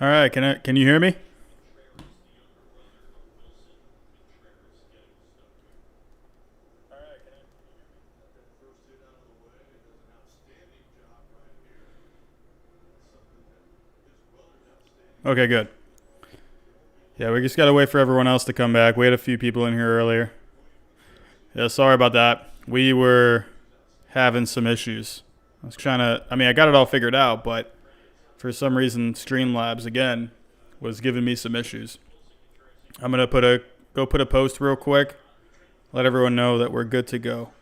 All right, can you hear me? Okay, good. Yeah, we just got to wait for everyone else to come back. We had a few people in here earlier. Yeah, sorry about that. We were having some issues. I got it all figured out, but for some reason, Streamlabs, again, was giving me some issues. I'm going to go put a post real quick, let everyone know that we're good to go.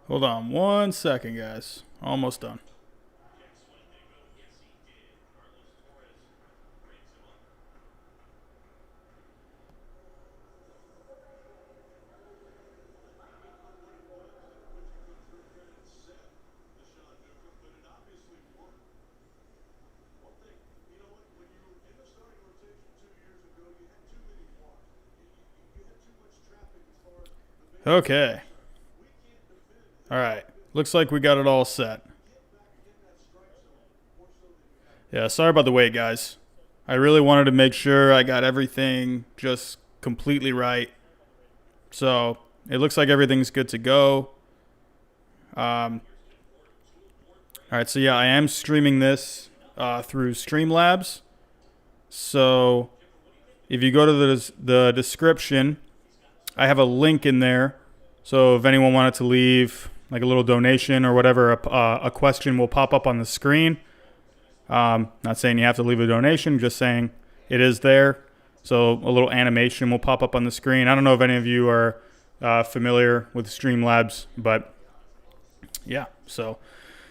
Hold on 1 second, guys. Almost done. Okay. All right. Looks like we got it all set. Yeah, sorry about the wait, guys. I really wanted to make sure I got everything just completely right. So it looks like everything's good to go. All right, so yeah, I am streaming this through Streamlabs. So if you go to the description, I have a link in there. So if anyone wanted to leave like a little donation or whatever, a question will pop up on the screen. Not saying you have to leave a donation, just saying it is there. So a little animation will pop up on the screen. I don't know if any of you are familiar with Streamlabs, but yeah, so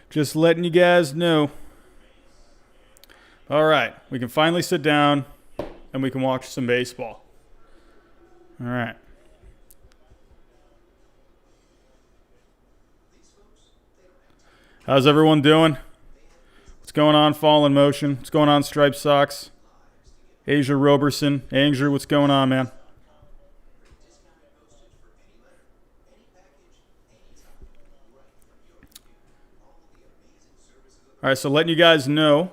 just letting you guys know. All right, we can finally sit down and we can watch some baseball. All right. How's everyone doing? What's going on, Fall in Motion? What's going on, Striped Sox? Asia Roberson. Andrew, what's going on, man? All right, so letting you guys know.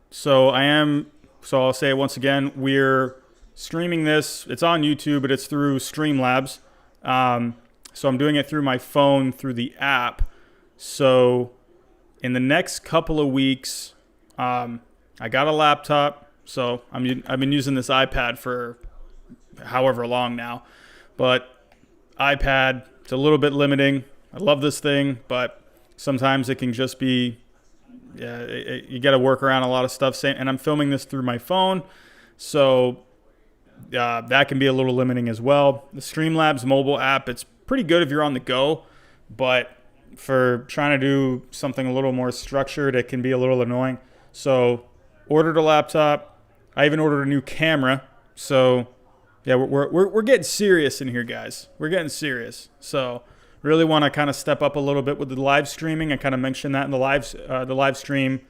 So I'll say it once again. We're streaming this. It's on YouTube, but it's through Streamlabs. So I'm doing it through my phone, through the app. So in the next couple of weeks, I got a laptop. So I've been using this iPad for however long now. But iPad, it's a little bit limiting. I love this thing, but sometimes it can just be, you got to work around a lot of stuff. And I'm filming this through my phone, so that can be a little limiting as well. The Streamlabs mobile app, it's pretty good if you're on the go, but for trying to do something a little more structured, it can be a little annoying. So ordered a laptop. I even ordered a new camera. So yeah, we're getting serious in here, guys. We're getting serious. So really want to kind of step up a little bit with the live streaming. I kind of mentioned that in the live stream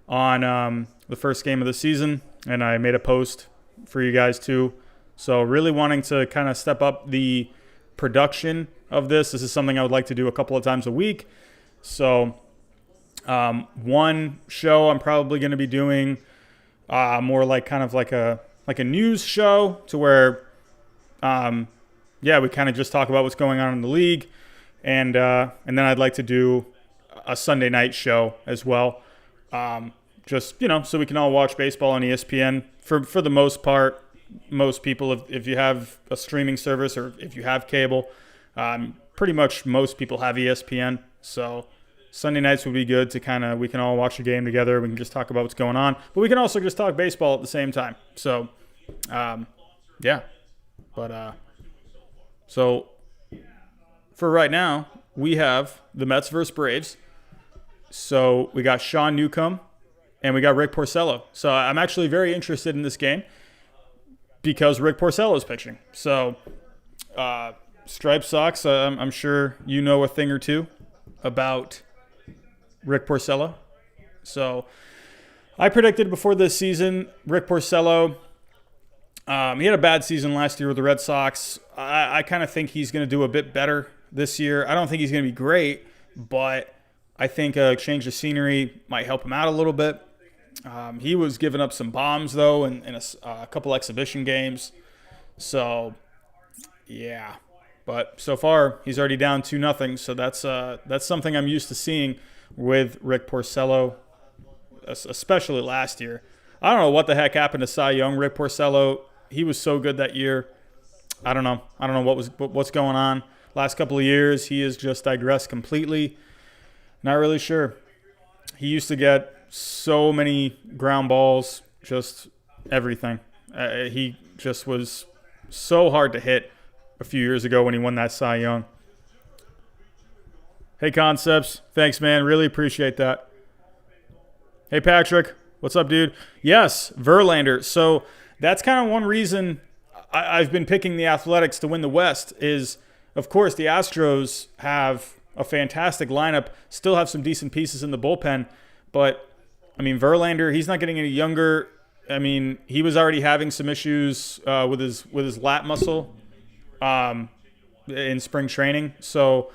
on the first game of the season, and I made a post for you guys too. So really wanting to kind of step up the production of this. This is something I would like to do a couple of times a week. So one show I'm probably going to be doing more like kind of like a news show to where we kind of just talk about what's going on in the league, and then I'd like to do a Sunday night show as well, just so we can all watch baseball on ESPN. For the most part, most people, if you have a streaming service or if you have cable, pretty much most people have ESPN. So Sunday nights would be good to we can all watch a game together. We can just talk about what's going on, but we can also just talk baseball at the same time. So, so for right now, we have the Mets versus Braves. So we got Sean Newcomb and we got Rick Porcello. So I'm actually very interested in this game because Rick Porcello is pitching. So Striped Sox, I'm sure you know a thing or two about Rick Porcello. So I predicted before this season, Rick Porcello, he had a bad season last year with the Red Sox. I kind of think he's going to do a bit better this year. I don't think he's going to be great, but I think a change of scenery might help him out a little bit. He was giving up some bombs, though, in a couple exhibition games. So, yeah. But so far, he's already down 2-0. So that's something I'm used to seeing with Rick Porcello, especially last year. I don't know what the heck happened to Cy Young. Rick Porcello, he was so good that year. I don't know what's going on. Last couple of years, he has just digressed completely. Not really sure. He used to get so many ground balls, just everything. He just was so hard to hit a few years ago when he won that Cy Young. Hey, Concepts. Thanks, man. Really appreciate that. Hey, Patrick. What's up, dude? Yes, Verlander. So that's kind of one reason I've been picking the Athletics to win the West is, of course, the Astros have a fantastic lineup, still have some decent pieces in the bullpen. But, I mean, Verlander, he's not getting any younger. I mean, he was already having some issues with his lat muscle in spring training. So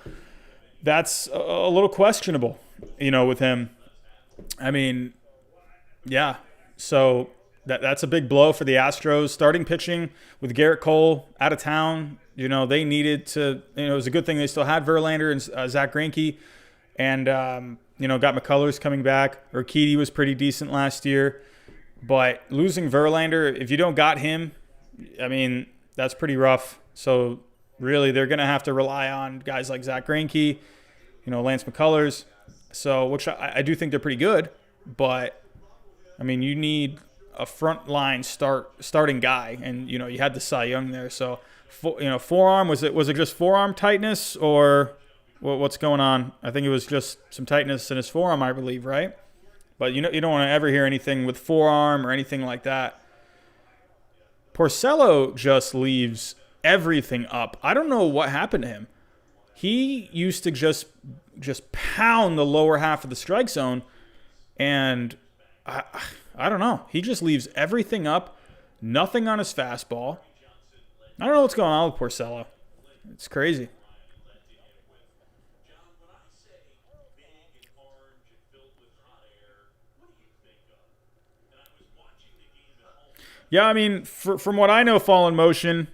that's a little questionable, with him. I mean, yeah. So that's a big blow for the Astros. Starting pitching with Garrett Cole out of town, they needed to, it was a good thing they still had Verlander and Zach Greinke. And, got McCullers coming back. Urquidy was pretty decent last year. But losing Verlander, if you don't got him, I mean, that's pretty rough. So really, they're going to have to rely on guys like Zach Greinke, Lance McCullers. So, which I do think they're pretty good. But, I mean, you need a frontline starting guy. And, you had the Cy Young there. So, forearm, was it just forearm tightness or what's going on? I think it was just some tightness in his forearm, I believe, right? But you don't want to ever hear anything with forearm or anything like that. Porcello just leaves everything up. I don't know what happened to him. He used to just pound the lower half of the strike zone, and I don't know. He just leaves everything up, nothing on his fastball. I don't know what's going on with Porcello. It's crazy. Yeah, I mean, from what I know, Fallen Motion,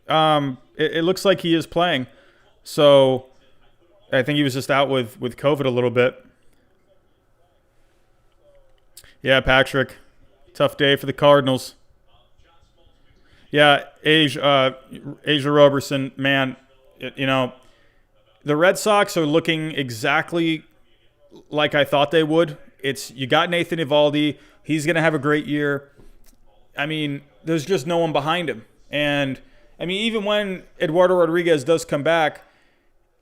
it looks like he is playing. So I think he was just out with COVID a little bit. Yeah, Patrick, tough day for the Cardinals. Yeah, Asia Roberson, man, the Red Sox are looking exactly like I thought they would. You got Nathan Eovaldi. He's going to have a great year. I mean, there's just no one behind him. And, I mean, even when Eduardo Rodriguez does come back,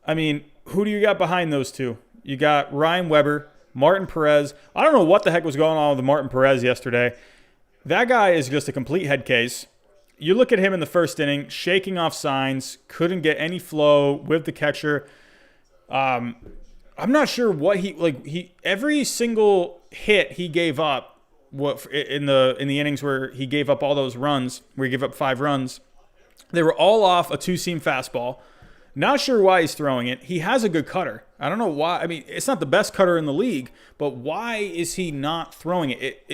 I mean, who do you got behind those two? You got Ryan Weber, Martin Perez. I don't know what the heck was going on with Martin Perez yesterday. That guy is just a complete head case. You look at him in the first inning, shaking off signs, couldn't get any flow with the catcher. I'm not sure what he every single hit he gave up in the innings where he gave up all those runs, where he gave up 5 runs, they were all off a 2-seam fastball. Not sure why he's throwing it. He has a good cutter. I don't know why. I mean, it's not the best cutter in the league, but why is he not throwing it?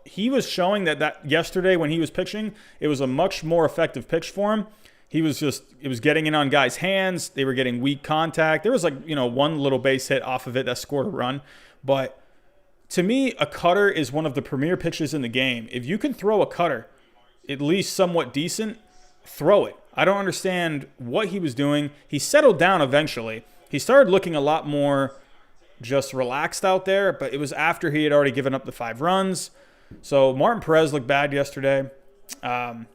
He was showing that yesterday when he was pitching, it was a much more effective pitch for him. It was getting in on guys' hands. They were getting weak contact. There was one little base hit off of it that scored a run. But to me, a cutter is one of the premier pitches in the game. If you can throw a cutter, at least somewhat decent, throw it. I don't understand what he was doing. He settled down eventually. He started looking a lot more just relaxed out there, but it was after he had already given up the 5 runs. So Martin Perez looked bad yesterday. But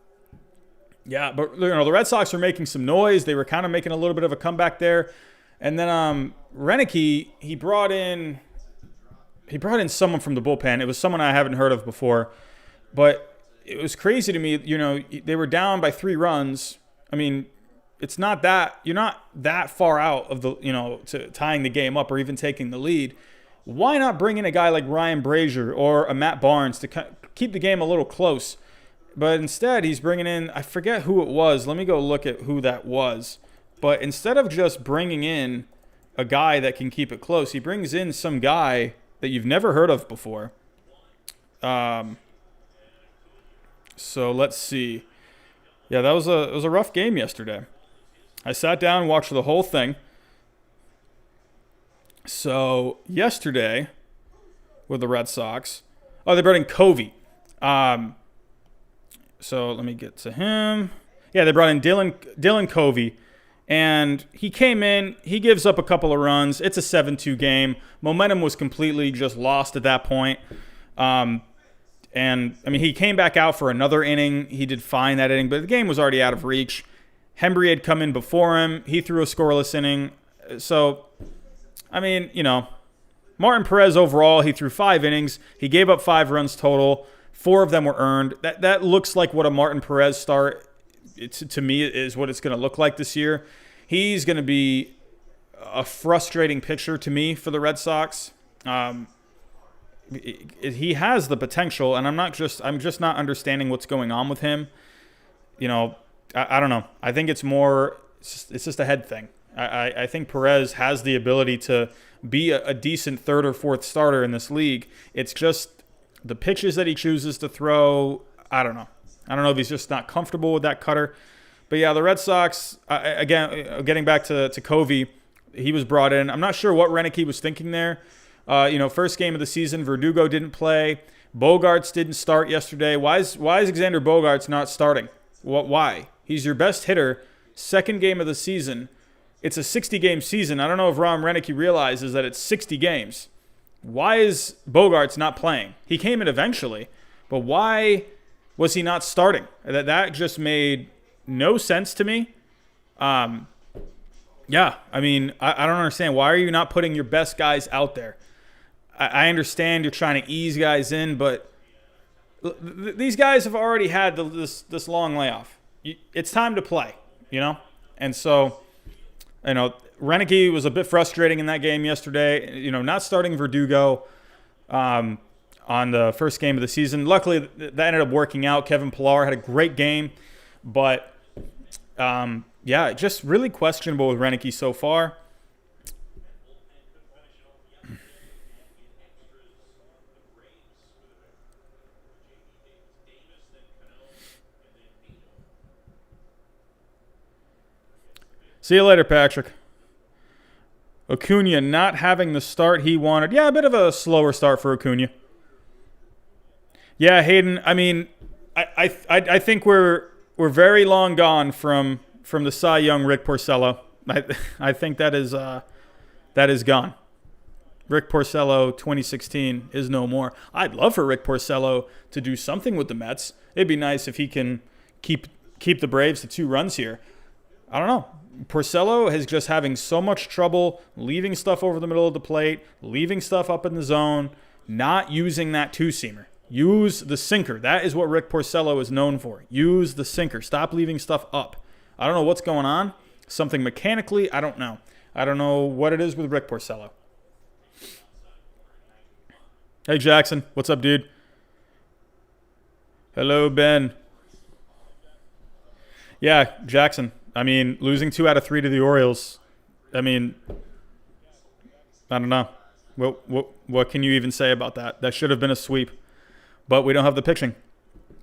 the Red Sox were making some noise. They were kind of making a little bit of a comeback there. And then Roenicke, he brought in someone from the bullpen. It was someone I haven't heard of before. But it was crazy to me, they were down by 3 runs. I mean, it's not that you're not that far out of the, to tying the game up or even taking the lead. Why not bring in a guy like Ryan Brazier or a Matt Barnes to keep the game a little close? But instead, he's bringing in, I forget who it was. Let me go look at who that was. But instead of just bringing in a guy that can keep it close, he brings in some guy that you've never heard of before. So let's see. Yeah, it was a rough game yesterday. I sat down and watched the whole thing. So yesterday with the Red Sox, they brought in Covey. So let me get to him. Yeah, they brought in Dylan Covey, and he came in. He gives up a couple of runs. It's a 7-2 game. Momentum was completely just lost at that point. And, I mean, he came back out for another inning. He did fine that inning, but the game was already out of reach. Hembry had come in before him. He threw a scoreless inning. So, I mean, Martin Perez overall, he threw 5 innings. He gave up 5 runs total. 4 of them were earned. That looks like what a Martin Perez start, to me, is what it's going to look like this year. He's going to be a frustrating pitcher to me for the Red Sox. He has the potential, and I'm just not understanding what's going on with him. I don't know. I think it's just a head thing. I think Perez has the ability to be a decent 3rd or 4th starter in this league. It's just the pitches that he chooses to throw. I don't know. I don't know if he's just not comfortable with that cutter. But yeah, the Red Sox, again, getting back to Covey, he was brought in. I'm not sure what Roenicke was thinking there. First game of the season, Verdugo didn't play. Bogarts didn't start yesterday. Why is Xander Bogaerts not starting? Why? He's your best hitter. Second game of the season. It's a 60-game season. I don't know if Ron Roenicke realizes that it's 60 games. Why is Bogarts not playing? He came in eventually, but why was he not starting? That just made no sense to me. Yeah, I mean, I don't understand. Why are you not putting your best guys out there? I understand you're trying to ease guys in, but these guys have already had this long layoff. It's time to play, And so, Roenicke was a bit frustrating in that game yesterday. Not starting Verdugo on the first game of the season. Luckily, that ended up working out. Kevin Pillar had a great game, but just really questionable with Roenicke so far. See you later, Patrick. Acuna not having the start he wanted. Yeah, a bit of a slower start for Acuna. Yeah, Hayden. I mean, I think we're very long gone from the Cy Young Rick Porcello. I think that is gone. Rick Porcello 2016 is no more. I'd love for Rick Porcello to do something with the Mets. It'd be nice if he can keep the Braves to 2 runs here. I don't know. Porcello is just having so much trouble leaving stuff over the middle of the plate, leaving stuff up in the zone, not using that 2-seamer. Use the sinker. That is what Rick Porcello is known for. Use the sinker. Stop leaving stuff up. I don't know what's going on. Something mechanically, I don't know. I don't know what it is with Rick Porcello. Hey, Jackson. What's up, dude? Hello, Ben. Yeah, Jackson. I mean, losing 2 out of 3 to the Orioles. I mean, I don't know. What can you even say about that? That should have been a sweep. But we don't have the pitching.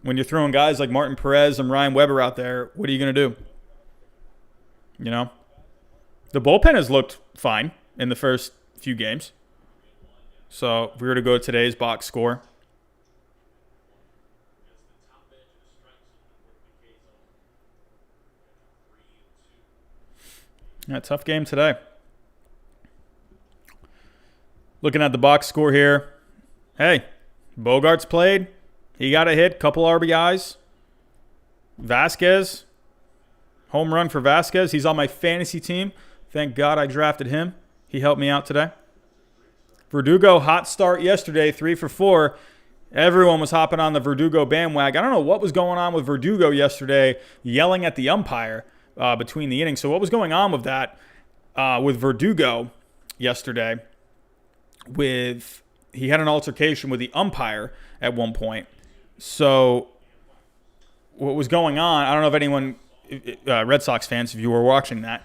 When you're throwing guys like Martin Perez and Ryan Weber out there, what are you going to do? You know? The bullpen has looked fine in the first few games. So if we were to go to today's box score. Yeah, tough game today. Looking at the box score here. Hey, Bogarts played. He got a hit, couple RBIs. Vasquez, home run for Vasquez. He's on my fantasy team. Thank God I drafted him. He helped me out today. Verdugo, hot start yesterday, 3 for 4. Everyone was hopping on the Verdugo bandwagon. I don't know what was going on with Verdugo yesterday, yelling at the umpire between the innings. So what was going on with that, with Verdugo yesterday? He had an altercation with the umpire at one point. So what was going on, I don't know if anyone, Red Sox fans, if you were watching that,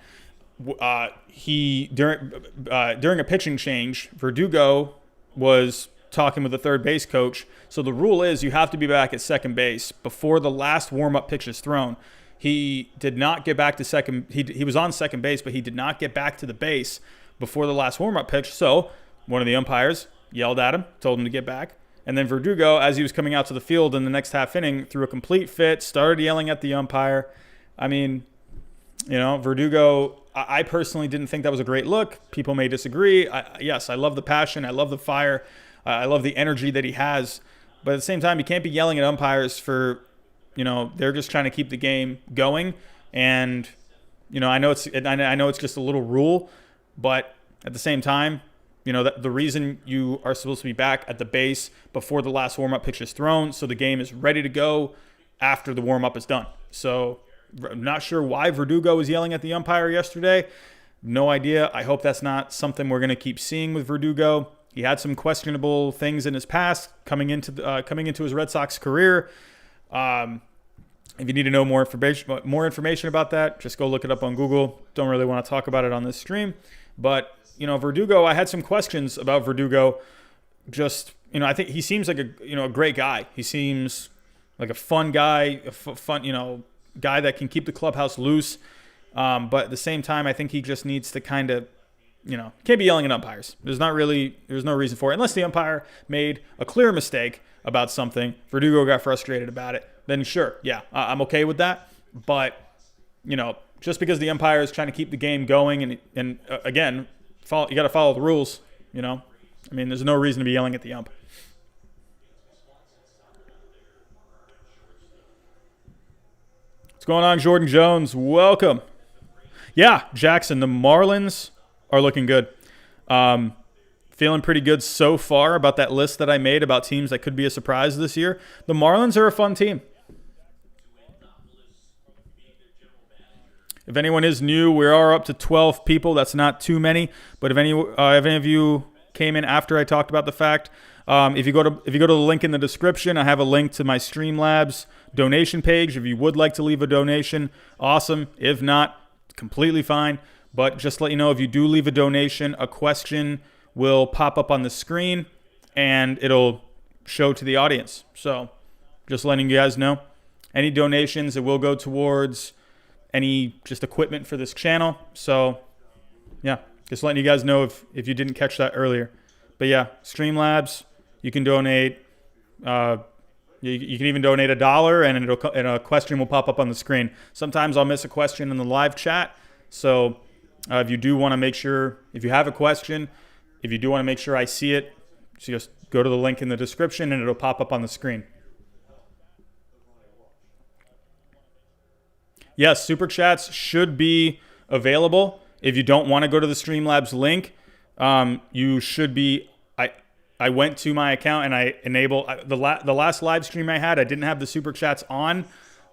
during a pitching change, Verdugo was talking with the third base coach. So the rule is you have to be back at second base before the last warm-up pitch is thrown. He did not get back to second. He was on second base, but he did not get back to the base before the last warm-up pitch. So one of the umpires yelled at him, told him to get back. And then Verdugo, as he was coming out to the field in the next half inning, threw a complete fit, started yelling at the umpire. I mean, you know, Verdugo, I personally didn't think that was a great look. People may disagree. Yes, I love the passion. I love the fire. I love the energy that he has. But at the same time, you can't be yelling at umpires for, you know, they're just trying to keep the game going. And, you know, I know it's just a little rule, but at the same time, you know, the reason you are supposed to be back at the base before the last warm-up pitch is thrown, so the game is ready to go after the warm-up is done. So I'm not sure why Verdugo was yelling at the umpire yesterday. No idea. I hope that's not something we're going to keep seeing with Verdugo. He had some questionable things in his past coming into his Red Sox career. If you need to know more information about that, just go look it up on Google. Don't really want to talk about it on this stream, but you know, Verdugo, I had some questions about Verdugo. Just, you know, I think he seems like a great guy. He seems like a fun guy, fun, you know, guy that can keep the clubhouse loose. But at the same time, I think he just needs to kind of, you know, can't be yelling at umpires. There's no reason for it. Unless the umpire made a clear mistake about something, Verdugo got frustrated about it, then sure, yeah, I'm okay with that. But, you know, just because the umpire is trying to keep the game going and again, you got to follow the rules, you know. I mean, there's no reason to be yelling at the ump. What's going on, Jordan Jones? Welcome. Yeah, Jackson, the Marlins are looking good. Feeling pretty good so far about that list that I made about teams that could be a surprise this year. The Marlins are a fun team. If anyone is new, we are up to 12 people. That's not too many. But if any of you came in after I talked about the fact, if you go to the link in the description, I have a link to my Streamlabs donation page. If you would like to leave a donation, awesome. If not, completely fine. But just to let you know, if you do leave a donation, a question will pop up on the screen and it'll show to the audience. So just letting you guys know, any donations, it will go towards any just equipment for this channel. So yeah, just letting you guys know if you didn't catch that earlier. But yeah, Streamlabs, you can donate. You can even donate $1 and a question will pop up on the screen. Sometimes I'll miss a question in the live chat. So if you do want to make sure, if you have a question, if you do want to make sure I see it, just go to the link in the description and it'll pop up on the screen. Yes, Super Chats should be available. If you don't want to go to the Streamlabs link, you should be. I went to my account and I enabled the last live stream I had. I didn't have the Super Chats on.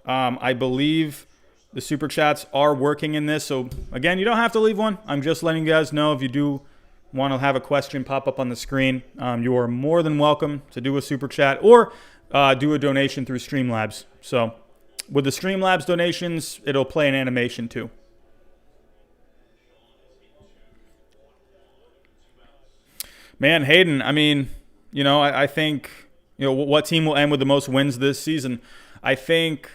I believe The super chats are working in this. So, again, you don't have to leave one. I'm just letting you guys know if you do want to have a question pop up on the screen, you are more than welcome to do a super chat or do a donation through Streamlabs. So, with the Streamlabs donations, it'll play an animation too. Man, Hayden, I mean, I think, what team will end with the most wins this season? I think,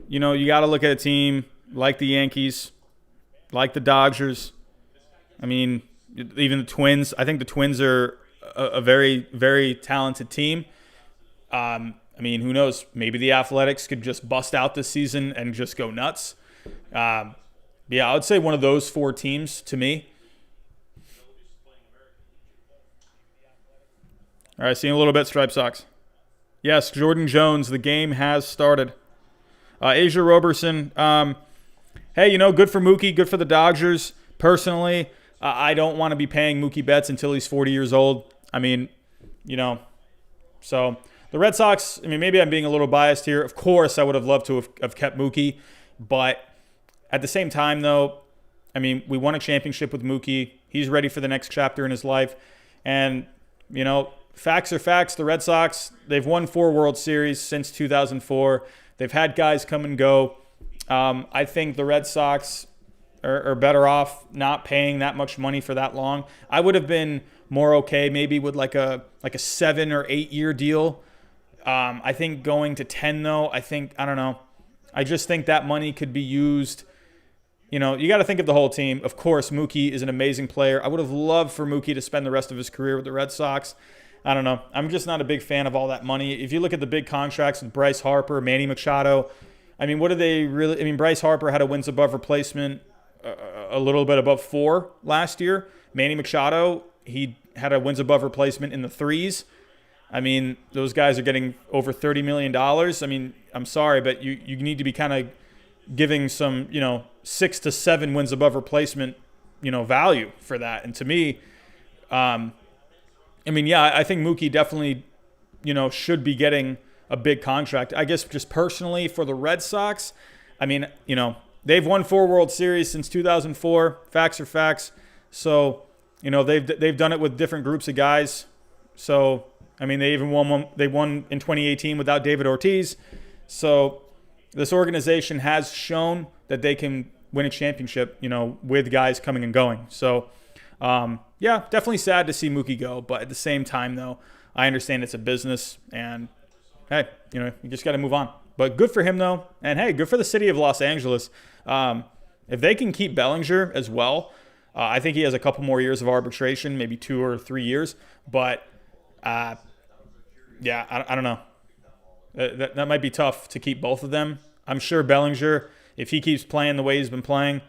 you got to look at a team like the Yankees, like the Dodgers. I mean, even the Twins. I think the Twins are a very, very talented team. I mean, who knows? Maybe the Athletics could just bust out this season and just go nuts. Yeah, I would say one of those 4 teams to me. All right, seeing a little bit, Stripe Sox. Yes, Jordan Jones, the game has started. Asia Roberson, hey, good for Mookie, good for the Dodgers. Personally, I don't want to be paying Mookie Betts until he's 40 years old. I mean, so the Red Sox, I mean, maybe I'm being a little biased here. Of course, I would have loved to have kept Mookie. But at the same time, though, I mean, we won a championship with Mookie. He's ready for the next chapter in his life. And, facts are facts. The Red Sox, they've won 4 World Series since 2004. They've had guys come and go. I think the Red Sox are better off not paying that much money for that long. I would have been more okay maybe with like a 7 or 8 year deal. I think going to 10 though, I don't know. I just think that money could be used. You got to think of the whole team. Of course, Mookie is an amazing player. I would have loved for Mookie to spend the rest of his career with the Red Sox. I don't know. I'm just not a big fan of all that money. If you look at the big contracts with Bryce Harper, Manny Machado, I mean, what do they really – I mean, Bryce Harper had a wins above replacement a little bit above 4 last year. Manny Machado, he had a wins above replacement in the 3s. I mean, those guys are getting over $30 million. I mean, I'm sorry, but you need to be kind of giving some, 6 to 7 wins above replacement, value for that. And to me, I mean, yeah, I think Mookie definitely, should be getting a big contract. I guess just personally for the Red Sox, I mean, they've won 4 World Series since 2004. Facts are facts. So, they've done it with different groups of guys. So, I mean, they even won one. They won in 2018 without David Ortiz. So, this organization has shown that they can win a championship, with guys coming and going. So, yeah, definitely sad to see Mookie go. But at the same time, though, I understand it's a business. And, hey, you just got to move on. But good for him, though. And, hey, good for the city of Los Angeles. If they can keep Bellinger as well, I think he has a couple more years of arbitration, maybe 2 or 3 years. But, yeah, I don't know. That might be tough to keep both of them. I'm sure Bellinger, if he keeps playing the way he's been playing,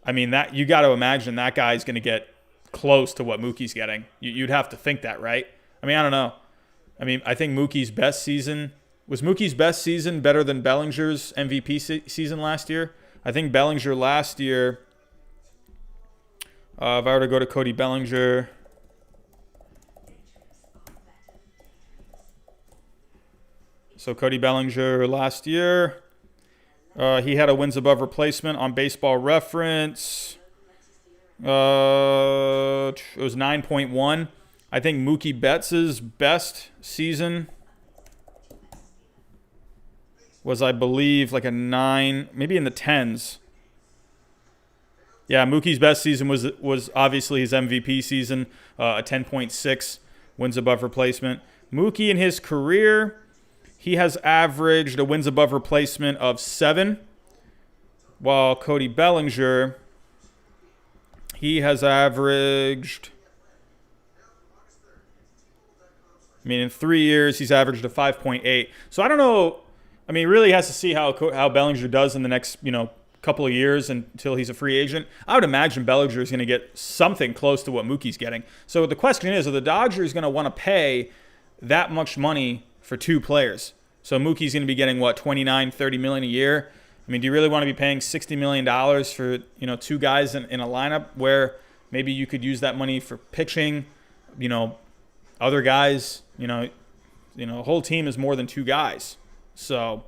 I mean, that you got to imagine that guy's going to get close to what Mookie's getting. You'd have to think that, right? I mean, I don't know. I mean, I think Mookie's best season – was Mookie's best season better than Bellinger's MVP season last year? I think Bellinger last year, if I were to go to Cody Bellinger, so Cody Bellinger last year, he had a wins above replacement on Baseball Reference. It was 9.1. I think Mookie Betts' best season was, I believe, like a 9, maybe in the 10s. Yeah, Mookie's best season was obviously his MVP season, a 10.6 wins above replacement. Mookie in his career, he has averaged a wins above replacement of 7, while Cody Bellinger, he has averaged, I mean, in 3 years, he's averaged a 5.8. So I don't know. I mean, he really has to see how Bellinger does in the next, couple of years until he's a free agent. I would imagine Bellinger is going to get something close to what Mookie's getting. So the question is, are the Dodgers going to want to pay that much money for 2 players? So Mookie's going to be getting, what, $29, $30 million a year? I mean, do you really want to be paying $60 million for, 2 guys in a lineup where maybe you could use that money for pitching, other guys, the whole team is more than 2 guys. So,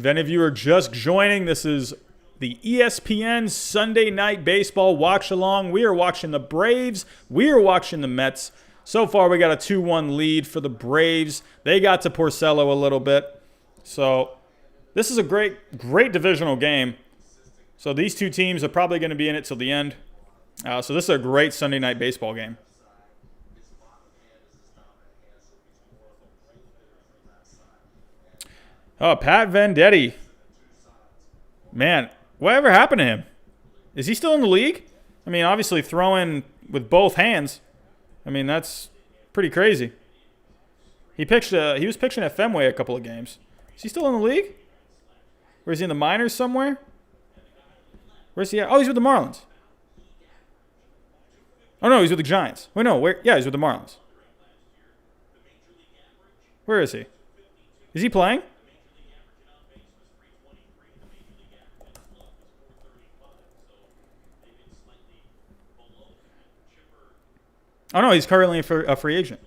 If any of you are just joining, this is the ESPN Sunday Night Baseball Watch-Along. We are watching the Braves. We are watching the Mets. So far, we got a 2-1 lead for the Braves. They got to Porcello a little bit. So this is a great divisional game. So these two teams are probably going to be in it till the end. So this is a great Sunday Night Baseball game. Oh, Pat Vendetti. Man, whatever happened to him? Is he still in the league? I mean, obviously throwing with both hands. I mean, that's pretty crazy. He was pitching at Fenway a couple of games. Is he still in the league? Or is he in the minors somewhere? Where's he at? Oh, he's with the Marlins. Oh, no, he's with the Giants. Wait, no. Yeah, he's with the Marlins. Where is he? Is he playing? Oh, no, he's currently a free agent.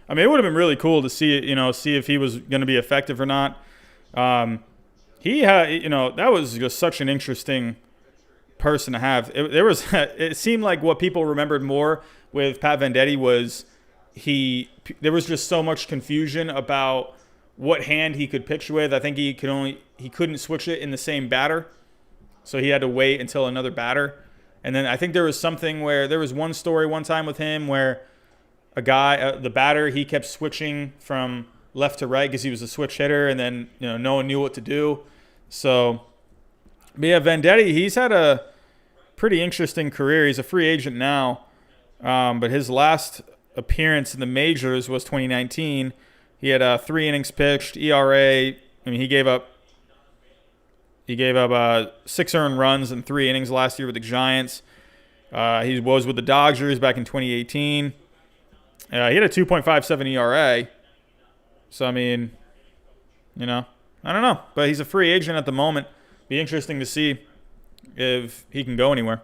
I mean, it would have been really cool to see if he was going to be effective or not. That was just such an interesting person to have. It seemed like what people remembered more with Pat Vendetti was there was just so much confusion about what hand he could pitch with. I think he couldn't switch it in the same batter. So he had to wait until another batter. And then I think there was something where there was one story one time with him where a guy, the batter, he kept switching from left to right because he was a switch hitter, and then no one knew what to do. So, but yeah, Vendetti, he's had a pretty interesting career. He's a free agent now, but his last appearance in the majors was 2019. He had 3 innings pitched, ERA. I mean, he gave up 6 earned runs in 3 innings last year with the Giants. He was with the Dodgers back in 2018. He had a 2.57 ERA. So, I mean, I don't know. But he's a free agent at the moment. Be interesting to see if he can go anywhere.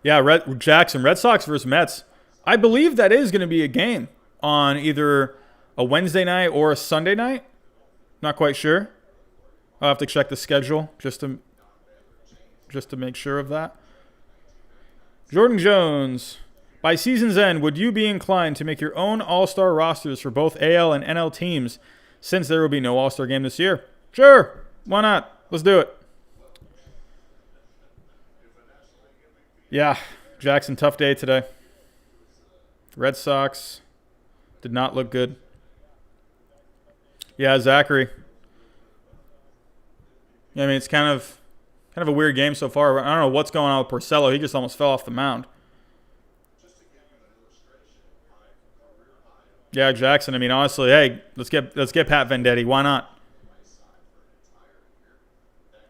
Yeah, Red Sox versus Mets. I believe that is going to be a game on either a Wednesday night or a Sunday night. Not quite sure. I'll have to check the schedule just to make sure of that. Jordan Jones. By season's end, would you be inclined to make your own all-star rosters for both AL and NL teams since there will be no all-star game this year? Sure. Why not? Let's do it. Yeah, Jackson, tough day today. Red Sox did not look good. Yeah, Zachary. Yeah, I mean, it's kind of a weird game so far. I don't know what's going on with Porcello. He just almost fell off the mound. Yeah, Jackson. I mean, honestly, hey, let's get Pat Vendetti. Why not?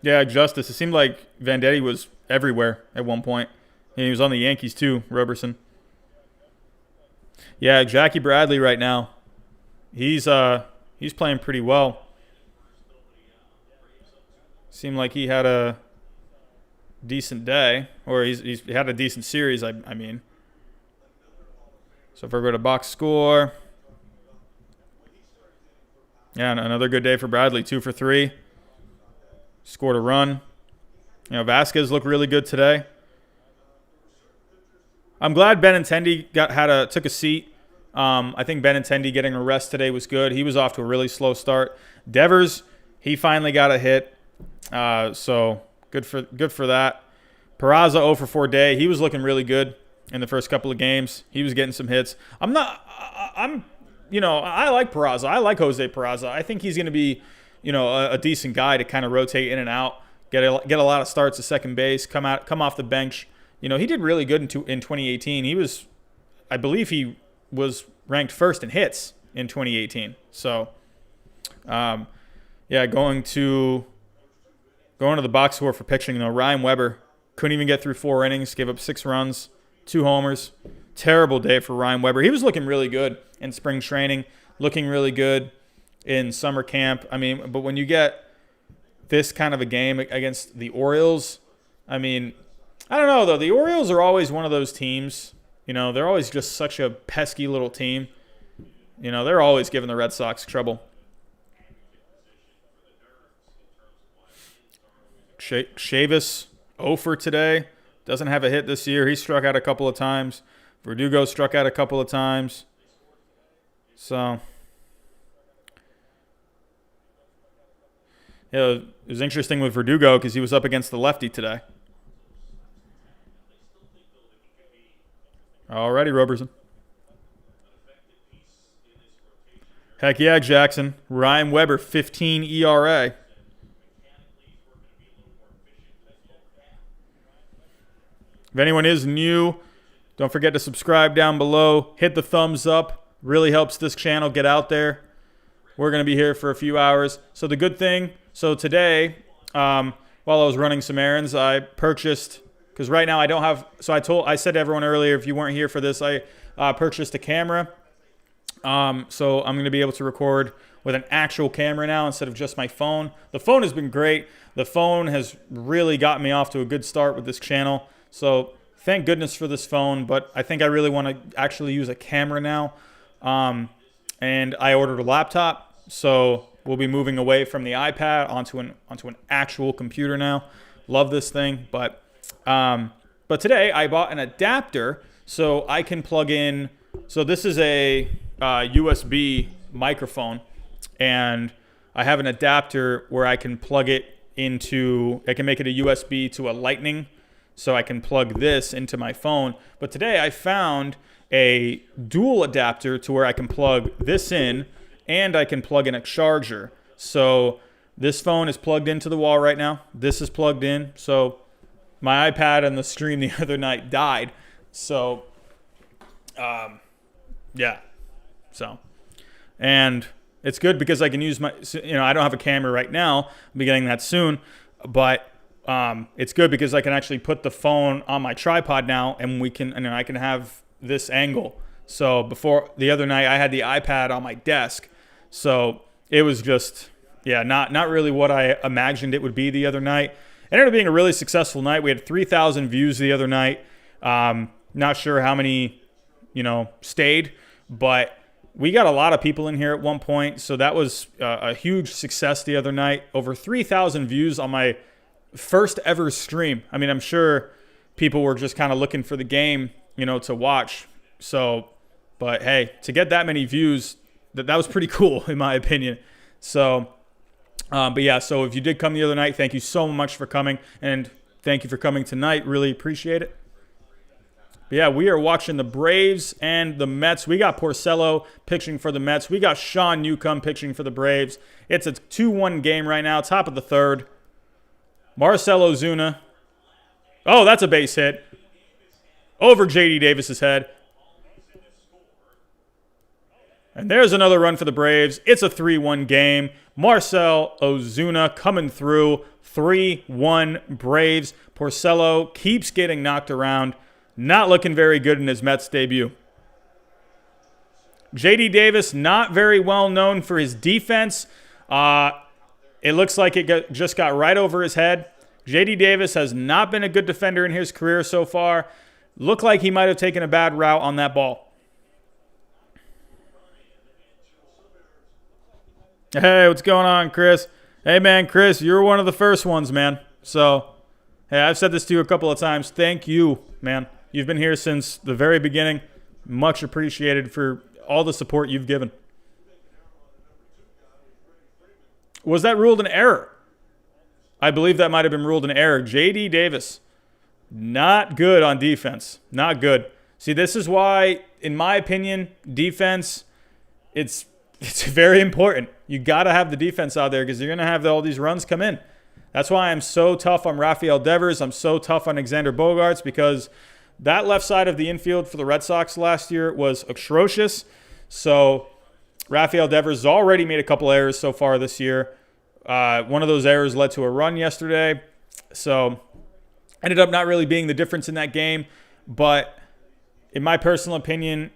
Yeah, Justice. It seemed like Vendetti was everywhere at one point. And he was on the Yankees too, Roberson. Yeah, Jackie Bradley right now. He's playing pretty well. Seemed like he had a decent day, or he's had a decent series. I mean. So if I go to box score. Yeah, another good day for Bradley. 2 for 3. Scored a run. Vasquez looked really good today. I'm glad Benintendi took a seat. I think Benintendi getting a rest today was good. He was off to a really slow start. Devers, he finally got a hit. So good for that. Peraza 0 for 4 day. He was looking really good in the first couple of games. He was getting some hits. I like Peraza. I like Jose Peraza. I think he's going to be, a decent guy to kind of rotate in and out, get a lot of starts at second base, come off the bench. He did really good in 2018. I believe he was ranked first in hits in 2018. So, going to the box score for pitching, Ryan Weber couldn't even get through 4 innings, gave up 6 runs, 2 homers. Terrible day for Ryan Weber. He was looking really good in spring training, looking really good in summer camp. I mean, but when you get this kind of a game against the Orioles, I mean, I don't know, though. The Orioles are always one of those teams. You know, they're always just such a pesky little team. You know, they're always giving the Red Sox trouble. Chavis 0 for today. Doesn't have a hit this year. He struck out a couple of times. Verdugo struck out a couple of times. So, yeah, it was interesting with Verdugo because he was up against the lefty today. Alrighty, Roberson. Heck yeah, Jackson. Ryan Weber, 15 ERA. If anyone is new, don't forget to subscribe down below. Hit the thumbs up. Really helps this channel get out there. We're going to be here for a few hours. So the good thing, so today, while I was running some errands, I purchased, because right now I don't have, so I said to everyone earlier, if you weren't here for this, I purchased a camera. So I'm going to be able to record with an actual camera now instead of just my phone. The phone has been great. The phone has really gotten me off to a good start with this channel. So thank goodness for this phone, but I think I really want to actually use a camera now. And I ordered a laptop, so we'll be moving away from the iPad onto an actual computer now. Love this thing, but today I bought an adapter so I can plug in. So this is a USB microphone, and I have an adapter where I can plug it into. I can make it a USB to a Lightning. So I can plug this into my phone. But today I found a dual adapter to where I can plug this in and I can plug in a charger. So this phone is plugged into the wall right now. This is plugged in. So my iPad on the stream the other night died. So, yeah. So, and it's good because I can use my, I don't have a camera right now. I'll be getting that soon. But it's good because I can actually put the phone on my tripod now, and I can have this angle. So before the other night, I had the iPad on my desk, so it was just, not really what I imagined it would be the other night. It ended up being a really successful night. We had 3,000 views the other night. Not sure how many, stayed, but we got a lot of people in here at one point, so that was a huge success the other night. Over 3,000 views on my first ever stream. I mean, I'm sure people were just kind of looking for the game, to watch. So, but hey, to get that many views, that was pretty cool in my opinion. So, but yeah, so if you did come the other night, thank you so much for coming, and thank you for coming tonight. Really appreciate it. But yeah, we are watching the Braves and the Mets. We got Porcello pitching for the Mets. We got Sean Newcomb pitching for the Braves. It's a 2-1 game right now, top of the third. Marcell Ozuna. Oh, that's a base hit. Over J.D. Davis's head. And there's another run for the Braves. It's a 3-1 game. Marcell Ozuna coming through. 3-1 Braves. Porcello keeps getting knocked around. Not looking very good in his Mets debut. J.D. Davis, not very well known for his defense. It looks like it just got right over his head. J.D. Davis has not been a good defender in his career so far. Looked like he might have taken a bad route on that ball. Hey, what's going on, Chris? Hey, man, Chris, you're one of the first ones, man. So, hey, I've said this to you a couple of times. Thank you, man. You've been here since the very beginning. Much appreciated for all the support you've given. Was that ruled an error? I believe that might have been ruled an error. J.D. Davis, not good on defense. Not good. See, this is why, in my opinion, defense, it's very important. You got to have the defense out there because you're going to have all these runs come in. That's why I'm so tough on Rafael Devers. I'm so tough on Alexander Bogaerts because that left side of the infield for the Red Sox last year was atrocious. So Rafael Devers has already made a couple errors so far this year. One of those errors led to a run yesterday. So ended up not really being the difference in that game. But in my personal opinion,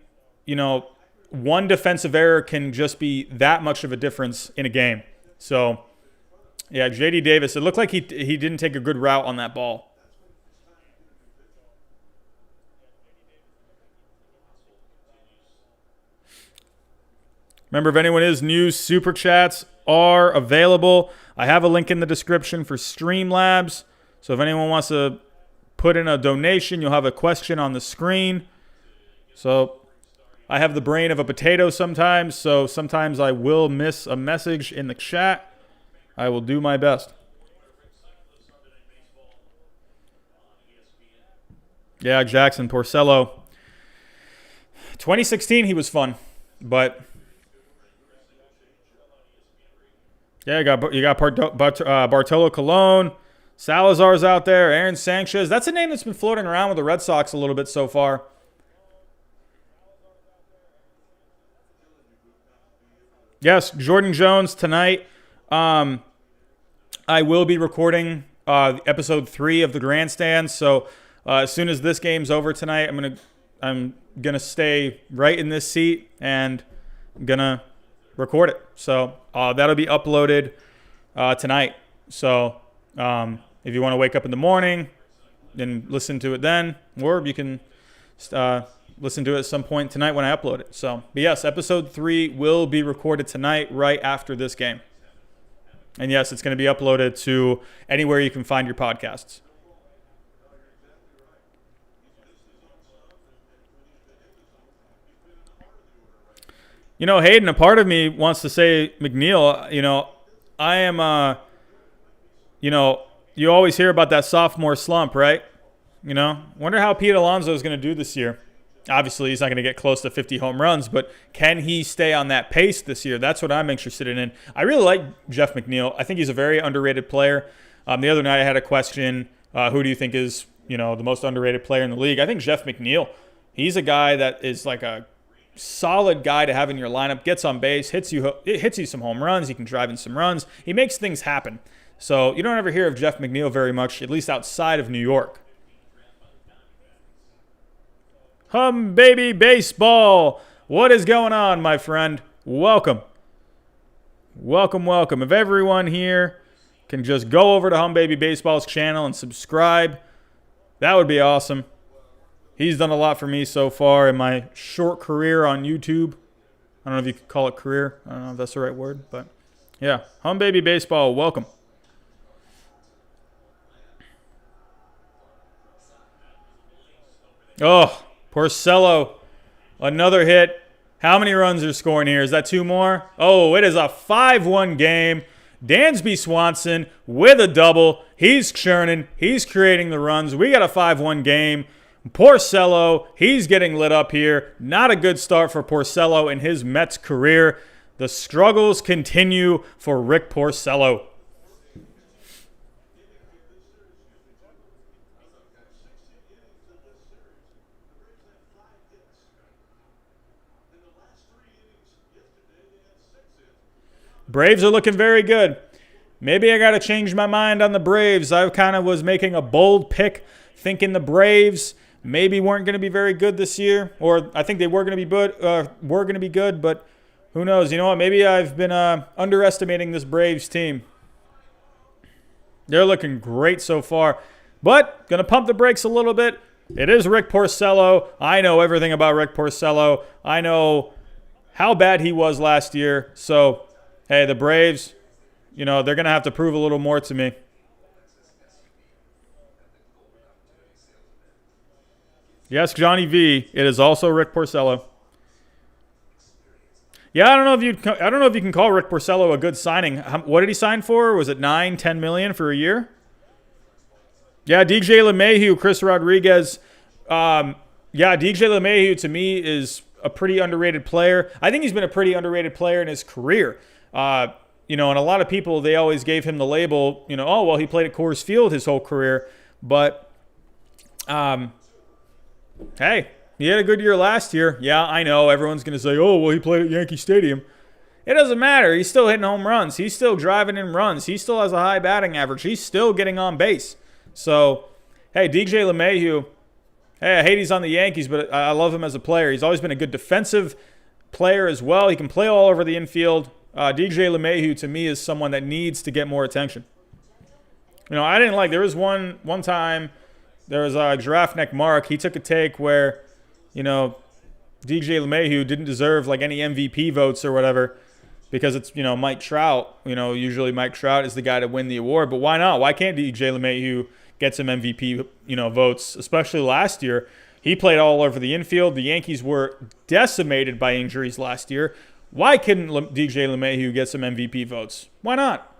one defensive error can just be that much of a difference in a game. So, yeah, J.D. Davis, it looked like he didn't take a good route on that ball. Remember, if anyone is new, Super Chats are available. I have a link in the description for Streamlabs. So if anyone wants to put in a donation, you'll have a question on the screen. So I have the brain of a potato sometimes, so sometimes I will miss a message in the chat. I will do my best. Yeah, Jackson Porcello. 2016, he was fun, but yeah, you got Bartolo Colon, Salazar's out there, Aaron Sanchez. That's a name that's been floating around with the Red Sox a little bit so far. Yes, Jordan Jones tonight. I will be recording episode 3 of the Grandstand. So as soon as this game's over tonight, I'm gonna stay right in this seat and I'm gonna record it. So that'll be uploaded tonight. So if you want to wake up in the morning and listen to it then, or you can listen to it at some point tonight when I upload it. So, but yes, episode 3 will be recorded tonight right after this game. And yes, it's going to be uploaded to anywhere you can find your podcasts. You know, Hayden, a part of me wants to say McNeil, I am, you always hear about that sophomore slump, right? Wonder how Pete Alonso is going to do this year. Obviously, he's not going to get close to 50 home runs, but can he stay on that pace this year? That's what I'm interested in. I really like Jeff McNeil. I think he's a very underrated player. The other night I had a question, who do you think is, the most underrated player in the league? I think Jeff McNeil. He's a guy that is like a solid guy to have in your lineup, gets on base, hits you some home runs, he can drive in some runs. He makes things happen. So you don't ever hear of Jeff McNeil very much, at least outside of New York. Hum Baby Baseball. What is going on, my friend? Welcome. Welcome. If everyone here can just go over to Hum Baby Baseball's channel and subscribe, that would be awesome. He's done a lot for me so far in my short career on YouTube. I don't know if you could call it career. I don't know if that's the right word, but yeah. Hum Baby Baseball, welcome. Oh, Porcello, another hit. How many runs are scoring here? Is that 2 more? Oh, it is a 5-1 game. Dansby Swanson with a double. He's churning. He's creating the runs. We got a 5-1 game. Porcello, he's getting lit up here. Not a good start for Porcello in his Mets career. The struggles continue for Rick Porcello. Braves are looking very good. Maybe I got to change my mind on the Braves. I kind of was making a bold pick, thinking the Braves maybe weren't going to be very good this year, or I think they were going to be good, but who knows? You know what? Maybe I've been underestimating this Braves team. They're looking great so far, but going to pump the brakes a little bit. It is Rick Porcello. I know everything about Rick Porcello. I know how bad he was last year. So, hey, the Braves, they're going to have to prove a little more to me. Yes, Johnny V. It is also Rick Porcello. Yeah, I don't know if you can call Rick Porcello a good signing. What did he sign for? Was it $9-10 million for a year? Yeah, DJ LeMahieu, Chris Rodriguez. DJ LeMahieu to me is a pretty underrated player. I think he's been a pretty underrated player in his career. And a lot of people, they always gave him the label, oh, well, he played at Coors Field his whole career. But, hey, he had a good year last year. Yeah, I know. Everyone's going to say, oh, well, he played at Yankee Stadium. It doesn't matter. He's still hitting home runs. He's still driving in runs. He still has a high batting average. He's still getting on base. So, hey, DJ LeMahieu, hey, I hate he's on the Yankees, but I love him as a player. He's always been a good defensive player as well. He can play all over the infield. DJ LeMahieu, to me, is someone that needs to get more attention. I didn't like, there was one time, there was a Giraffe Neck Mark. He took a take where, DJ LeMahieu didn't deserve like any MVP votes or whatever because it's, Mike Trout. Usually Mike Trout is the guy to win the award, but why not? Why can't DJ LeMahieu get some MVP, votes, especially last year? He played all over the infield. The Yankees were decimated by injuries last year. Why couldn't DJ LeMahieu get some MVP votes? Why not?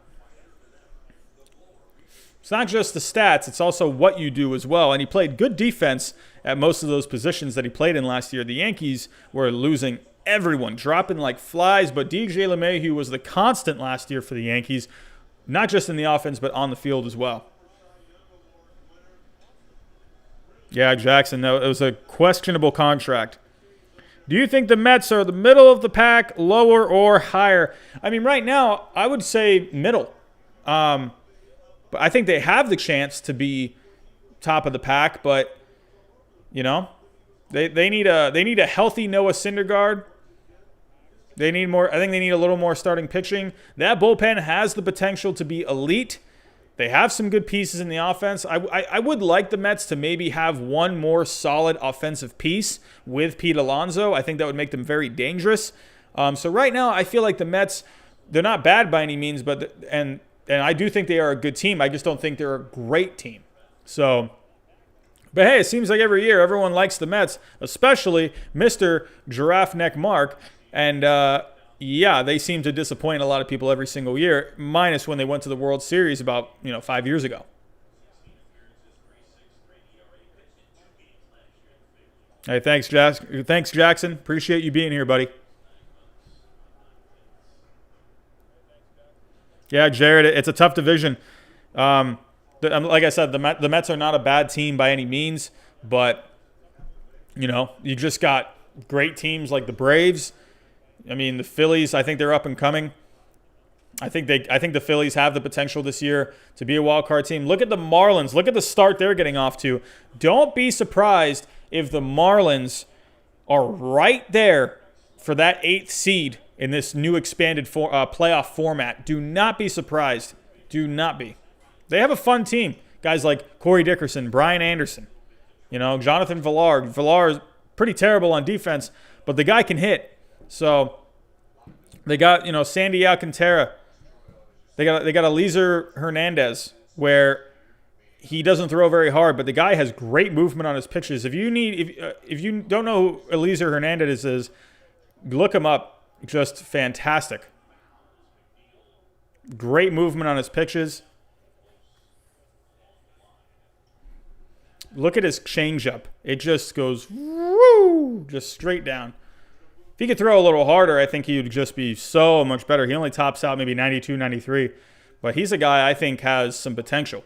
It's not just the stats, it's also what you do as well. And he played good defense at most of those positions that he played in last year. The Yankees were losing everyone, dropping like flies, but DJ LeMahieu was the constant last year for the Yankees, not just in the offense, but on the field as well. Yeah, Jackson, no, it was a questionable contract. Do you think the Mets are the middle of the pack, lower, or higher? I mean, right now, I would say middle. But I think they have the chance to be top of the pack, but they need a healthy Noah Syndergaard. They need more. I think they need a little more starting pitching. That bullpen has the potential to be elite. They have some good pieces in the offense. I would like the Mets to maybe have one more solid offensive piece with Pete Alonso. I think that would make them very dangerous. So right now, I feel like the Mets, they're not bad by any means, but and I do think they are a good team. I just don't think they're a great team. So, but hey, it seems like every year everyone likes the Mets, especially Mr. Giraffe Neck Mark. And yeah, they seem to disappoint a lot of people every single year, minus when they went to the World Series about 5 years ago. Hey, thanks, Jackson. Appreciate you being here, buddy. Yeah, Jared, it's a tough division. Like I said, the Mets are not a bad team by any means, but you just got great teams like the Braves. I mean, the Phillies, I think they're up and coming. I think the Phillies have the potential this year to be a wild card team. Look at the Marlins. Look at the start they're getting off to. Don't be surprised if the Marlins are right there for that 8th seed in this new expanded playoff format. Do not be surprised. Do not be. They have a fun team. Guys like Corey Dickerson, Brian Anderson, Jonathan Villar. Villar is pretty terrible on defense, but the guy can hit. So they got, Sandy Alcantara. They got Eliezer Hernandez, where he doesn't throw very hard, but the guy has great movement on his pitches. If you don't know who Eliezer Hernandez is, look him up. Just fantastic. Great movement on his pitches. Look at his changeup. It just goes woo, just straight down. If he could throw a little harder, I think he would just be so much better. He only tops out maybe 92, 93. But he's a guy I think has some potential.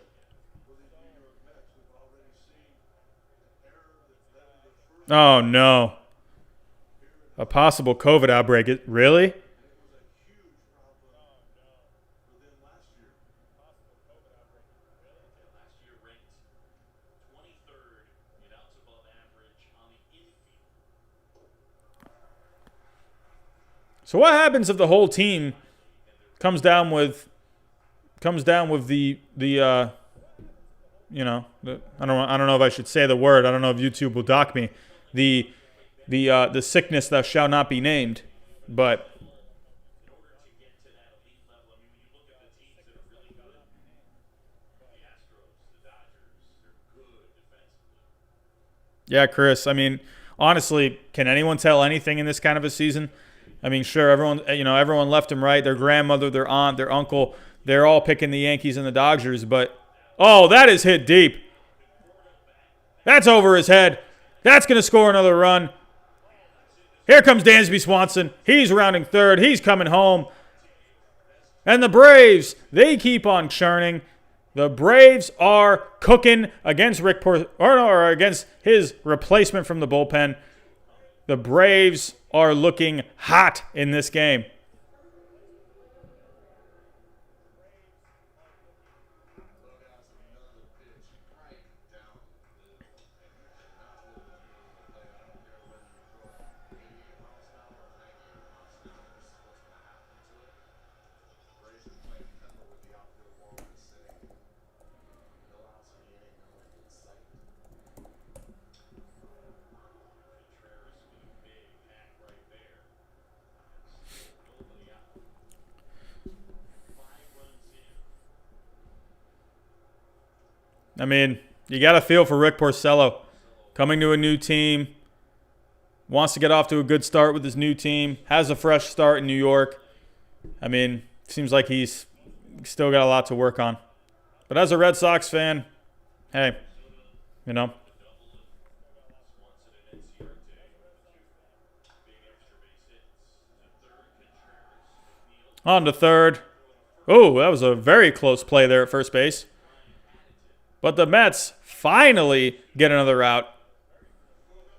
Oh, no. A possible COVID outbreak. Really? So what happens if the whole team comes down with the I don't know if I should say the word. I don't know if YouTube will dock me. The sickness that shall not be named, but yeah, Chris. I mean, honestly, can anyone tell anything in this kind of a season? I mean, sure, everyone left and right, their grandmother, their aunt, their uncle, they're all picking the Yankees and the Dodgers, but oh, that is hit deep. That's over his head. That's going to score another run. Here comes Dansby Swanson. He's rounding third. He's coming home. And the Braves, they keep on churning. The Braves are cooking against against his replacement from the bullpen. The Braves are looking hot in this game. I mean, you got to feel for Rick Porcello. Coming to a new team, wants to get off to a good start with his new team, has a fresh start in New York. I mean, seems like he's still got a lot to work on. But as a Red Sox fan, hey, you know. On to third. Oh, that was a very close play there at first base. But the Mets finally get another out.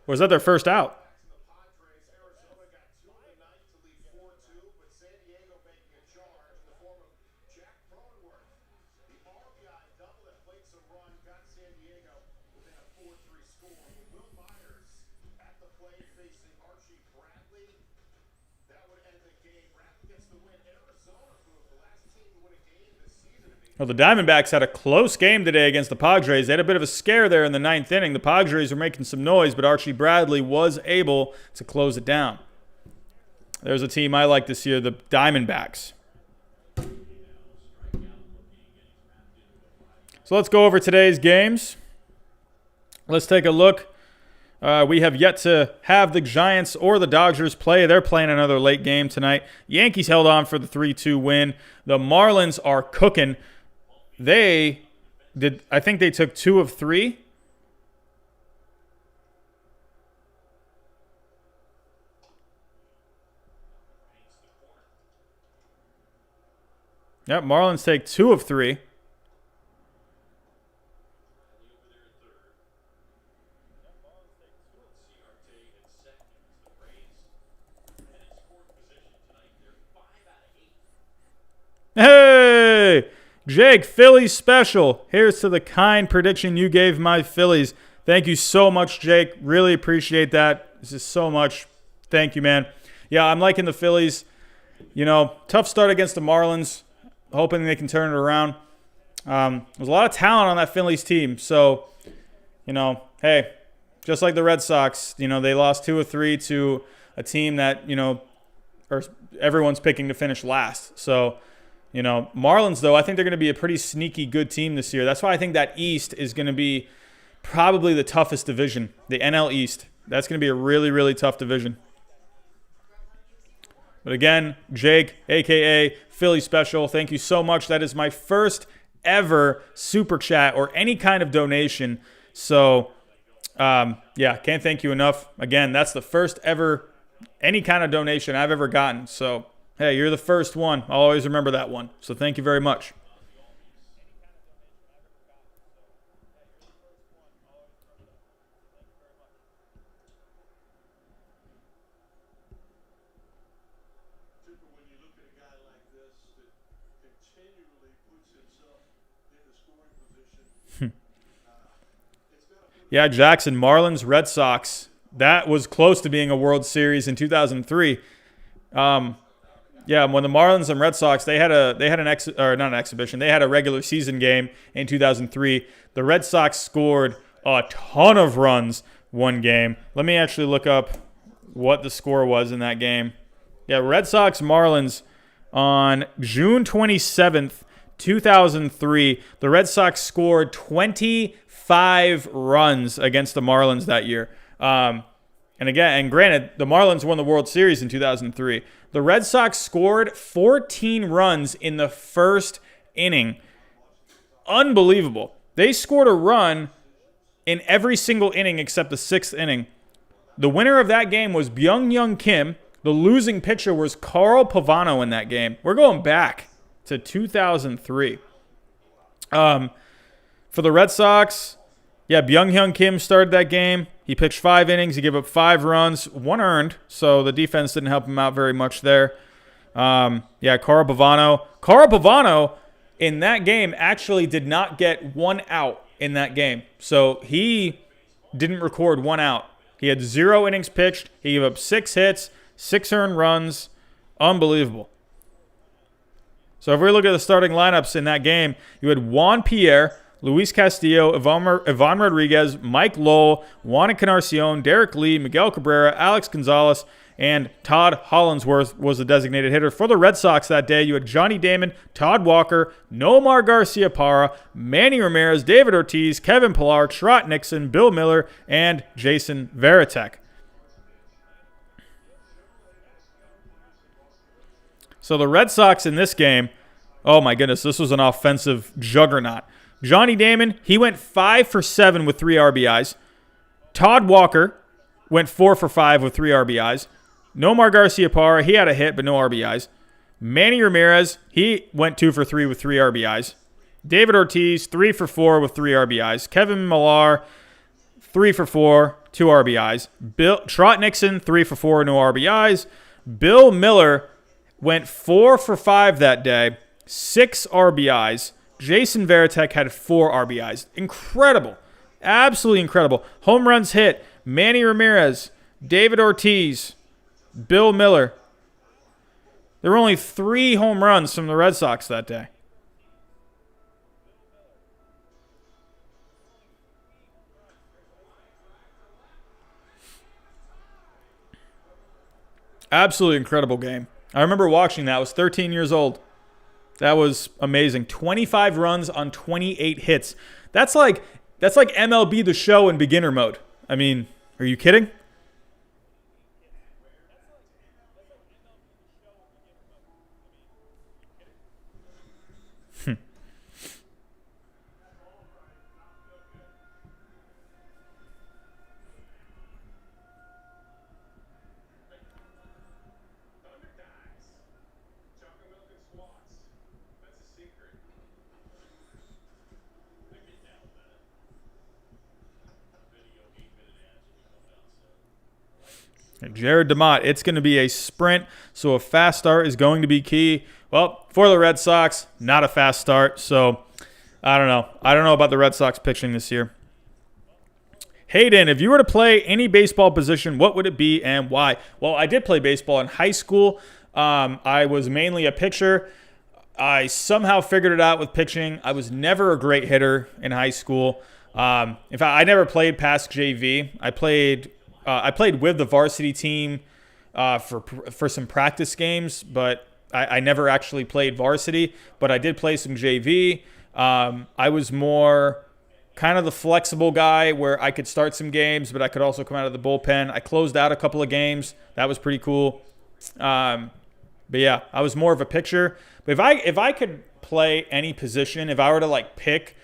Or was that their first out? Well, the Diamondbacks had a close game today against the Padres. They had a bit of a scare there in the ninth inning. The Padres were making some noise, but Archie Bradley was able to close it down. There's a team I like this year, the Diamondbacks. So let's go over today's games. Let's take a look. We have yet to have the Giants or the Dodgers play. They're playing another late game tonight. Yankees held on for the 3-2 win. The Marlins are cooking. I think they took 2 of 3. Yep, Marlins take 2 of 3. Hey! Jake, Phillies special. Here's to the kind prediction you gave my Phillies. Thank you so much, Jake. Really appreciate that. This is so much. Thank you, man. Yeah, I'm liking the Phillies. You know, tough start against the Marlins. Hoping they can turn it around. There's a lot of talent on that Phillies team. So, you know, hey, just like the Red Sox, you know, they lost 2 of 3 to a team that, you know, everyone's picking to finish last. So, you know, Marlins, though, I think they're going to be a pretty sneaky good team this year. That's why I think that East is going to be probably the toughest division, the NL East. That's going to be a really, really tough division. But again, Jake, a.k.a. Philly Special, thank you so much. That is my first ever Super Chat or any kind of donation. So, yeah, can't thank you enough. Again, that's the first ever any kind of donation I've ever gotten. So, hey, you're the first one. I'll always remember that one. So thank you very much. Yeah, Jackson, Marlins, Red Sox. That was close to being a World Series in 2003. Yeah, when the Marlins and Red Sox, they had an exhibition. They had a regular season game in 2003. The Red Sox scored a ton of runs one game. Let me actually look up what the score was in that game. Yeah, Red Sox Marlins on June 27th, 2003. The Red Sox scored 25 runs against the Marlins that year. And granted, the Marlins won the World Series in 2003. The Red Sox scored 14 runs in the first inning. Unbelievable. They scored a run in every single inning except the 6th inning. The winner of that game was Byung-Hyun Kim. The losing pitcher was Carl Pavano in that game. We're going back to 2003. For the Red Sox, yeah, Byung-Hyun Kim started that game. He pitched 5 innings. He gave up 5 runs, 1 earned. So the defense didn't help him out very much there. Yeah, Carl Pavano. Carl Pavano in that game actually did not get 1 out in that game. So he didn't record 1 out. He had 0 innings pitched. He gave up 6 hits, 6 earned runs. Unbelievable. So if we look at the starting lineups in that game, you had Juan Pierre, Luis Castillo, Ivan Rodriguez, Mike Lowell, Juan Encarnacion, Derek Lee, Miguel Cabrera, Alex Gonzalez, and Todd Hollandsworth was the designated hitter. For the Red Sox that day, you had Johnny Damon, Todd Walker, Nomar Garciaparra, Manny Ramirez, David Ortiz, Kevin Pillar, Trot Nixon, Bill Miller, and Jason Varitek. So the Red Sox in this game, oh my goodness, this was an offensive juggernaut. Johnny Damon, he went 5 for 7 with 3 RBIs. Todd Walker went 4 for 5 with 3 RBIs. Nomar Garciaparra, he had a hit but no RBIs. Manny Ramirez, he went 2 for 3 with 3 RBIs. David Ortiz, 3 for 4 with 3 RBIs. Kevin Millar, 3 for 4, 2 RBIs. Trot Nixon, 3 for 4, no RBIs. Bill Miller went 4 for 5 that day, 6 RBIs. Jason Varitek had 4 RBIs. Incredible. Absolutely incredible. Home runs hit. Manny Ramirez, David Ortiz, Bill Miller. There were only 3 home runs from the Red Sox that day. Absolutely incredible game. I remember watching that. I was 13 years old. That was amazing. 25 runs on 28 hits. That's like MLB The Show in beginner mode. I mean, are you kidding? Jared DeMott, it's going to be a sprint, so a fast start is going to be key. Well, for the Red Sox, not a fast start, so I don't know. I don't know about the Red Sox pitching this year. Hayden, if you were to play any baseball position, what would it be and why? Well, I did play baseball in high school. I was mainly a pitcher. I somehow figured it out with pitching. I was never a great hitter in high school. In fact, I never played past JV. I played with the varsity team for some practice games, but I never actually played varsity. But I did play some JV. I was more kind of the flexible guy where I could start some games, but I could also come out of the bullpen. I closed out a couple of games. That was pretty cool. But yeah, I was more of a pitcher. But if I could play any position, if I were to like pick,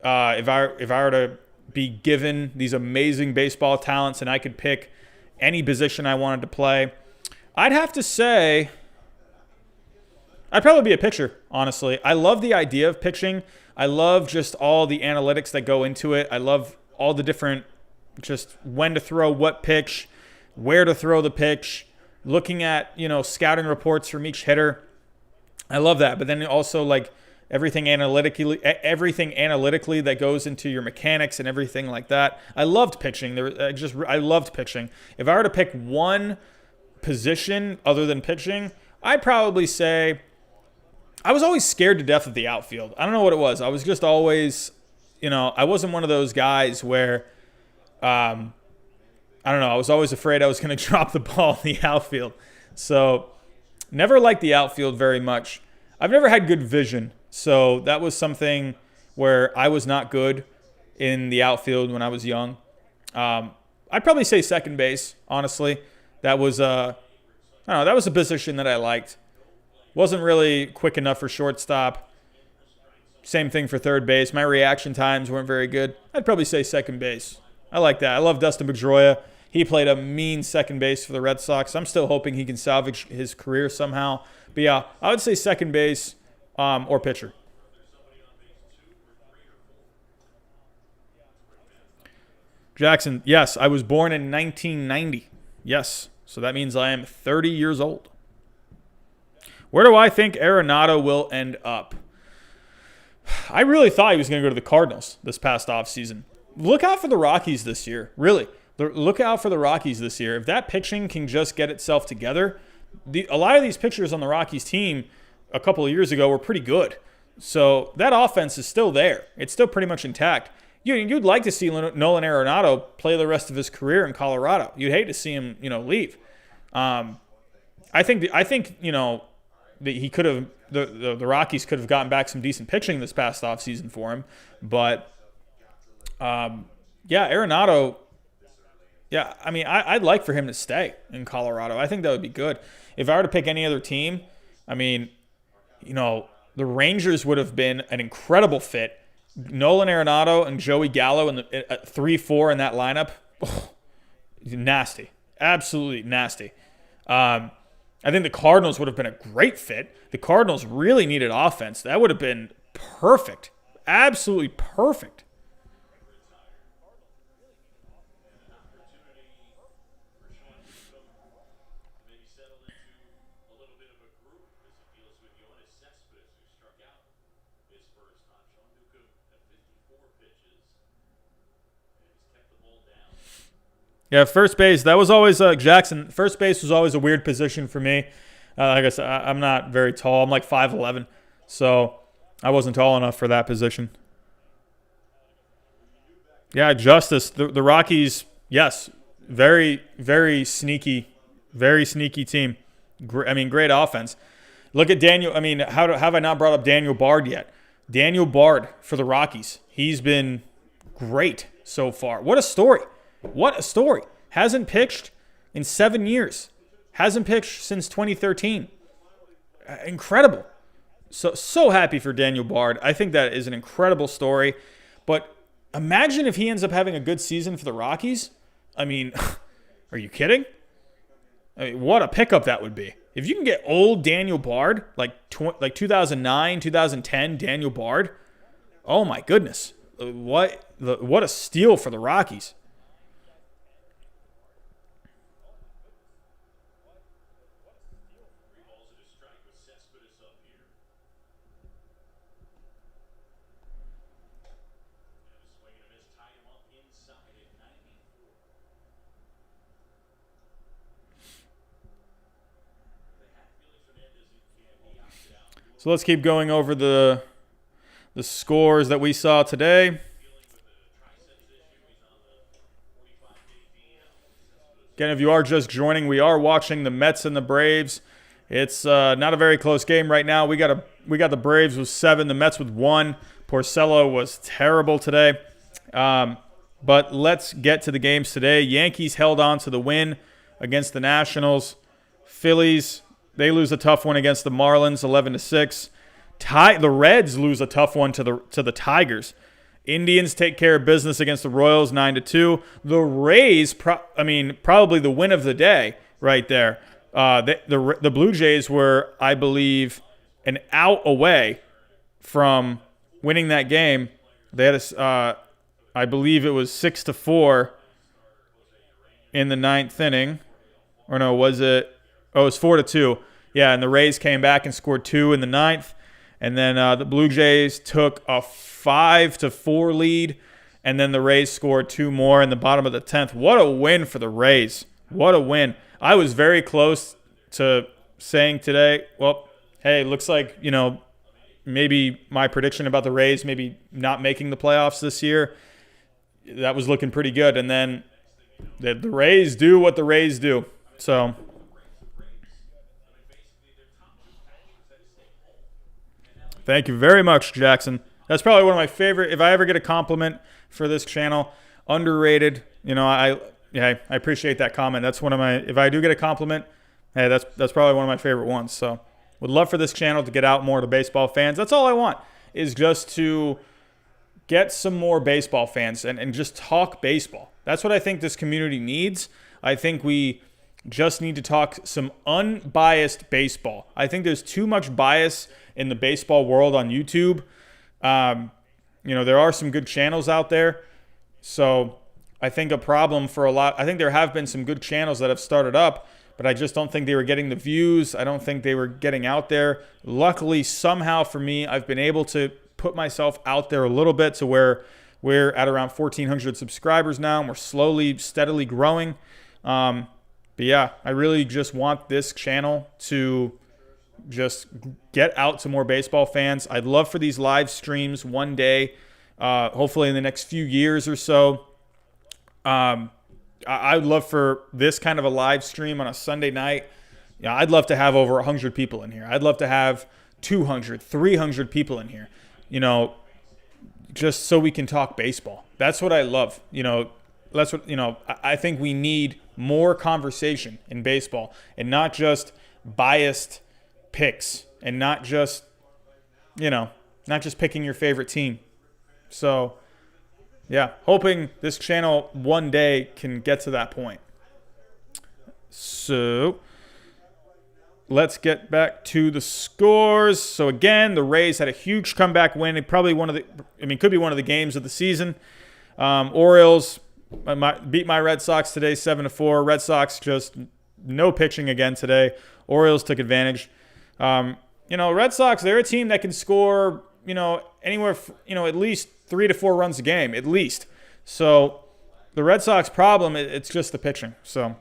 if I were to be given these amazing baseball talents and I could pick any position I wanted to play, I'd have to say I'd probably be a pitcher, honestly. I love the idea of pitching. I love just all the analytics that go into it. I love all the different, just when to throw what pitch, where to throw the pitch, looking at, scouting reports from each hitter. I love that. But then also like everything analytically that goes into your mechanics and everything like that. I loved pitching. I loved pitching. If I were to pick one position other than pitching, I'd probably say I was always scared to death of the outfield. I don't know what it was. I was just always, I wasn't one of those guys where, I don't know. I was always afraid I was going to drop the ball in the outfield. So never liked the outfield very much. I've never had good vision. So that was something where I was not good in the outfield when I was young. I'd probably say second base, honestly. That was that was a position that I liked. Wasn't really quick enough for shortstop. Same thing for third base. My reaction times weren't very good. I'd probably say second base. I like that. I love Dustin Pedroia. He played a mean second base for the Red Sox. I'm still hoping he can salvage his career somehow. But yeah, I would say second base or pitcher. Jackson, yes, I was born in 1990. Yes, so that means I am 30 years old. Where do I think Arenado will end up? I really thought he was going to go to the Cardinals this past offseason. Look out for the Rockies this year. Really. Look out for the Rockies this year. If that pitching can just get itself together, a lot of these pitchers on the Rockies team a couple of years ago were pretty good. So that offense is still there. It's still pretty much intact. You'd like to see Nolan Arenado play the rest of his career in Colorado. You'd hate to see him, leave. I think that he could have the Rockies could have gotten back some decent pitching this past offseason for him, but Arenado. Yeah, I mean, I'd like for him to stay in Colorado. I think that would be good. If I were to pick any other team, I mean, the Rangers would have been an incredible fit. Nolan Arenado and Joey Gallo in the 3-4 in that lineup, nasty, absolutely nasty. I think the Cardinals would have been a great fit. The Cardinals really needed offense. That would have been perfect, absolutely perfect. Yeah, first base, that was always Jackson. First base was always a weird position for me. Like I said, I'm not very tall. I'm like 5'11", so I wasn't tall enough for that position. Yeah, Justice. The Rockies, yes, very sneaky team. Great offense. Look at Daniel. I mean, have I not brought up Daniel Bard yet? Daniel Bard for the Rockies. He's been great so far. What a story. What a story. Hasn't pitched in 7 years. Hasn't pitched since 2013. Incredible. So happy for Daniel Bard. I think that is an incredible story. But imagine if he ends up having a good season for the Rockies. I mean, are you kidding? I mean, what a pickup that would be. If you can get old Daniel Bard, like 2009, 2010 Daniel Bard, oh my goodness. What a steal for the Rockies. So let's keep going over the scores that we saw today. Again, if you are just joining, we are watching the Mets and the Braves. It's not a very close game right now. We got the Braves with 7, the Mets with 1. Porcello was terrible today. But let's get to the games today. Yankees held on to the win against the Nationals. Phillies, they lose a tough one against the Marlins, 11-6. The Reds lose a tough one to the Tigers. Indians take care of business against the Royals, 9-2. The Rays, probably the win of the day right there. The Blue Jays were, I believe, an out away from winning that game. They had I believe it was 6-4 in the 9th inning. Or no, was it? Oh, it was 4-2. Yeah, and the Rays came back and scored 2 in the 9th. And then the Blue Jays took a 5-4 lead. And then the Rays scored 2 more in the bottom of the 10th. What a win for the Rays. What a win. I was very close to saying today, well, hey, looks like, maybe my prediction about the Rays maybe not making the playoffs this year, that was looking pretty good. And then the Rays do what the Rays do. So thank you very much, Jackson. That's probably one of my favorite. If I ever get a compliment for this channel, underrated. I appreciate that comment. That's one of my. If I do get a compliment, hey, that's probably one of my favorite ones. So, would love for this channel to get out more to baseball fans. That's all I want, is just to get some more baseball fans and just talk baseball. That's what I think this community needs. I think we just need to talk some unbiased baseball. I think there's too much bias in the baseball world on YouTube. There are some good channels out there. So I think a problem for I think there have been some good channels that have started up, but I just don't think they were getting the views. I don't think they were getting out there. Luckily, somehow for me, I've been able to put myself out there a little bit to where we're at around 1,400 subscribers now, and we're slowly, steadily growing. But yeah, I really just want this channel to just get out to more baseball fans. I'd love for these live streams one day, hopefully in the next few years or so. I would love for this kind of a live stream on a Sunday night. I'd love to have over 100 people in here. I'd love to have 200, 300 people in here, just so we can talk baseball. That's what I love. I think we need more conversation in baseball and not just biased picks and not just picking your favorite team. So, yeah, hoping this channel one day can get to that point. So, let's get back to the scores. So, again, the Rays had a huge comeback win. It probably could be one of the games of the season. Orioles beat my Red Sox today 7-4. Red Sox just no pitching again today. Orioles took advantage. Red Sox, they're a team that can score, anywhere, at least 3 to 4 runs a game, at least. So the Red Sox problem, it's just the pitching. So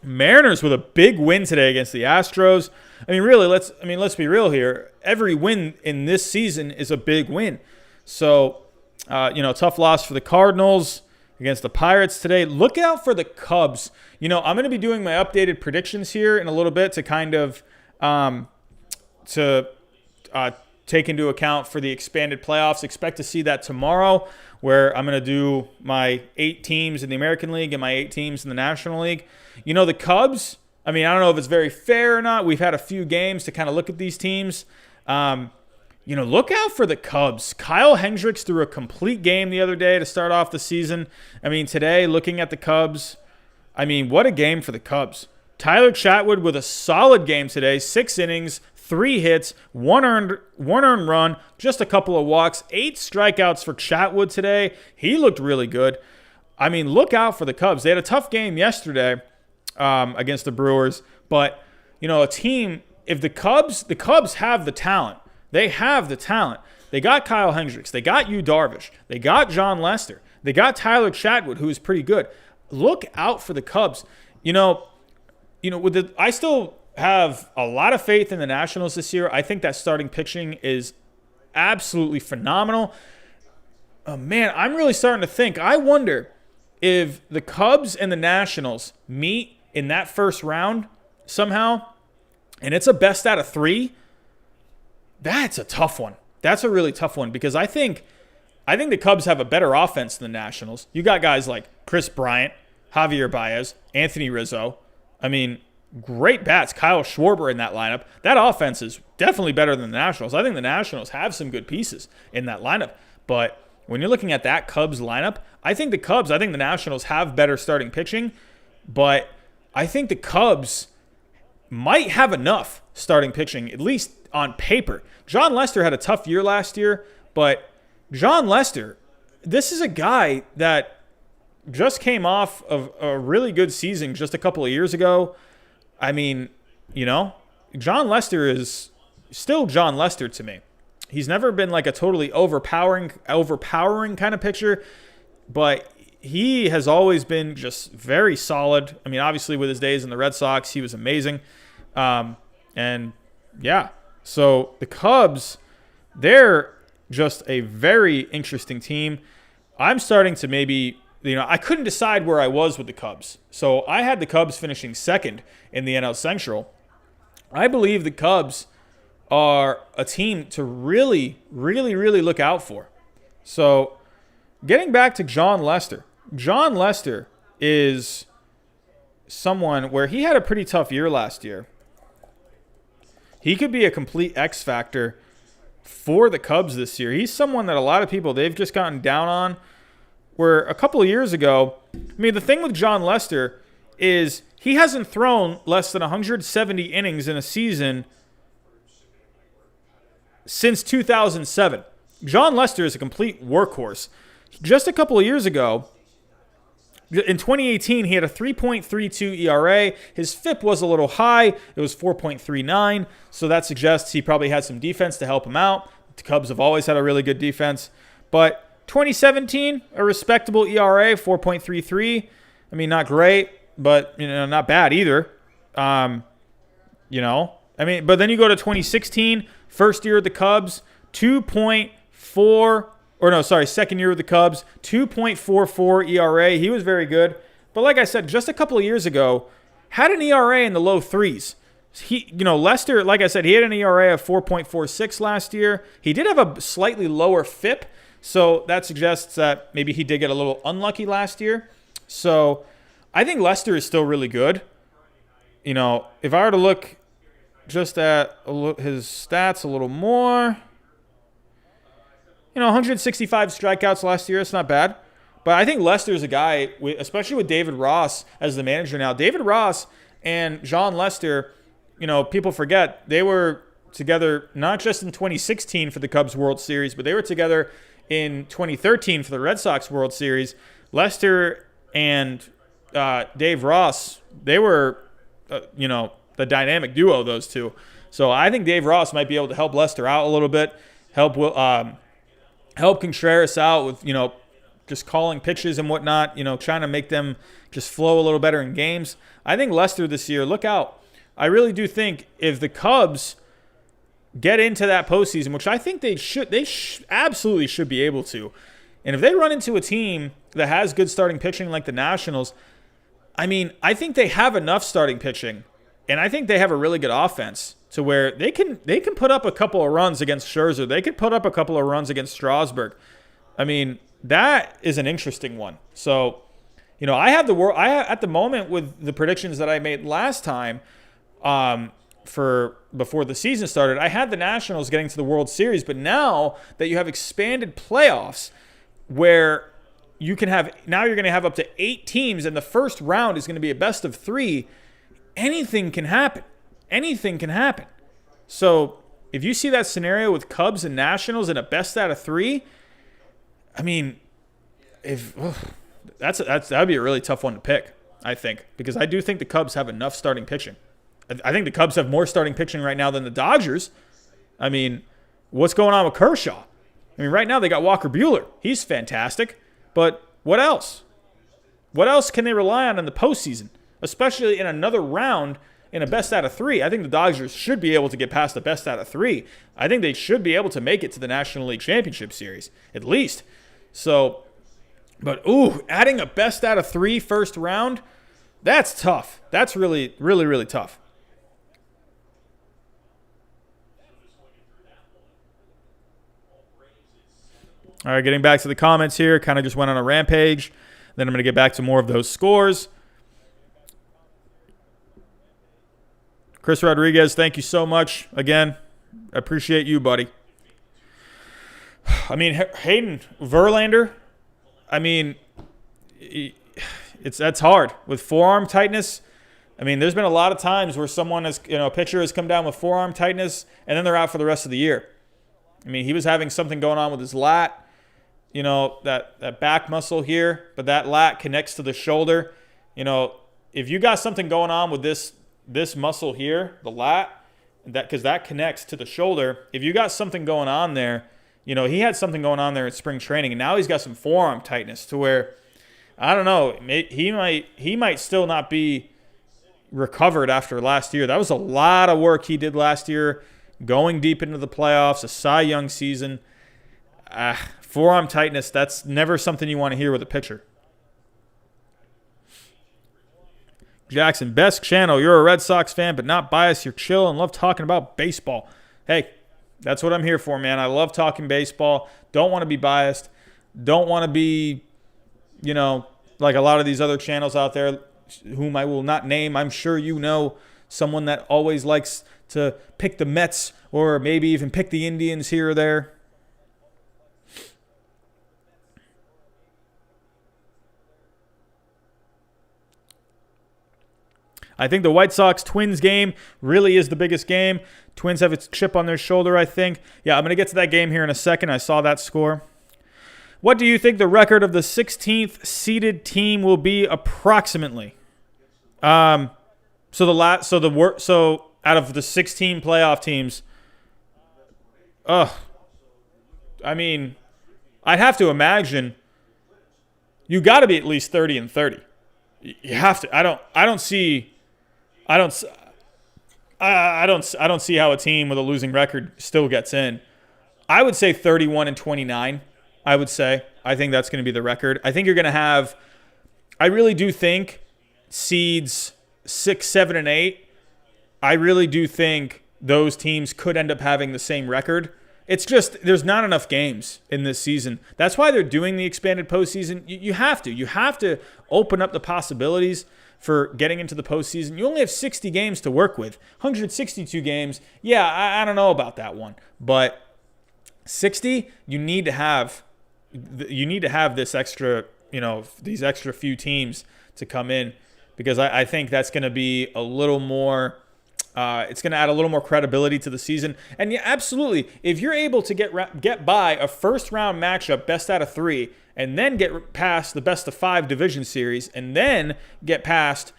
Mariners with a big win today against the Astros. Really, let's be real here. Every win in this season is a big win. So, tough loss for the Cardinals against the Pirates today. Look out for the Cubs. I'm going to be doing my updated predictions here in a little bit to kind of take into account for the expanded playoffs. Expect to see that tomorrow, where I'm going to do my 8 teams in the American League and my 8 teams in the National League. The Cubs, I don't know if it's very fair or not. We've had a few games to kind of look at these teams. Look out for the Cubs. Kyle Hendricks threw a complete game the other day to start off the season. Today, looking at the Cubs, what a game for the Cubs. Tyler Chatwood with a solid game today, 6 innings, 3 hits, 1 earned run, just a couple of walks, 8 strikeouts for Chatwood today. He looked really good. Look out for the Cubs. They had a tough game yesterday against the Brewers, but a team. If the Cubs have the talent. They have the talent. They got Kyle Hendricks. They got Yu Darvish. They got John Lester. They got Tyler Chatwood, who is pretty good. Look out for the Cubs. I still have a lot of faith in the Nationals this year. I think that starting pitching is absolutely phenomenal. Oh, man, I'm really starting to think. I wonder if the Cubs and the Nationals meet in that first round somehow, and it's a best out of 3. That's a tough one. That's a really tough one because I think the Cubs have a better offense than the Nationals. You got guys like Chris Bryant, Javier Baez, Anthony Rizzo. Great bats. Kyle Schwarber in that lineup. That offense is definitely better than the Nationals. I think the Nationals have some good pieces in that lineup. But when you're looking at that Cubs lineup, I think the Nationals have better starting pitching. But I think the Cubs might have enough starting pitching, at least on paper. John Lester had a tough year last year, but John Lester, this is a guy that just came off of a really good season just a couple of years ago. John Lester is still John Lester to me. He's never been like a totally overpowering kind of pitcher, but he has always been just very solid. Obviously with his days in the Red Sox, he was amazing. So the Cubs, they're just a very interesting team. I'm starting to maybe, I couldn't decide where I was with the Cubs. So I had the Cubs finishing second in the NL Central. I believe the Cubs are a team to really, really, really look out for. So getting back to John Lester. John Lester is someone where he had a pretty tough year last year. He could be a complete X factor for the Cubs this year. He's someone that a lot of people, they've just gotten down on. Where a couple of years ago, the thing with John Lester is he hasn't thrown less than 170 innings in a season since 2007. John Lester is a complete workhorse. Just a couple of years ago, in 2018, he had a 3.32 ERA. His FIP was a little high. It was 4.39, so that suggests he probably had some defense to help him out. The Cubs have always had a really good defense. But 2017, a respectable ERA, 4.33. Not great, but not bad either. But then you go to 2016, first year of the Cubs, second year of the Cubs, 2.44 ERA. He was very good. But like I said, just a couple of years ago, had an ERA in the low threes. Lester, like I said, he had an ERA of 4.46 last year. He did have a slightly lower FIP, so that suggests that maybe he did get a little unlucky last year. So I think Lester is still really good. If I were to look just at his stats a little more, 165 strikeouts last year. It's not bad. But I think Lester's a guy, especially with David Ross as the manager now. David Ross and John Lester, people forget, they were together not just in 2016 for the Cubs World Series, but they were together in 2013 for the Red Sox World Series. Lester and Dave Ross, they were, the dynamic duo, those two. So I think Dave Ross might be able to help Lester out a little bit, help Contreras out with, just calling pitches and whatnot, trying to make them just flow a little better in games. I think Lester this year, look out. I really do think if the Cubs get into that postseason, which I think they absolutely should be able to, and if they run into a team that has good starting pitching like the Nationals, I think they have enough starting pitching, and I think they have a really good offense to where they can put up a couple of runs against Scherzer. They could put up a couple of runs against Strasburg. That is an interesting one. So, I have at the moment with the predictions that I made last time for before the season started, I had the Nationals getting to the World Series. But now that you have expanded playoffs where you're going to have up to 8 teams and the first round is going to be a best of 3, anything can happen. Anything can happen. So if you see that scenario with Cubs and Nationals in a best out of 3, that'd be a really tough one to pick, I think, because I do think the Cubs have enough starting pitching. I think the Cubs have more starting pitching right now than the Dodgers. What's going on with Kershaw? Right now they got Walker Buehler. He's fantastic, but what else? What else can they rely on in the postseason, especially in another round in a best out of 3? I think the Dodgers should be able to get past the best out of 3. I think they should be able to make it to the National League Championship Series, at least. So, but adding a best out of 3 first round, that's tough. That's really, really, really tough. All right, getting back to the comments here. Kind of just went on a rampage. Then I'm going to get back to more of those scores. Chris Rodriguez, thank you so much. Again, I appreciate you, buddy. Hayden Verlander, that's hard. With forearm tightness, there's been a lot of times where a pitcher has come down with forearm tightness and then they're out for the rest of the year. He was having something going on with his lat, that back muscle here, but that lat connects to the shoulder. If you got something going on with this muscle here, the lat, because that connects to the shoulder. If you got something going on there, he had something going on there in spring training, and now he's got some forearm tightness to where, I don't know, he might still not be recovered after last year. That was a lot of work he did last year, going deep into the playoffs, a Cy Young season. Forearm tightness, that's never something you want to hear with a pitcher. Jackson, best channel. You're a Red Sox fan, but not biased. You're chill and love talking about baseball. Hey, that's what I'm here for, man. I love talking baseball. Don't want to be biased. Don't want to be, like a lot of these other channels out there whom I will not name. I'm sure you know someone that always likes to pick the Mets or maybe even pick the Indians here or there. I think the White Sox-Twins game really is the biggest game. Twins have a chip on their shoulder, I think. Yeah, I'm going to get to that game here in a second. I saw that score. What do you think the record of the 16th seeded team will be approximately? So out of the 16 playoff teams, I'd have to imagine you got to be at least 30-30. You have to. I don't see how a team with a losing record still gets in. I would say 31-29. I think that's going to be the record. I think you're going to have I really do think seeds 6, 7, and 8, I really do think those teams could end up having the same record. It's just there's not enough games in this season. That's why they're doing the expanded postseason. You have to. You have to open up the possibilities for getting into the postseason. You only have 60 games to work with. 162 games, yeah, I don't know about that one. But 60, you need to have this extra, these extra few teams to come in, because I think that's going to be a little more. It's going to add a little more credibility to the season. And yeah, absolutely, if you're able to get by a first-round matchup, best out of 3, and then get past the best of 5 division series, and then get past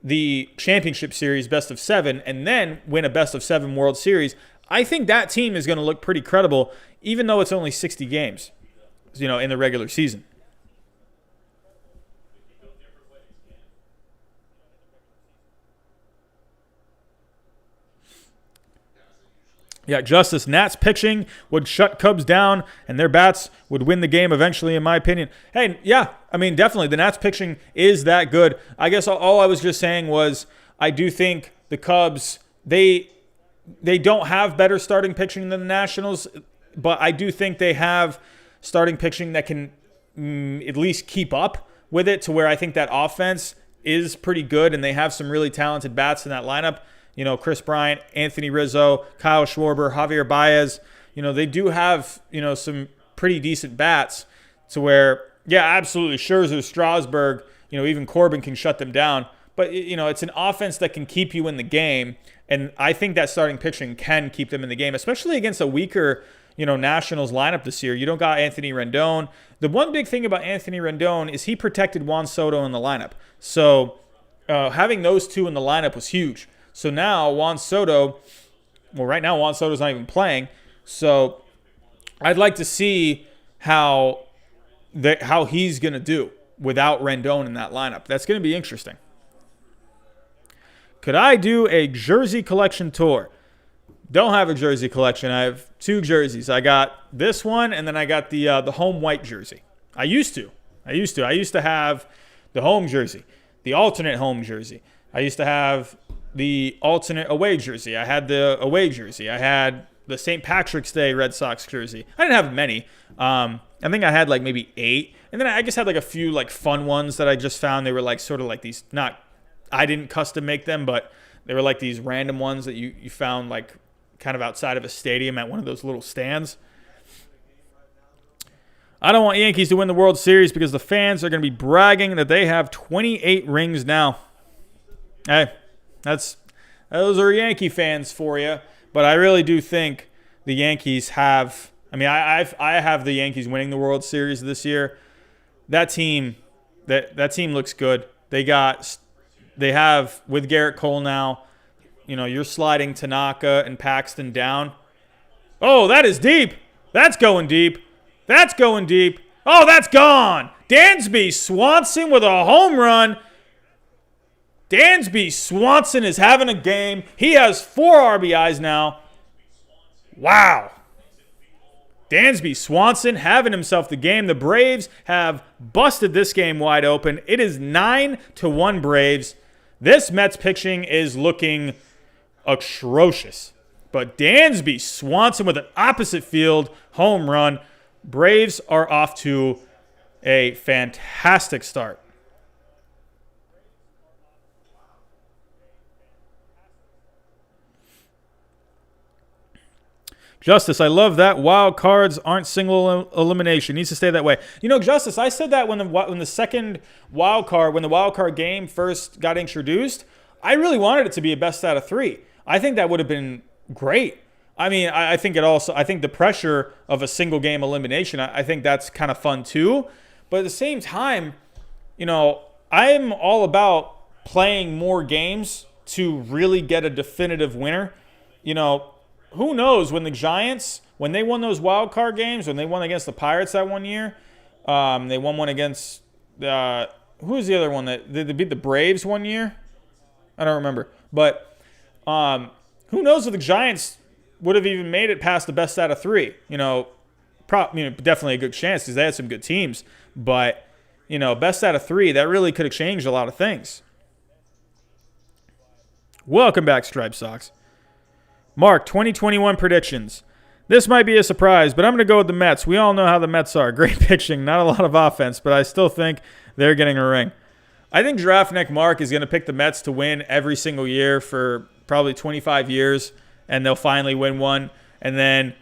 the championship series, best of 7, and then win a best of 7 World Series, I think that team is going to look pretty credible, even though it's only 60 games, in the regular season. Yeah, Justice. Nats pitching would shut Cubs down, and their bats would win the game eventually, in my opinion. Hey, yeah, definitely. The Nats pitching is that good. I guess all I was just saying was I do think the Cubs, they don't have better starting pitching than the Nationals, but I do think they have starting pitching that can at least keep up with it, to where I think that offense is pretty good, and they have some really talented bats in that lineup. Chris Bryant, Anthony Rizzo, Kyle Schwarber, Javier Baez. They do have, some pretty decent bats, to where, yeah, absolutely, Scherzer, Strasburg, even Corbin can shut them down. But, it's an offense that can keep you in the game. And I think that starting pitching can keep them in the game, especially against a weaker, Nationals lineup this year. You don't got Anthony Rendon. The one big thing about Anthony Rendon is he protected Juan Soto in the lineup. So having those two in the lineup was huge. So now Juan Soto, right now Juan Soto's not even playing. So I'd like to see how he's going to do without Rendon in that lineup. That's going to be interesting. Could I do a jersey collection tour? Don't have a jersey collection. I have 2 jerseys. I got this one, and then I got the home white jersey. I used to have the home jersey, the alternate home jersey. I used to have the alternate away jersey. I had the away jersey. I had the St. Patrick's Day Red Sox jersey. I didn't have many. I think I had maybe 8. And then I just had a few fun ones that I just found. They were sort of these, I didn't custom make them, but they were these random ones that you found kind of outside of a stadium at one of those little stands. I don't want Yankees to win the World Series because the fans are going to be bragging that they have 28 rings now. Hey, those are Yankee fans for you, but I really do think the Yankees have. I have the Yankees winning the World Series this year. That team looks good. They have with Garrett Cole now. You're sliding Tanaka and Paxton down. Oh, that is deep. That's going deep. That's going deep. Oh, that's gone. Dansby Swanson with a home run. Dansby Swanson is having a game. He has 4 RBIs now. Wow. Dansby Swanson having himself the game. The Braves have busted this game wide open. It is 9-1 Braves. This Mets pitching is looking atrocious. But Dansby Swanson with an opposite field home run. Braves are off to a fantastic start. Justice, I love that wild cards aren't single elimination. Needs to stay that way. Justice, I said that when the second wild card game first got introduced, I really wanted it to be a best out of 3. I think that would have been great. I think the pressure of a single game elimination, I think that's kind of fun too. But at the same time, I'm all about playing more games to really get a definitive winner. Who knows when the Giants, when they won those wild card games, when they won against the Pirates that one year, they won one against, who was the other one that they beat the Braves one year? I don't remember. But who knows if the Giants would have even made it past the best out of 3. Definitely a good chance because they had some good teams. But, best out of 3, that really could have changed a lot of things. Welcome back, Stripe Sox. Mark, 2021 predictions. This might be a surprise, but I'm going to go with the Mets. We all know how the Mets are. Great pitching, not a lot of offense, but I still think they're getting a ring. I think Draftnik Mark is going to pick the Mets to win every single year for probably 25 years, and they'll finally win one. And then,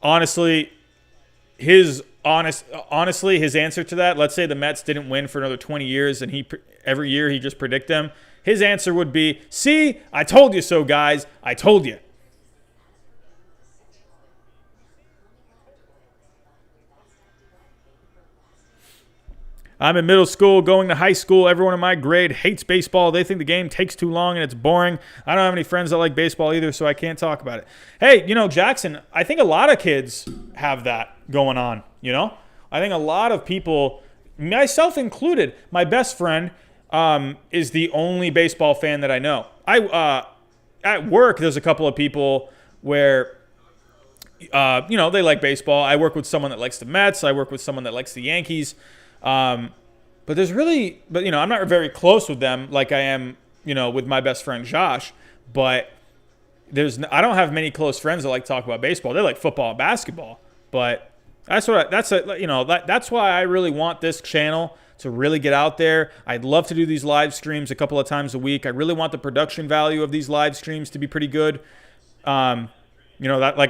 honestly, his answer to that, let's say the Mets didn't win for another 20 years, and every year he just predict them. His answer would be, see, I told you so, guys. I told you. I'm in middle school, going to high school. Everyone in my grade hates baseball. They think the game takes too long and it's boring. I don't have any friends that like baseball either, so I can't talk about it. Hey, Jackson, I think a lot of kids have that going on, I think a lot of people, myself included, my best friend is the only baseball fan that I know. At work, there's a couple of people where, they like baseball. I work with someone that likes the Mets. I work with someone that likes the Yankees. But I'm not very close with them like I am, with my best friend Josh. But I don't have many close friends that like to talk about baseball. They like football and basketball. But that's why I really want this channel to really get out there. I'd love to do these live streams a couple of times a week. I really want the production value of these live streams to be pretty good. Like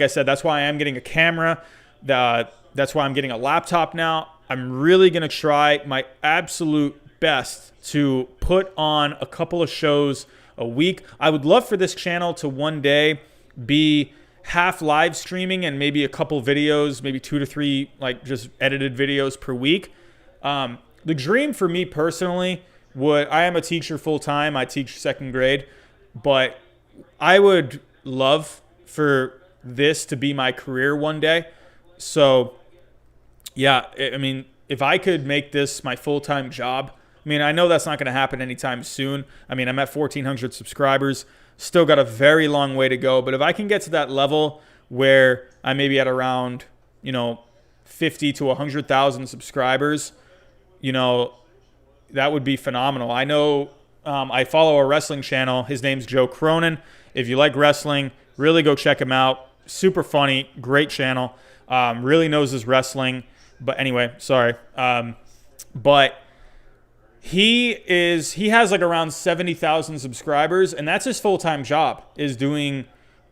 I said, that's why I am getting a camera. That's why I'm getting a laptop now. I'm really going to try my absolute best to put on a couple of shows a week. I would love for this channel to one day be half live streaming and maybe a couple videos, maybe 2 to 3 just edited videos per week. The dream for me personally I am a teacher full time. I teach 2nd grade, but I would love for this to be my career one day. So yeah, if I could make this my full-time job, I know that's not going to happen anytime soon. I'm at 1,400 subscribers, still got a very long way to go. But if I can get to that level where I may be at around, 50 to 100,000 subscribers, that would be phenomenal. I know I follow a wrestling channel. His name's Joe Cronin. If you like wrestling, really go check him out. Super funny, great channel. Really knows his wrestling. But anyway, sorry. But he has around 70,000 subscribers, and that's his full-time job, is doing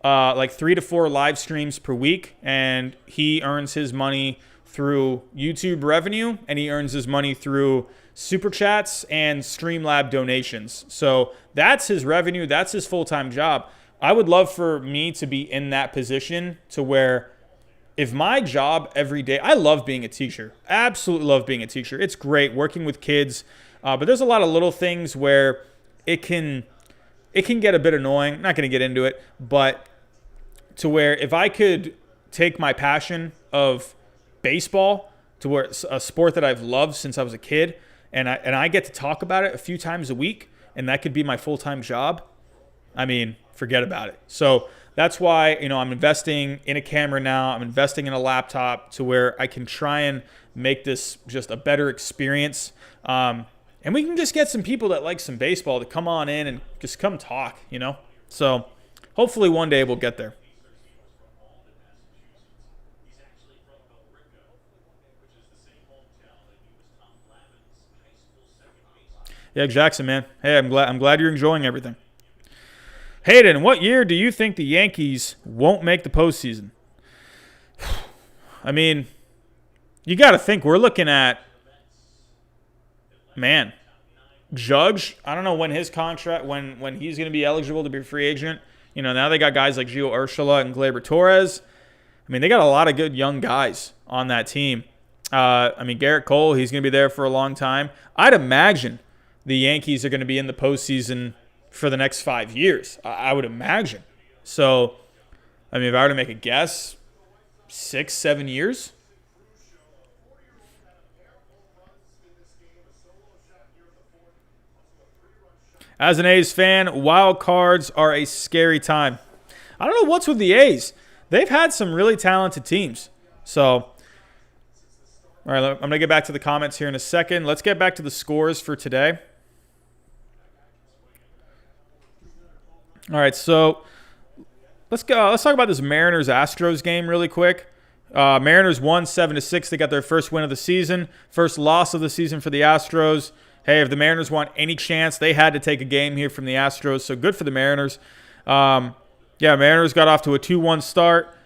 3 to 4 live streams per week, and he earns his money through YouTube revenue, and he earns his money through super chats and Streamlab donations. So that's his revenue. That's his full-time job. I would love for me to be in that position to where if my job every day, I love being a teacher. Absolutely love being a teacher. It's great working with kids, but there's a lot of little things where it can get a bit annoying. Not going to get into it, but to where if I could take my passion of baseball to where it's a sport that I've loved since I was a kid, and I get to talk about it a few times a week, and that could be my full-time job, forget about it. So that's why, I'm investing in a camera now. I'm investing in a laptop to where I can try and make this just a better experience. And we can just get some people that like some baseball to come on in and just come talk, So hopefully one day we'll get there. Yeah, Jackson, man. Hey, I'm glad you're enjoying everything. Hayden, what year do you think the Yankees won't make the postseason? You got to think we're looking at, Judge. I don't know when his contract, when he's going to be eligible to be a free agent. Now they got guys like Gio Urshela and Gleyber Torres. They got a lot of good young guys on that team. Garrett Cole, he's going to be there for a long time. I'd imagine the Yankees are going to be in the postseason for the next 5 years, I would imagine. So, if I were to make a guess, 6-7 years. As an A's fan, wild cards are a scary time. I don't know what's with the A's. They've had some really talented teams. So, All right, I'm going to get back to the comments here in a second. Let's get back to the scores for today. All right, so let's go. Let's talk about this Mariners-Astros game really quick. Mariners won 7-6. They got their first win of the season, first loss of the season for the Astros. Hey, if the Mariners want any chance, they had to take a game here from the Astros, so good for the Mariners. Mariners got off to a 2-1 start.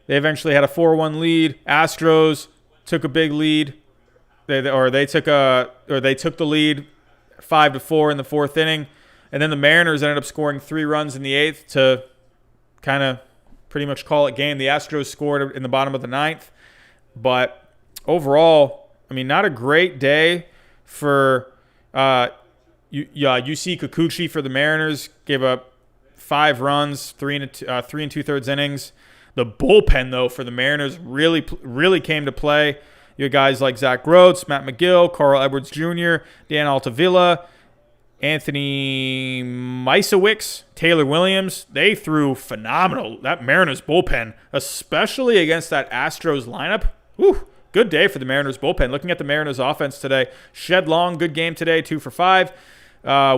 They eventually had a 4-1 lead. Astros took a big lead. They took the lead 5-4 in the fourth inning, and then the Mariners ended up scoring 3 runs in the eighth to kind of pretty much call it game. The Astros scored in the bottom of the ninth, but overall, I mean, not a great day for UC Kikuchi for the Mariners. Gave up 5 runs, 3 and 2/3 innings. The bullpen, though, for the Mariners really came to play. You had guys like Zach Groats, Matt McGill, Carl Edwards Jr., Dan Altavilla, Anthony Misewicz, Taylor Williams. They threw phenomenal. That Mariners bullpen, especially against that Astros lineup. Whew, good day for the Mariners bullpen. Looking at the Mariners offense today, Shed Long, good game today, 2 for 5.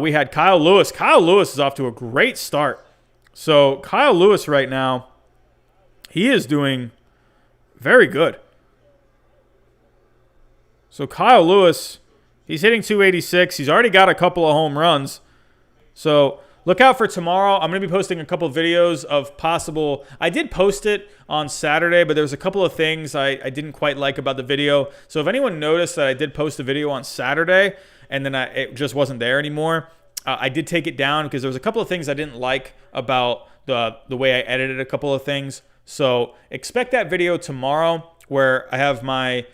We had Kyle Lewis. Kyle Lewis is off to a great start. So Kyle Lewis right now, he is doing very good. So Kyle Lewis, he's hitting 286. He's already got a couple of home runs. So look out for tomorrow. I'm going to be posting a couple of videos of possible. I did post it on Saturday, but there was a couple of things I didn't quite like about the video. So if anyone noticed that I did post a video on Saturday and then it just wasn't there anymore, I did take it down because there was a couple of things I didn't like about the way I edited a couple of things. So expect that video tomorrow where I have my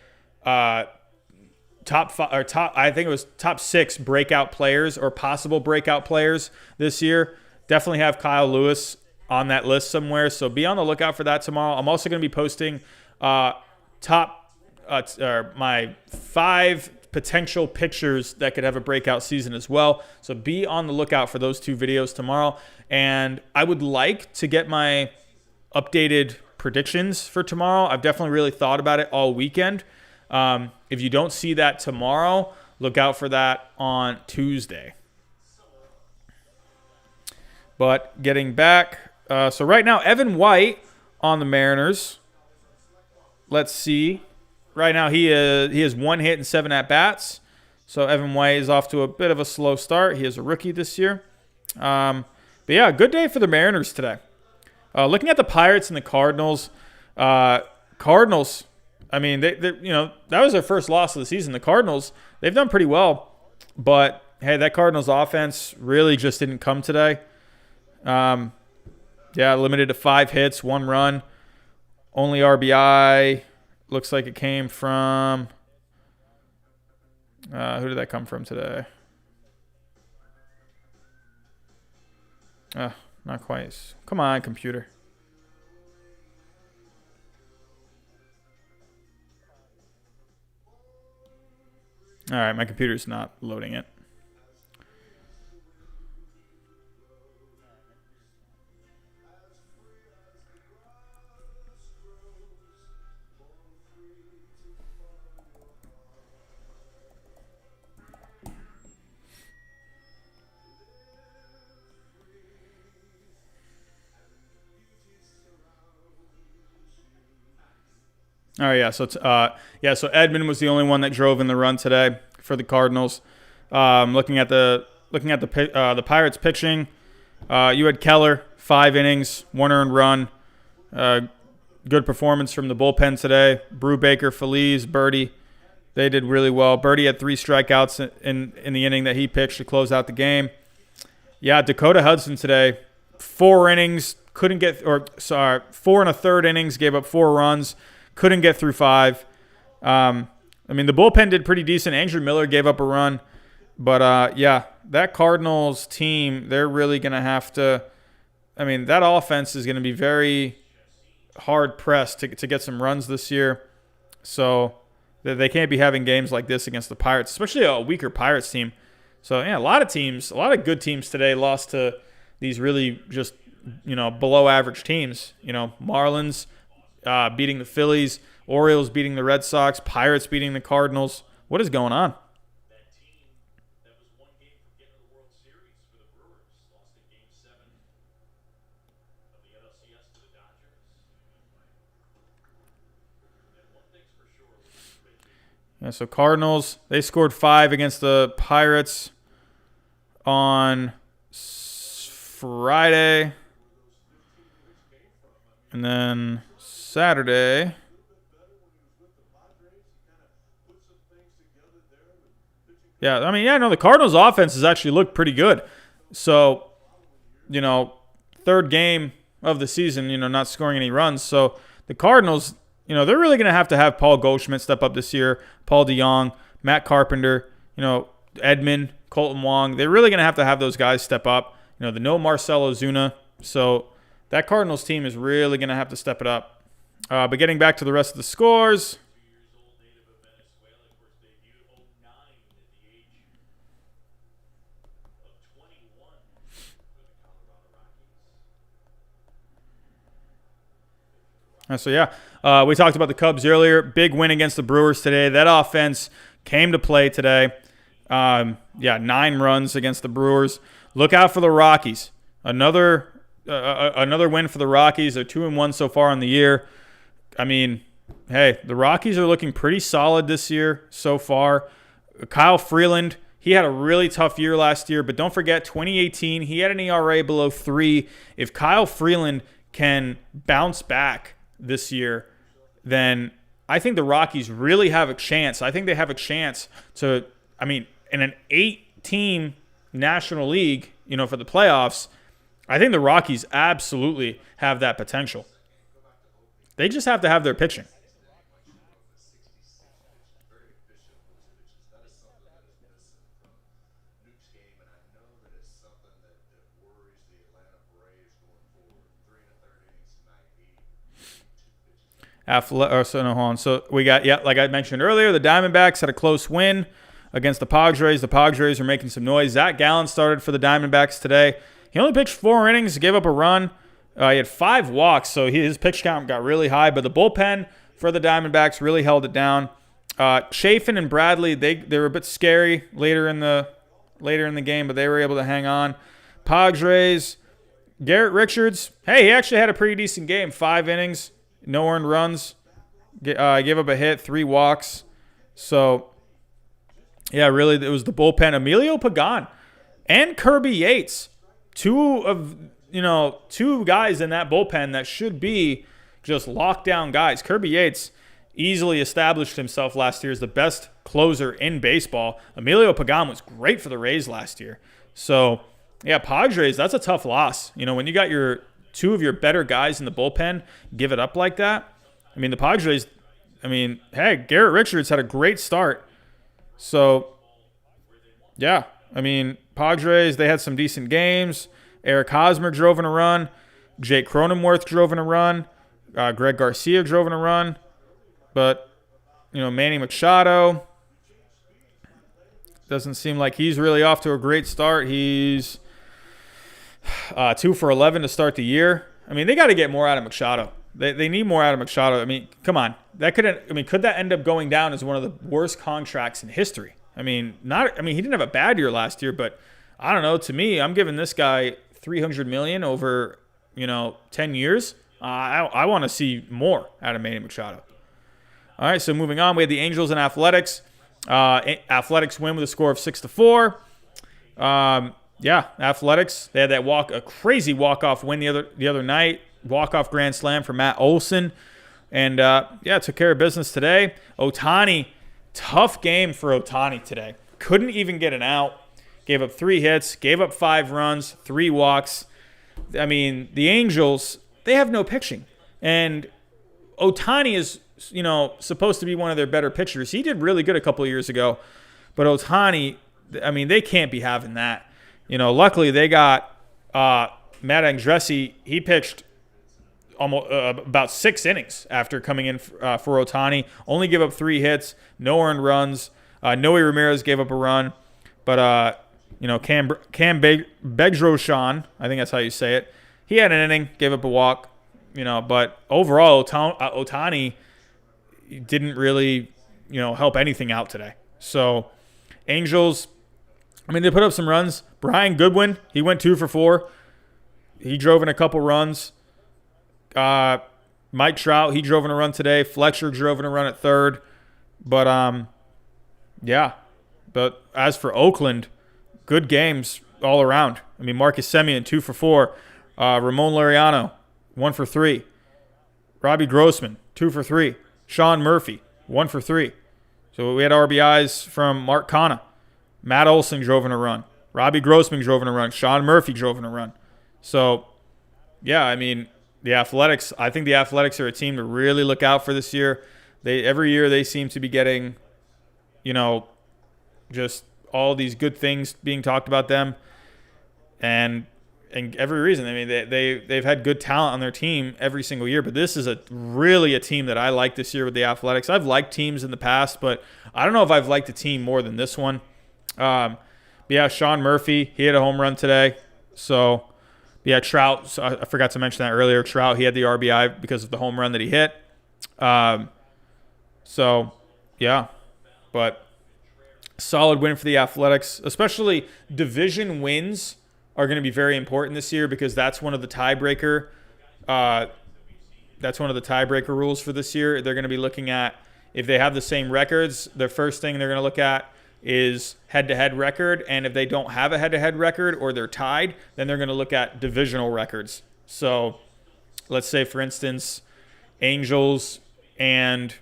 top 6 breakout players or possible breakout players this year. Definitely have Kyle Lewis on that list somewhere, so be on the lookout for that tomorrow. I'm also going to be posting my 5 potential pitchers that could have a breakout season as well. So be on the lookout for those 2 videos tomorrow. And I would like to get my updated predictions for tomorrow. I've definitely really thought about it all weekend. If you don't see that tomorrow, look out for that on Tuesday. But getting back, so right now, Evan White on the Mariners. Let's see. Right now, he has 1 hit and 7 at-bats. So Evan White is off to a bit of a slow start. He is a rookie this year. But yeah, good day for the Mariners today. Looking at the Pirates and the Cardinals, Cardinals, I mean, they that was their first loss of the season. The Cardinals, they've done pretty well, but hey, that Cardinals offense really just didn't come today. Limited to 5 hits, 1 run, only RBI. Looks like it came from who did that come from today? Not quite. Come on, computer. All right, my computer's not loading it. All right, so Edman was the only one that drove in the run today for the Cardinals. Looking at the Pirates pitching, you had Keller, 5 innings, 1 earned run. Good performance from the bullpen today. Brubaker, Feliz, Birdie, they did really well. Birdie had 3 strikeouts in the inning that he pitched to close out the game. Yeah, Dakota Hudson today, 4 innings, 4 1/3 innings, gave up 4 runs. Couldn't get through 5. The bullpen did pretty decent. Andrew Miller gave up a run. But, that Cardinals team, they're really going to have to – that offense is going to be very hard-pressed to get some runs this year. So they can't be having games like this against the Pirates, especially a weaker Pirates team. So, yeah, a lot of good teams today lost to these really just, below-average teams. Marlins – beating the Phillies, Orioles beating the Red Sox, Pirates beating the Cardinals. What is going on? Yeah, so Cardinals, they scored 5 against the Pirates on Friday. And then Saturday. Yeah, I mean, the Cardinals' offense has actually looked pretty good. So, third game of the season, not scoring any runs. So the Cardinals, they're really going to have Paul Goldschmidt step up this year, Paul DeJong, Matt Carpenter, Edman, Colton Wong. They're really going to have those guys step up. The no Marcell Ozuna. So that Cardinals team is really going to have to step it up. But getting back to the rest of the scores. We talked about the Cubs earlier. Big win against the Brewers today. That offense came to play today. 9 runs against the Brewers. Look out for the Rockies. Another win for the Rockies. They're 2-1 so far in the year. I mean, hey, the Rockies are looking pretty solid this year so far. Kyle Freeland, he had a really tough year last year, but don't forget 2018, he had an ERA below 3. If Kyle Freeland can bounce back this year, then I think the Rockies really have a chance. I think they have a chance to, in an 8-team National League, for the playoffs, I think the Rockies absolutely have that potential. They just have to have their pitching. So we got, like I mentioned earlier, the Diamondbacks had a close win against the Padres. The Padres are making some noise. Zach Gallen started for the Diamondbacks today. He only pitched 4 innings, gave up a run. He had 5 walks, so his pitch count got really high. But the bullpen for the Diamondbacks really held it down. Chafin and Bradley, they were a bit scary later in the game, but they were able to hang on. Padres, Garrett Richards, hey, he actually had a pretty decent game. 5 innings. No earned runs. Gave up a hit, 3 walks. So, really, it was the bullpen. Emilio Pagan and Kirby Yates, two guys in that bullpen that should be just lockdown guys. Kirby Yates easily established himself last year as the best closer in baseball. Emilio Pagan was great for the Rays last year. So, Padres, that's a tough loss. When you got 2 of your better guys in the bullpen give it up like that. The Padres, Garrett Richards had a great start. So, Padres, they had some decent games. Eric Hosmer drove in a run. Jake Cronenworth drove in a run. Greg Garcia drove in a run. But, Manny Machado doesn't seem like he's really off to a great start. He's 2 for 11 to start the year. They got to get more out of Machado. They need more out of Machado. Come on. Could that end up going down as one of the worst contracts in history? He didn't have a bad year last year, but I don't know. To me, I'm giving this guy $300 million over, 10 years. I want to see more out of Manny Machado. All right, so moving on, we had the Angels and Athletics. Athletics win with a score of 6-4. Athletics, they had a crazy walk-off win the other night. Walk-off grand slam for Matt Olson. And, took care of business today. Ohtani, tough game for Ohtani today. Couldn't even get an out. Gave up 3 hits, gave up 5 runs, 3 walks. The Angels, they have no pitching. And Ohtani is, supposed to be one of their better pitchers. He did really good a couple of years ago. But Ohtani, they can't be having that. Luckily they got Matt Andresi. He pitched almost about 6 innings after coming in for Ohtani. Only gave up 3 hits, no earned runs. Noe Ramirez gave up a run, but Cam Bedrosian, I think that's how you say it. He had an inning, gave up a walk. But overall, Ohtani, didn't really, help anything out today. So Angels, I mean, they put up some runs. Brian Goodwin, he went 2 for 4. He drove in a couple runs. Mike Trout, he drove in a run today. Fletcher drove in a run at third. But, yeah. But as for Oakland, good games all around. I mean, Marcus Semien, 2 for 4. Ramon Laureano, 1 for 3. Robbie Grossman, 2 for 3. Sean Murphy, 1 for 3. So we had RBIs from Mark Canha. Matt Olson drove in a run. Robbie Grossman drove in a run. Sean Murphy drove in a run. So, yeah, I mean, the Athletics, I think the Athletics are a team to really look out for this year. Every year they seem to be getting, just all these good things being talked about them. And every reason. I mean, they've had good talent on their team every single year, but this is really a team that I like this year with the Athletics. I've liked teams in the past, but I don't know if I've liked a team more than this one. Yeah, Sean Murphy, he had a home run today. So, yeah, Trout, so I forgot to mention that earlier. Trout, he had the RBI because of the home run that he hit. So, yeah, but solid win for the Athletics, especially division wins are going to be very important this year because that's one of the tiebreaker rules for this year. They're going to be looking at if they have the same records, the first thing they're going to look at is head-to-head record, and if they don't have a head-to-head record or they're tied, then they're going to look at divisional records. So let's say, for instance, Angels and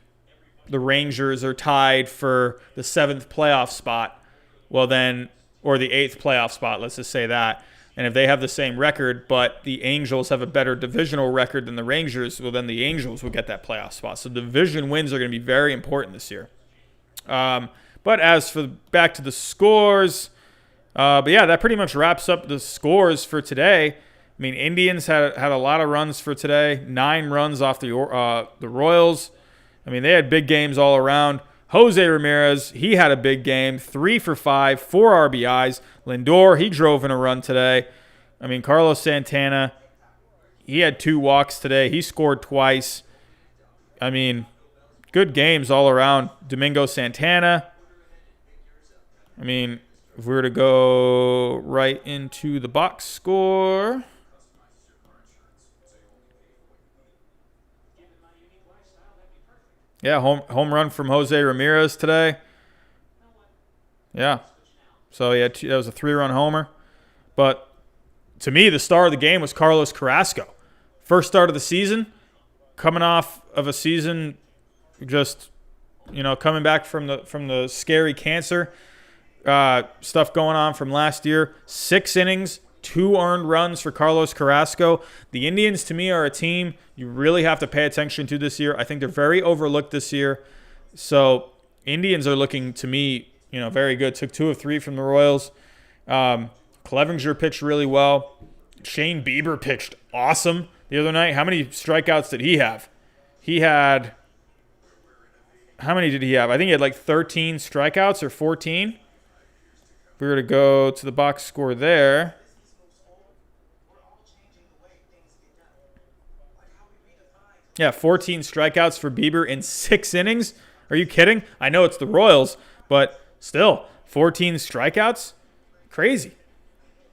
the Rangers are tied for the 7th playoff spot, well then, or the 8th playoff spot, let's just say that. And if they have the same record, but the Angels have a better divisional record than the Rangers, well then the Angels will get that playoff spot. So division wins are going to be very important this year. But as for back to the scores, but yeah, that pretty much wraps up the scores for today. I mean, Indians had a lot of runs for today, 9 runs off the Royals. I mean, they had big games all around. Jose Ramirez, he had a big game, 3 for 5, 4 RBIs. Lindor, he drove in a run today. I mean, Carlos Santana, he had 2 walks today. He scored twice. I mean, good games all around. Domingo Santana. I mean, if we were to go right into the box score. Yeah, home run from Jose Ramirez today. Yeah. So, yeah, that was a 3-run homer. But to me, the star of the game was Carlos Carrasco. First start of the season, coming off of a season just, coming back from the scary cancer stuff going on from last year. 6 innings, 2 earned runs for Carlos Carrasco. The Indians, to me, are a team you really have to pay attention to this year. I think they're very overlooked this year. So Indians are looking, to me, very good. Took 2 of 3 from the Royals. Clevinger pitched really well. Shane Bieber pitched awesome the other night. How many strikeouts did he have? How many did he have? I think he had like 13 strikeouts or 14. If we were to go to the box score there. Yeah, 14 strikeouts for Bieber in 6 innings. Are you kidding? I know it's the Royals, but still, 14 strikeouts? Crazy.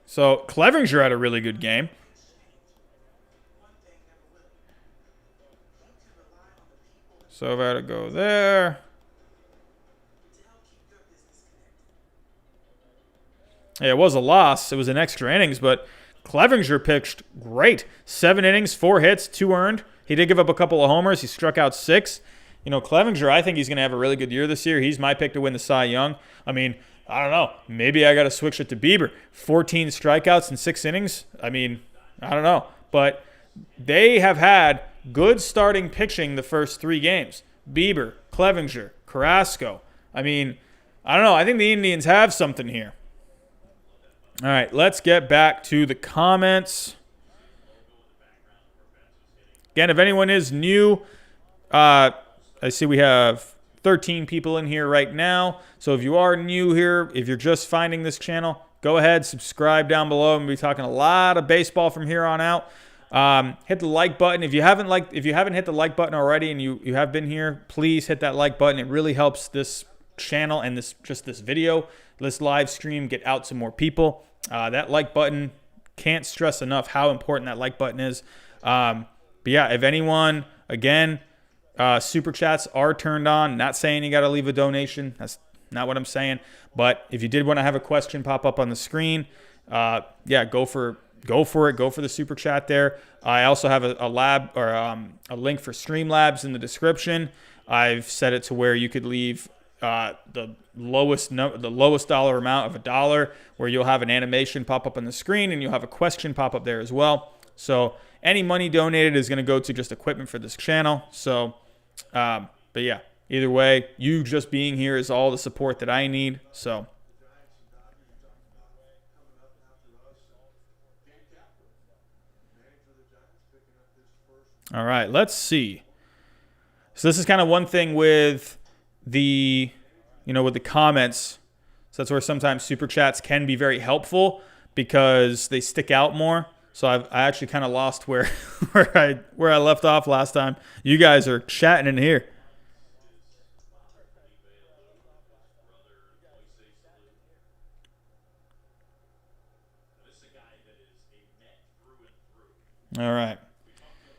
So Clevinger had a really good game. So if I had to go there. Yeah, it was a loss. It was an extra innings, but Clevinger pitched great. 7 innings, 4 hits, 2 earned. He did give up a couple of homers. He struck out 6. Clevinger, I think he's going to have a really good year this year. He's my pick to win the Cy Young. I mean, I don't know. Maybe I got to switch it to Bieber. 14 strikeouts in 6 innings. I mean, I don't know. But they have had good starting pitching the first 3 games. Bieber, Clevinger, Carrasco. I mean, I don't know. I think the Indians have something here. All right, let's get back to the comments. Again, if anyone is new, I see we have 13 people in here right now. So if you are new here, if you're just finding this channel, go ahead, subscribe down below. I'm going to be talking a lot of baseball from here on out. Hit the like button. If you haven't hit the like button already and you have been here, please hit that like button. It really helps this channel and this video, this live stream, get out to more people. That like button, can't stress enough how important that like button is. But yeah, if anyone, again, super chats are turned on. Not saying you got to leave a donation. That's not what I'm saying. But if you did want to have a question pop up on the screen, yeah, go for it. Go for the super chat there. I also have a lab or a link for Streamlabs in the description. I've set it to where you could leave the lowest dollar amount of $1, where you'll have an animation pop up on the screen and you'll have a question pop up there as well. So any money donated is going to go to just equipment for this channel. So, but yeah, either way, you just being here is all the support that I need. So. All right, let's see. So this is kind of one thing with the, with the comments. So that's where sometimes super chats can be very helpful because they stick out more. So I actually kind of lost where I left off last time. You guys are chatting in here. All right.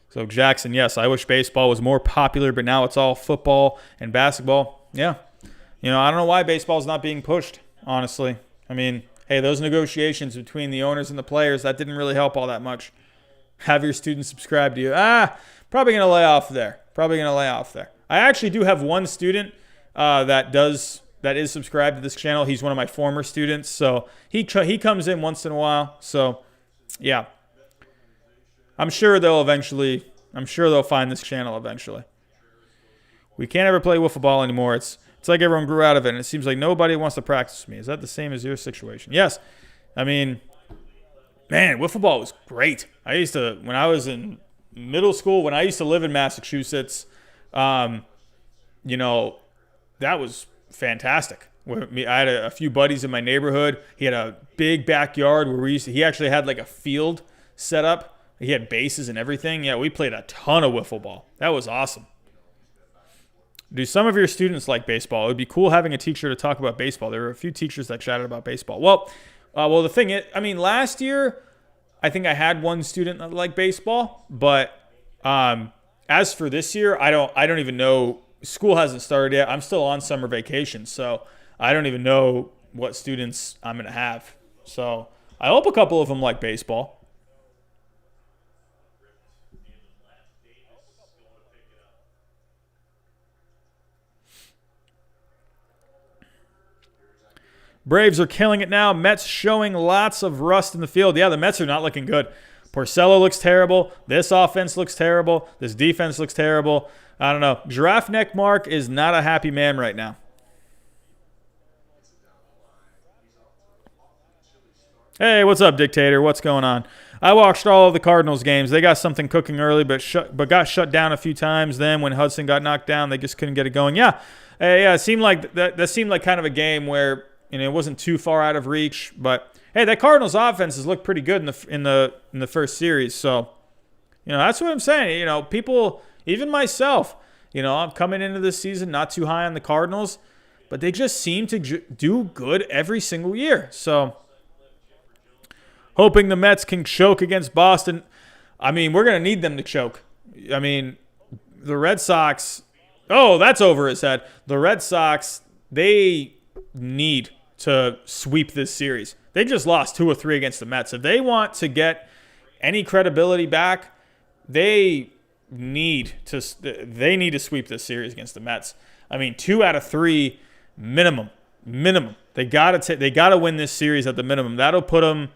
So Jackson, yes, I wish baseball was more popular, but now it's all football and basketball. Yeah. I don't know why baseball is not being pushed, honestly. I mean, hey, those negotiations between the owners and the players, that didn't really help all that much. Have your students subscribe to you. Probably going to lay off there. I actually do have one student that is subscribed to this channel. He's one of my former students, so he comes in once in a while. So, yeah. I'm sure they'll find this channel eventually. We can't ever play wiffle ball anymore. It's like everyone grew out of it, and it seems like nobody wants to practice with me. Is that the same as your situation? Yes. I mean, man, wiffle ball was great. I used to, when I was in middle school, when I used to live in Massachusetts, that was fantastic. I had a few buddies in my neighborhood. He had a big backyard where he actually had like a field set up. He had bases and everything. Yeah, we played a ton of wiffle ball. That was awesome. Do some of your students like baseball? It would be cool having a teacher to talk about baseball. There were a few teachers that chatted about baseball. Well, the thing is, last year, I think I had one student that liked baseball. But as for this year, I don't even know. School hasn't started yet. I'm still on summer vacation, so I don't even know what students I'm going to have. So I hope a couple of them like baseball. Braves are killing it now. Mets showing lots of rust in the field. Yeah, the Mets are not looking good. Porcello looks terrible. This offense looks terrible. This defense looks terrible. I don't know. Giraffe Neck Mark is not a happy man right now. Hey, what's up, Dictator? What's going on? I watched all of the Cardinals games. They got something cooking early, but got shut down a few times. Then when Hudson got knocked down, they just couldn't get it going. Yeah, it seemed like that seemed like kind of a game where it wasn't too far out of reach. But hey, that Cardinals offense has looked pretty good in the first series. So that's what I'm saying. People, even myself, I'm coming into this season not too high on the Cardinals, but they just seem to do good every single year. So. Hoping the Mets can choke against Boston. We're going to need them to choke. The Red Sox, that's over his head. The Red Sox, they need to sweep this series. They just lost 2 or 3 against the Mets. If they want to get any credibility back, they need to sweep this series against the Mets. 2 out of 3 minimum. They got to win this series at the minimum. That'll put them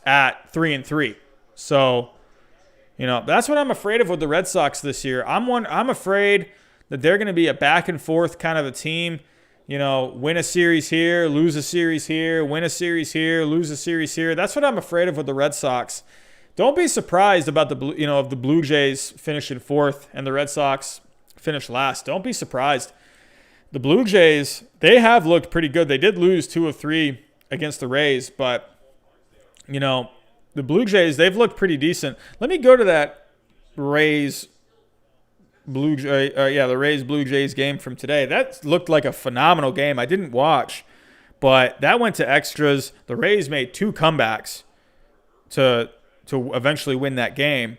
at 3-3. So, that's what I'm afraid of with the Red Sox this year. I'm afraid that they're going to be a back and forth kind of a team. Win a series here, lose a series here, win a series here, lose a series here. That's what I'm afraid of with the Red Sox. Don't be surprised about the Blue Jays finishing 4th and the Red Sox finish last. Don't be surprised. The Blue Jays, they have looked pretty good. They did lose 2 of 3 against the Rays, but the Blue Jays, they've looked pretty decent. Let me go to that Rays Blue the Rays Blue Jays game from today. That looked like a phenomenal game. I didn't watch, but that went to extras. The Rays made 2 comebacks to eventually win that game.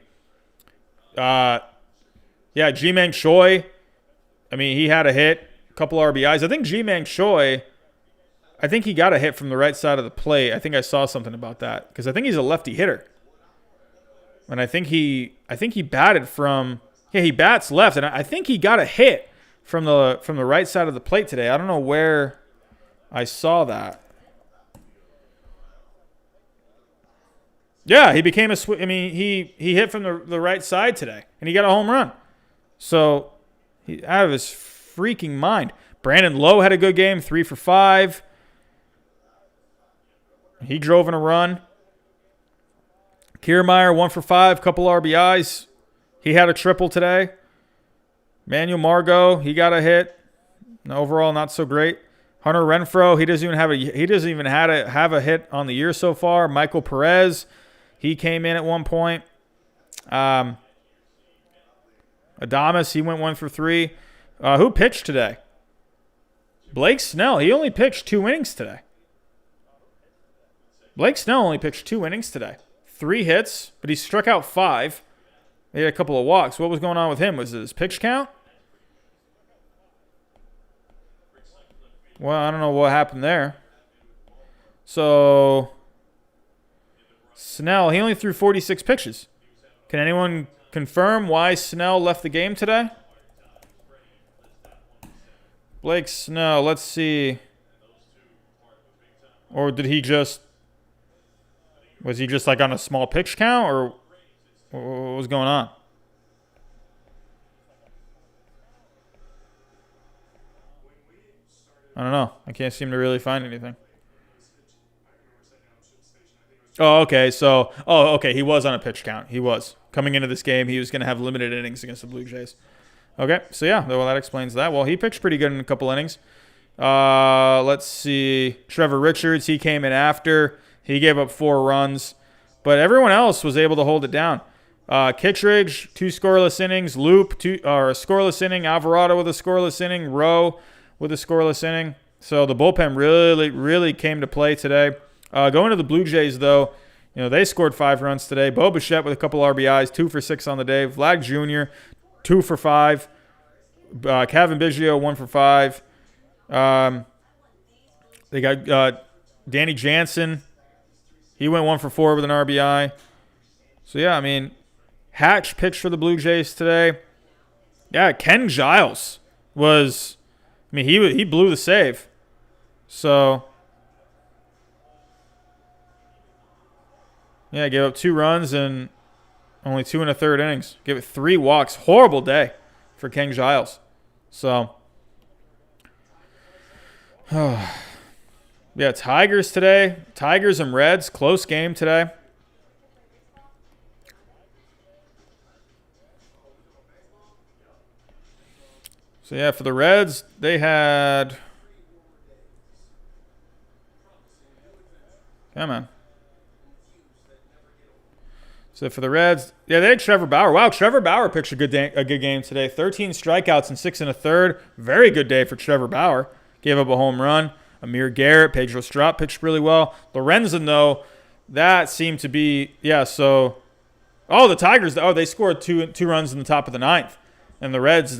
Ji-Man Choi, I mean, he had a hit, a couple RBIs. I think Ji-Man Choi, I think he got a hit from the right side of the plate. I think I saw something about that because I think he's a lefty hitter. And I think he batted from, he bats left, and I think he got a hit from the right side of the plate today. I don't know where I saw that. Yeah, he became he hit from the right side today, and he got a home run. So, he's out of his freaking mind. Brandon Lowe had a good game, 3 for 5. He drove in a run. Kiermaier, 1 for 5, couple RBIs. He had a triple today. Manuel Margot, he got a hit. Overall, not so great. Hunter Renfroe, he doesn't even have a hit on the year so far. Michael Perez, he came in at one point. Adames, he went 1 for 3. Who pitched today? Blake Snell. He only pitched 2 innings today. Blake Snell only pitched 2 innings today. 3 hits, but he struck out 5. He had a couple of walks. What was going on with him? Was it his pitch count? Well, I don't know what happened there. So, Snell, he only threw 46 pitches. Can anyone confirm why Snell left the game today? Blake Snell, let's see. Or did he just... Was he just like on a small pitch count, or what was going on? I don't know. I can't seem to really find anything. Oh, okay. So, okay. He was on a pitch count. He was. Coming into this game, he was going to have limited innings against the Blue Jays. Okay. So, yeah. Well, that explains that. Well, he pitched pretty good in a couple innings. Let's see. Trevor Richards, he came in after. He gave up 4 runs. But everyone else was able to hold it down. Kittredge, 2 scoreless innings. Loop, a scoreless inning. Alvarado with a scoreless inning. Rowe with a scoreless inning. So the bullpen really, really came to play today. Going to the Blue Jays, though, they scored 5 runs today. Bo Bichette with a couple RBIs, 2 for 6 on the day. Vlad Jr., 2 for 5. Kevin Biggio, 1 for 5. They got Danny Jansen. He went 1 for 4 with an RBI. So, yeah, I mean, Hatch pitched for the Blue Jays today. Yeah, Ken Giles was, he blew the save. So, yeah, gave up 2 runs and only 2 1/3 innings. Gave it 3 walks. Horrible day for Ken Giles. So, yeah, Tigers today. Tigers and Reds. Close game today. So, yeah, for the Reds, they had... Come on. So, for the Reds, yeah, they had Trevor Bauer. Wow, Trevor Bauer pitched a good game today. 13 strikeouts and 6 1/3. Very good day for Trevor Bauer. Gave up a home run. Amir Garrett, Pedro Strop pitched really well. Lorenzen, though, that seemed to be, so, the Tigers, they scored two runs in the top of the 9th. And the Reds,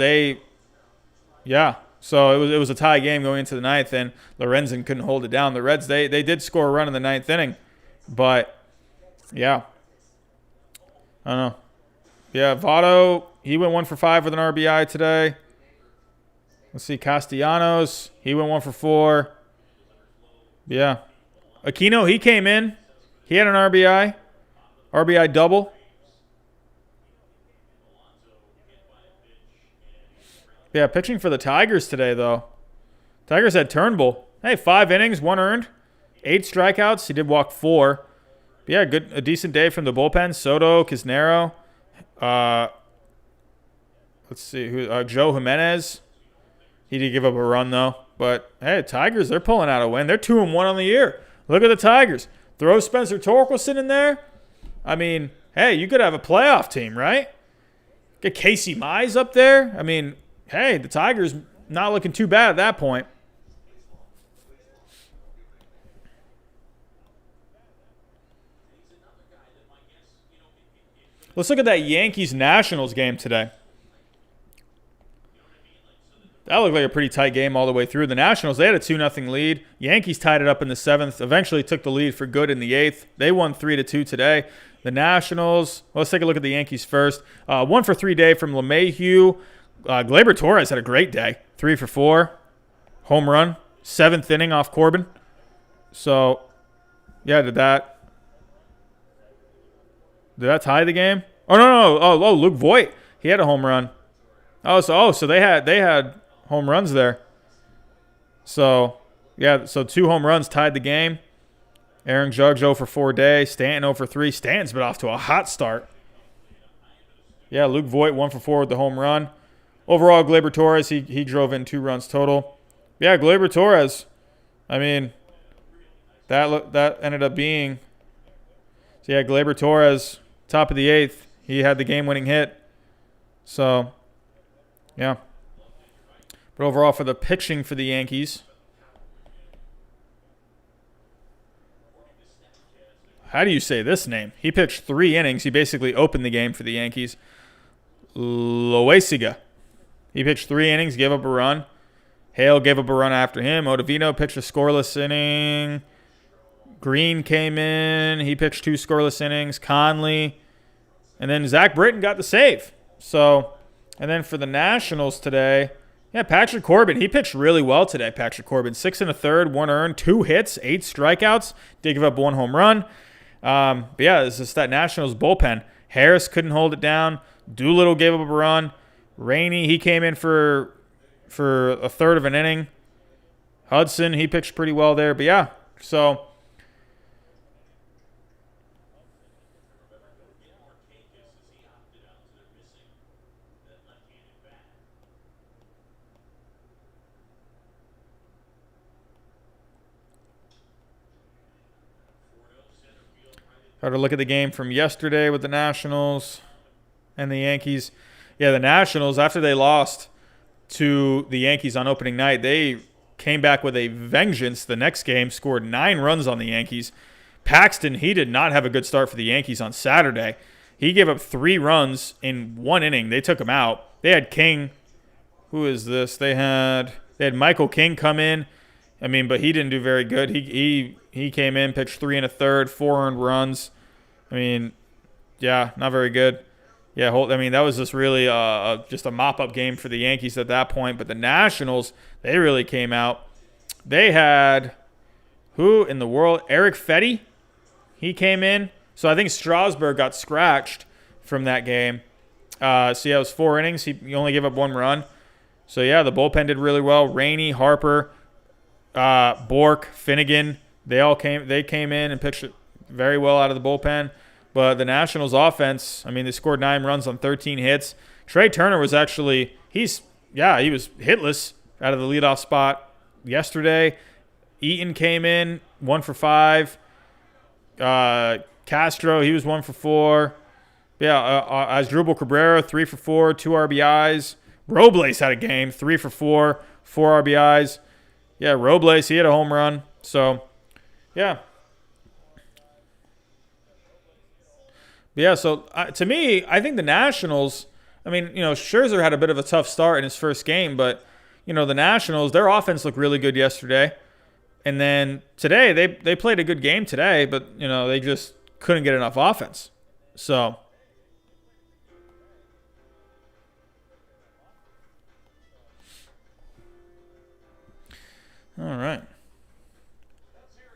so it was a tie game going into the 9th, and Lorenzen couldn't hold it down. The Reds, they did score a run in the 9th inning. But, yeah, I don't know. Yeah, Votto, he went 1 for 5 with an RBI today. Let's see, Castellanos, he went 1 for 4. Yeah. Aquino, he came in. He had an RBI double. Yeah, pitching for the Tigers today, though. Tigers had Turnbull. Hey, 5 innings, 1 earned. 8 strikeouts. He did walk 4. But yeah, a decent day from the bullpen. Soto, Kisnero. Let's see, Joe Jimenez. He did give up a run, though. But, hey, Tigers, they're pulling out a win. They're 2-1 on the year. Look at the Tigers. Throw Spencer Torkelson in there. I mean, hey, you could have a playoff team, right? Get Casey Mize up there. I mean, hey, the Tigers not looking too bad at that point. Let's look at that Yankees-Nationals game today. That looked like a pretty tight game all the way through. The Nationals, they had a 2-0 lead. Yankees tied it up in the 7th, eventually took the lead for good in the 8th. They won 3-2 today. The Nationals, well, let's take a look at the Yankees first. 1 for 3 day from LeMahieu. Gleyber Torres had a great day. 3 for 4. Home run. 7th inning off Corbin. So, yeah, did that tie the game? Oh, no. Oh, Luke Voit. He had a home run. So they had home runs there. So, yeah, so 2 home runs tied the game. Aaron Judge 0 for 4 day. Stanton 0 for 3. Stanton's been off to a hot start. Yeah, Luke Voit 1 for 4 with the home run. Overall, Gleyber Torres, he drove in 2 runs total. Yeah, Gleyber Torres, I mean, that ended up being. So, yeah, Gleyber Torres, top of the 8th. He had the game-winning hit. So, yeah. But overall, for the pitching for the Yankees, how do you say this name? He pitched 3 innings. He basically opened the game for the Yankees. Loaisiga. He pitched 3 innings, gave up a run. Hale gave up a run after him. Ottavino pitched a scoreless inning. Green came in. He pitched 2 scoreless innings. Conley. And then Zach Britton got the save. So, and then for the Nationals today, yeah, Patrick Corbin. He pitched really well today, Patrick Corbin. 6 1/3, 1 earned, 2 hits, 8 strikeouts. Did give up 1 home run. But yeah, it's just that Nationals bullpen. Harris couldn't hold it down. Doolittle gave up a run. Rainey, he came in for a third of an inning. Hudson, he pitched pretty well there. But yeah, so hard to look at the game from yesterday with the Nationals and the Yankees. Yeah, the Nationals, after they lost to the Yankees on opening night, they came back with a vengeance. The next game scored 9 runs on the Yankees. Paxton, he did not have a good start for the Yankees on Saturday. He gave up 3 runs in 1 inning. They took him out. They had King. Who is this? They had Michael King come in. I mean, but he didn't do very good. He came in, pitched 3 1/3, 4 earned runs. I mean, yeah, not very good. Yeah, I mean, that was just really just a mop-up game for the Yankees at that point. But the Nationals, they really came out. They had, who in the world? Eric Fetty. He came in. So I think Strasburg got scratched from that game. So, yeah, it was 4 innings. He only gave up 1 run. So, yeah, the bullpen did really well. Rainey, Harper, Bork, Finnegan, they came in and pitched very well out of the bullpen. But the Nationals offense, I mean, they scored 9 runs on 13 hits. Trey Turner was actually, he was hitless out of the leadoff spot yesterday. Eaton came in, 1 for 5. Castro, he was 1 for 4. Yeah, Asdrubal Cabrera, 3 for 4, 2 RBIs. Robles had a game, 3 for 4, 4 RBIs. Yeah, Robles, he had a home run. So, yeah. But yeah, so to me, I think the Nationals, I mean, Scherzer had a bit of a tough start in his first game, but, the Nationals, their offense looked really good yesterday. And then today, they played a good game today, but, they just couldn't get enough offense. So, all right.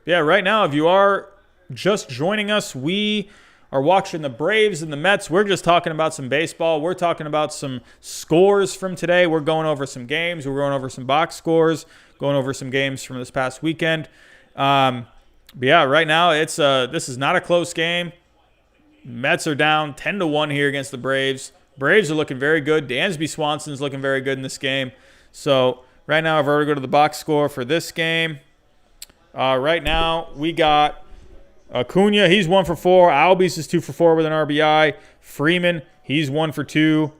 Yeah, right now, if you are just joining us, we are watching the Braves and the Mets. We're just talking about some baseball. We're talking about some scores from today. We're going over some games. We're going over some box scores, going over some games from this past weekend. But yeah, right now, this is not a close game. Mets are down 10-1 here against the Braves. Braves are looking very good. Dansby Swanson's looking very good in this game. So right now, I've already go to the box score for this game. Right now, we got Acuna, he's 1 for 4. Albies is 2 for 4 with an RBI. Freeman, he's 1 for 2.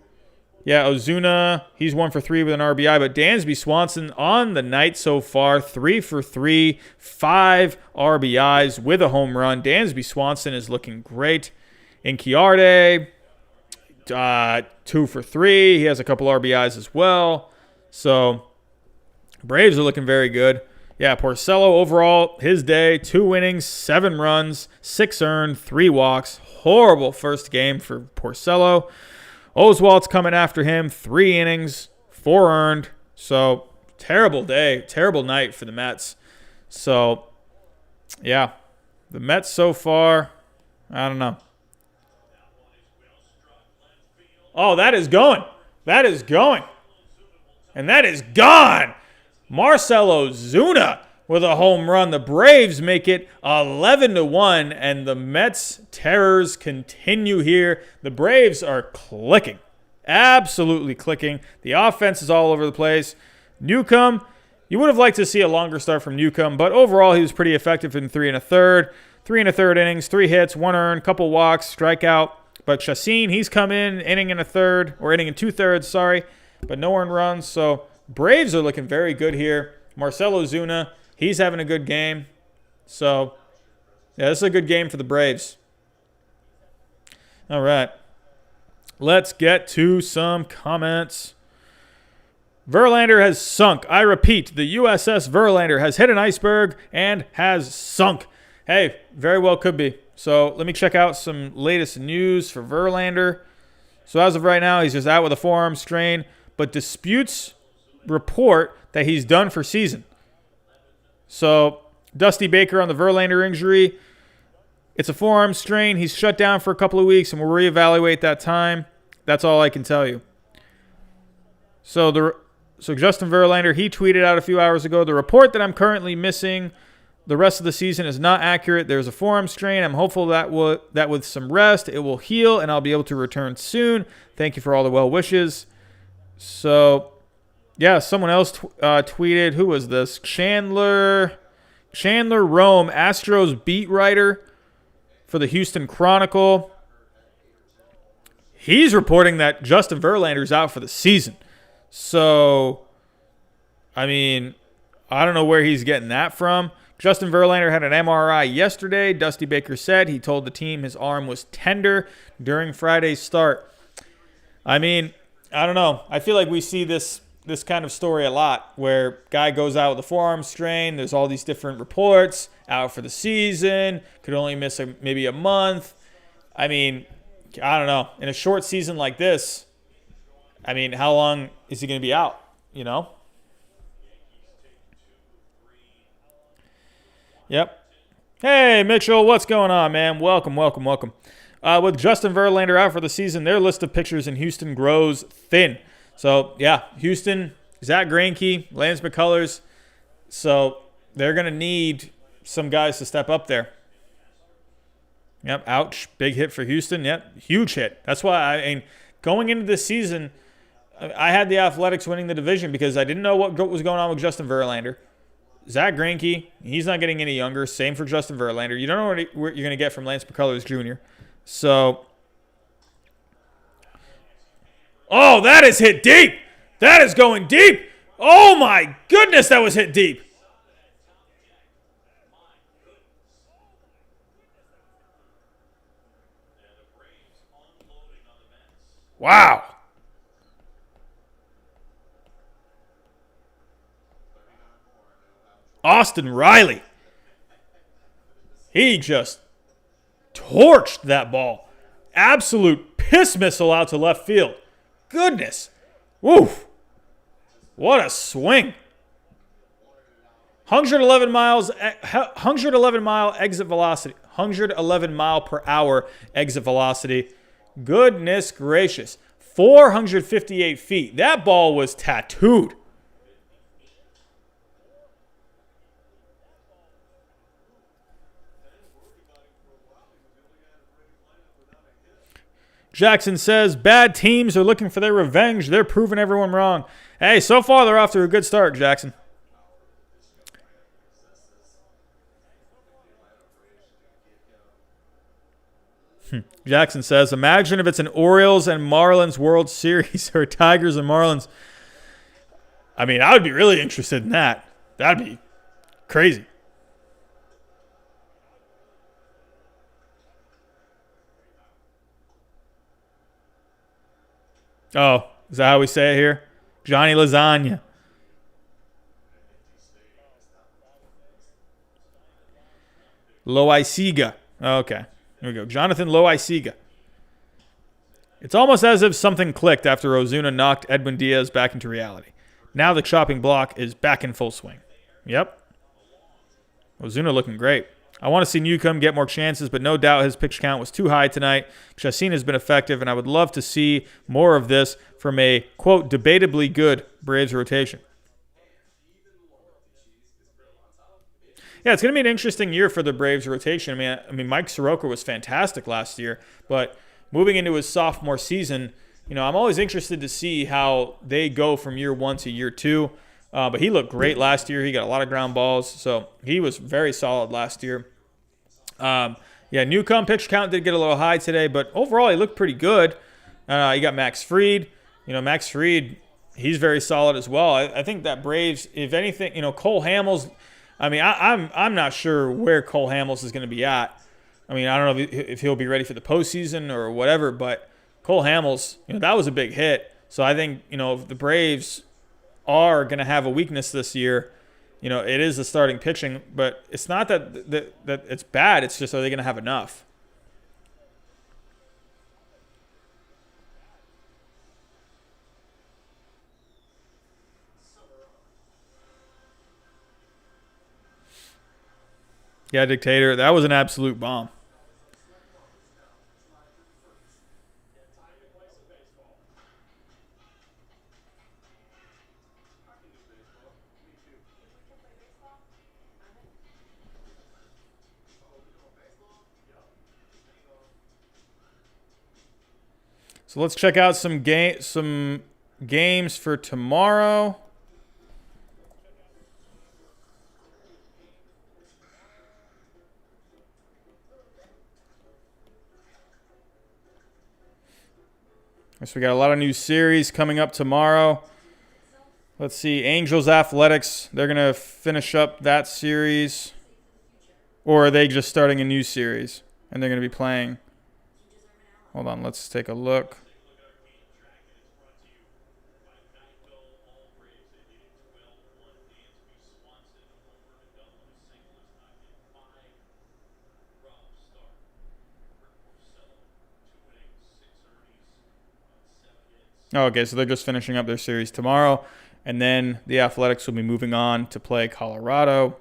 Yeah, Ozuna, he's 1 for 3 with an RBI. But Dansby Swanson on the night so far, 3 for 3, 5 RBIs with a home run. Dansby Swanson is looking great. Inciarte, 2 for 3. He has a couple RBIs as well. So, Braves are looking very good. Yeah, Porcello overall, his day, 2 innings, 7 runs, 6 earned, 3 walks. Horrible first game for Porcello. Oswalt's coming after him, 3 innings, 4 earned. So, terrible day, terrible night for the Mets. So, yeah, the Mets so far, I don't know. Oh, that is going. That is going. And that is gone. Marcell Ozuna with a home run. The Braves make it 11-1, and the Mets terrors continue here. The Braves are clicking, absolutely clicking. The offense is all over the place. Newcomb, you would have liked to see a longer start from Newcomb, but overall he was pretty effective in 3 1/3. 3 1/3 innings, 3 hits, 1 earned, couple walks, strikeout. But Chacin, he's come in, inning and 2/3, sorry, but no earned runs. So Braves are looking very good here. Marcell Ozuna, he's having a good game. So, yeah, this is a good game for the Braves. All right. Let's get to some comments. Verlander has sunk. I repeat, the USS Verlander has hit an iceberg and has sunk. Hey, very well could be. So let me check out some latest news for Verlander. So as of right now, he's just out with a forearm strain, but disputes report that he's done for season. So Dusty Baker on the Verlander injury. It's a forearm strain. He's shut down for a couple of weeks, and we'll reevaluate that time. That's all I can tell you. So Justin Verlander, he tweeted out a few hours ago, the report that I'm currently missing the rest of the season is not accurate. There's a forearm strain. I'm hopeful that with some rest, it will heal, and I'll be able to return soon. Thank you for all the well wishes. So, yeah, someone else tweeted. Who was this? Chandler Rome, Astros beat writer for the Houston Chronicle. He's reporting that Justin Verlander's out for the season. So, I mean, I don't know where he's getting that from. Justin Verlander had an MRI yesterday. Dusty Baker said he told the team his arm was tender during Friday's start. I mean, I don't know. I feel like we see this kind of story a lot where guy goes out with a forearm strain. There's all these different reports. Out for the season. Could only miss maybe a month. I mean, I don't know. In a short season like this, I mean, how long is he going to be out, you know? Yep. Hey, Mitchell, what's going on, man? Welcome. With Justin Verlander out for the season, their list of pitchers in Houston grows thin. So, yeah, Houston, Zach Greinke, Lance McCullers. So, they're going to need some guys to step up there. Yep, ouch. Big hit for Houston. Yep, huge hit. That's why, I mean, going into this season, I had the Athletics winning the division because I didn't know what was going on with Justin Verlander. Zach Greinke, he's not getting any younger. Same for Justin Verlander. You don't know what you're going to get from Lance McCullers Jr. So, oh, that is hit deep. That is going deep. Oh, my goodness, that was hit deep. Wow. Austin Riley. He just torched that ball. Absolute piss missile out to left field. Goodness. Woof. What a swing. 111 mile exit velocity. 111 mile per hour exit velocity. Goodness gracious. 458 feet. That ball was tattooed. Jackson says, bad teams are looking for their revenge. They're proving everyone wrong. Hey, so far they're off to a good start, Jackson. Jackson says, imagine if it's an Orioles and Marlins World Series or Tigers and Marlins. I mean, I would be really interested in that. That'd be crazy. Oh, is that how we say it here? Johnny Lasagna. Loaisiga. Okay. Here we go. Jonathan Loaisiga. It's almost as if something clicked after Ozuna knocked Edwin Diaz back into reality. Now the chopping block is back in full swing. Yep. Ozuna looking great. I want to see Newcomb get more chances, but no doubt his pitch count was too high tonight. Chacin has been effective, and I would love to see more of this from a, quote, debatably good Braves rotation. Yeah, it's going to be an interesting year for the Braves rotation. I mean, Mike Soroka was fantastic last year, but moving into his sophomore season, I'm always interested to see how they go from year one to year two. But he looked great last year. He got a lot of ground balls, so he was very solid last year. Newcomb pitch count did get a little high today, but overall he looked pretty good. You got Max Fried. Max Fried, he's very solid as well. I think that Braves, if anything, Cole Hamels. I mean, I'm not sure where Cole Hamels is going to be at. I mean, I don't know if he'll be ready for the postseason or whatever, but Cole Hamels, that was a big hit. So I think, if the Braves are going to have a weakness this year, it is the starting pitching, but it's not that it's bad. It's just, are they going to have enough? Yeah, Dictator, that was an absolute bomb. So let's check out some games for tomorrow. So we got a lot of new series coming up tomorrow. Let's see, Angels Athletics. They're going to finish up that series. Or are they just starting a new series? And they're going to be playing. Hold on, let's take a look. Oh, okay, so they're just finishing up their series tomorrow. And then the Athletics will be moving on to play Colorado.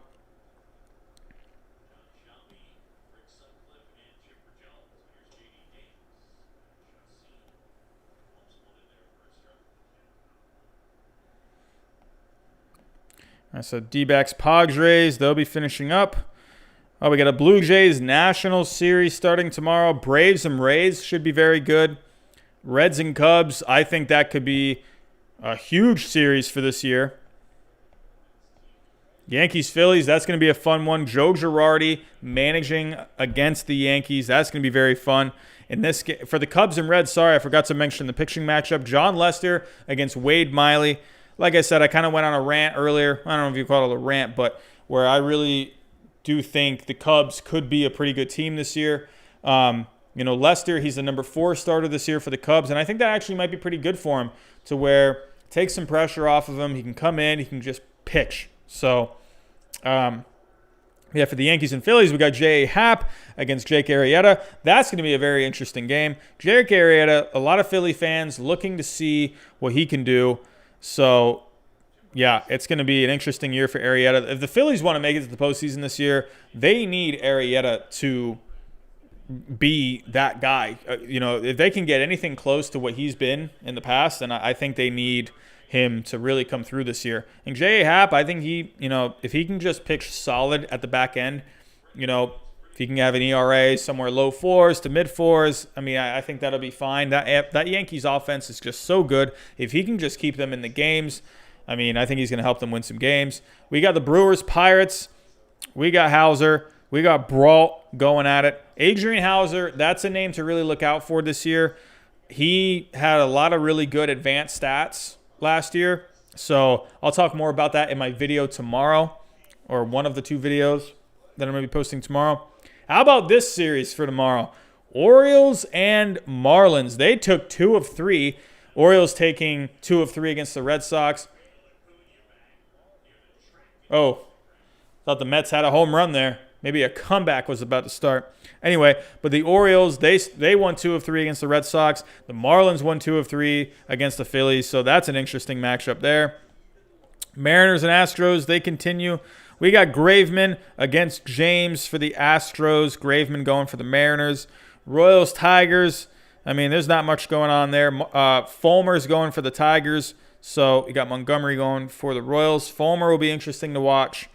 All right, so D-backs Padres, they'll be finishing up. Oh, we got a Blue Jays National Series starting tomorrow. Braves and Rays should be very good. Reds and Cubs, I think that could be a huge series for this year. Yankees Phillies, that's going to be a fun one. Joe Girardi managing against the Yankees, that's going to be very fun. In this for the Cubs and Reds, sorry, I forgot to mention the pitching matchup. John Lester against Wade Miley. Like I said, I kind of went on a rant earlier. I don't know if you call it a rant, but where I really do think the Cubs could be a pretty good team this year. Lester, he's the number 4 starter this year for the Cubs, and I think that actually might be pretty good for him to where take some pressure off of him. He can come in, he can just pitch. So, for the Yankees and Phillies, we got J.A. Happ against Jake Arrieta. That's going to be a very interesting game. Jake Arrieta, a lot of Philly fans looking to see what he can do. So, yeah, it's going to be an interesting year for Arrieta. If the Phillies want to make it to the postseason this year, they need Arrieta to be that guy. If they can get anything close to what he's been in the past, then I think they need him to really come through this year. And J.A. Happ, I think he, if he can just pitch solid at the back end, if he can have an ERA somewhere low 4s to mid 4s, I think that'll be fine. That Yankees offense is just so good. If he can just keep them in the games, I think he's going to help them win some games. We got the Brewers Pirates. We got Hauser. We got Brault going at it. Adrian Hauser, that's a name to really look out for this year. He had a lot of really good advanced stats last year. So I'll talk more about that in my video tomorrow, or one of the 2 videos that I'm going to be posting tomorrow. How about this series for tomorrow? Orioles and Marlins. They took 2 of 3. Orioles taking 2 of 3 against the Red Sox. Oh, thought the Mets had a home run there. Maybe a comeback was about to start. Anyway, but the Orioles, they won 2 of 3 against the Red Sox. The Marlins won 2 of 3 against the Phillies, so that's an interesting matchup there. Mariners and Astros, they continue. We got Graveman against James for the Astros. Graveman going for the Mariners. Royals, Tigers. I mean, there's not much going on there. Fulmer's going for the Tigers. So you got Montgomery going for the Royals. Fulmer will be interesting to watch.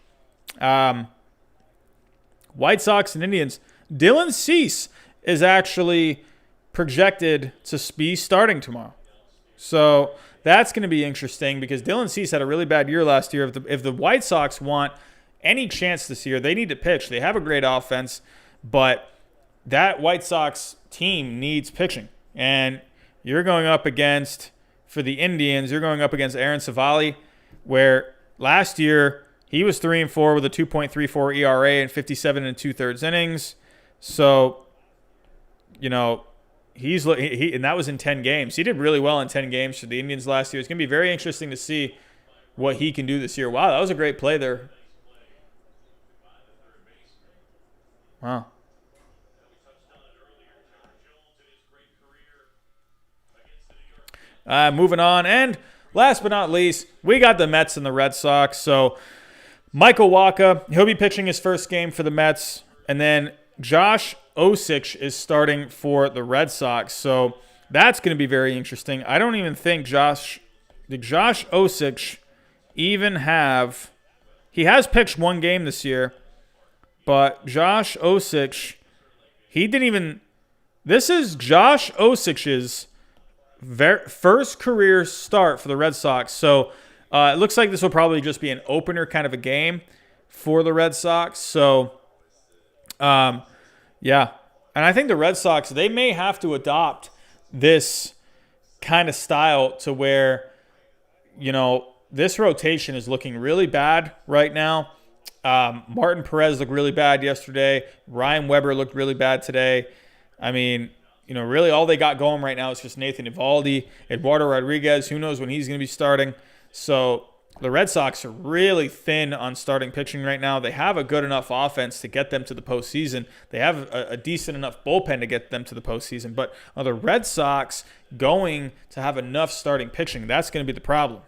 White Sox and Indians. Dylan Cease is actually projected to be starting tomorrow. So that's going to be interesting because Dylan Cease had a really bad year last year. If the White Sox want any chance this year, they need to pitch. They have a great offense, but that White Sox team needs pitching. And you're going up against, for the Indians, you're going up against Aaron Savali, where last year he was 3-4 with a 2.34 ERA and 57 2/3 innings. So, you know, and that was in 10 games. He did really well in 10 games for the Indians last year. It's going to be very interesting to see what he can do this year. Wow, that was a great play there. Wow. Moving on. And last but not least, we got the Mets and the Red Sox. So Michael Wacha, he'll be pitching his first game for the Mets. And then Josh Osich is starting for the Red Sox. So that's going to be very interesting. I don't even think did Josh Osich even have, he has pitched 1 game this year, but Josh Osich, this is Josh Osich's first career start for the Red Sox. So it looks like this will probably just be an opener kind of a game for the Red Sox. So, yeah. And I think the Red Sox, they may have to adopt this kind of style to where, you know, this rotation is looking really bad right now. Martin Perez looked really bad yesterday. Ryan Weber looked really bad today. I mean, you know, really all they got going right now is just Nathan Eovaldi, Eduardo Rodriguez. Who knows when he's going to be starting. So the Red Sox are really thin on starting pitching right now. They have a good enough offense to get them to the postseason. They have a decent enough bullpen to get them to the postseason. But are the Red Sox going to have enough starting pitching? That's going to be the problem.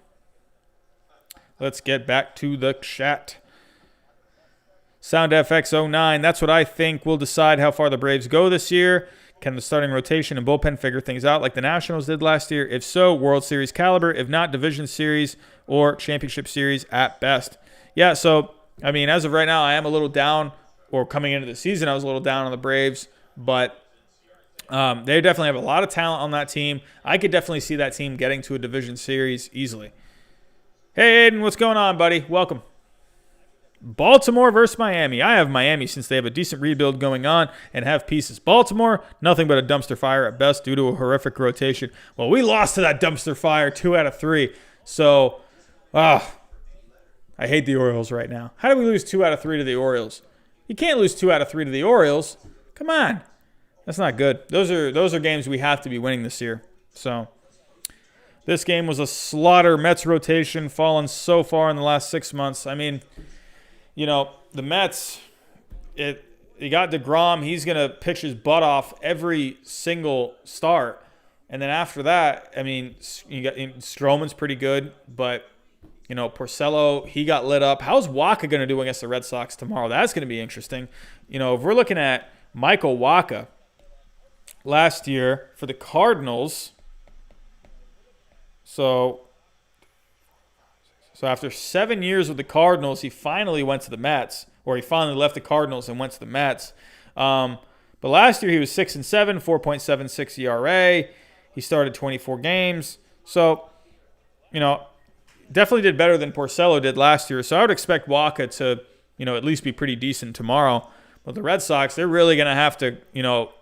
Let's get back to the chat. SoundFX09, that's what I think will decide how far the Braves go this year. Can the starting rotation and bullpen figure things out like the Nationals did last year? If so, World Series caliber. If not, Division Series or Championship Series at best. Yeah, so, I mean, as of right now, I am a little down, or coming into the season, I was a little down on the Braves, but they definitely have a lot of talent on that team. I could definitely see that team getting to a Division Series easily. Hey, Aiden, what's going on, buddy? Welcome. Baltimore versus Miami. I have Miami since they have a decent rebuild going on and have pieces. Baltimore, nothing but a dumpster fire at best due to a horrific rotation. Well, we lost to that dumpster fire 2 out of 3. So, I hate the Orioles right now. How do we lose 2 out of 3 to the Orioles? You can't lose 2 out of 3 to the Orioles. Come on. That's not good. Those are games we have to be winning this year. So, this game was a slaughter. Mets rotation fallen so far in the last 6 months. I mean, you know, the Mets, you got DeGrom. He's going to pitch his butt off every single start. And then after that, I mean, you got Stroman's pretty good. But, you know, Porcello, he got lit up. How's Wacha going to do against the Red Sox tomorrow? That's going to be interesting. You know, if we're looking at Michael Wacha last year for the Cardinals, so after 7 years with the Cardinals, he finally went to the Mets, or he finally left the Cardinals and went to the Mets. But last year he was 6-7, 4.76 ERA. He started 24 games. So, you know, definitely did better than Porcello did last year. So I would expect Wacha to, you know, at least be pretty decent tomorrow. But the Red Sox, they're really going to have to,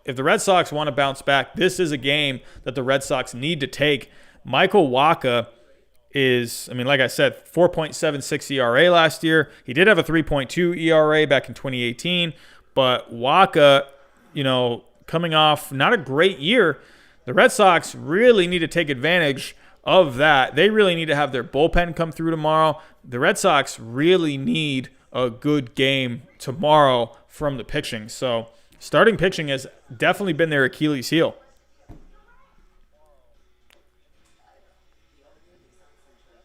if the Red Sox want to bounce back, this is a game that the Red Sox need to take. Michael Wacha is, like I said, 4.76 ERA last year. He did have a 3.2 ERA back in 2018. But Wacha, coming off not a great year, the Red Sox really need to take advantage of that. They really need to have their bullpen come through tomorrow. The Red Sox really need a good game tomorrow from the pitching. So starting pitching has definitely been their Achilles heel.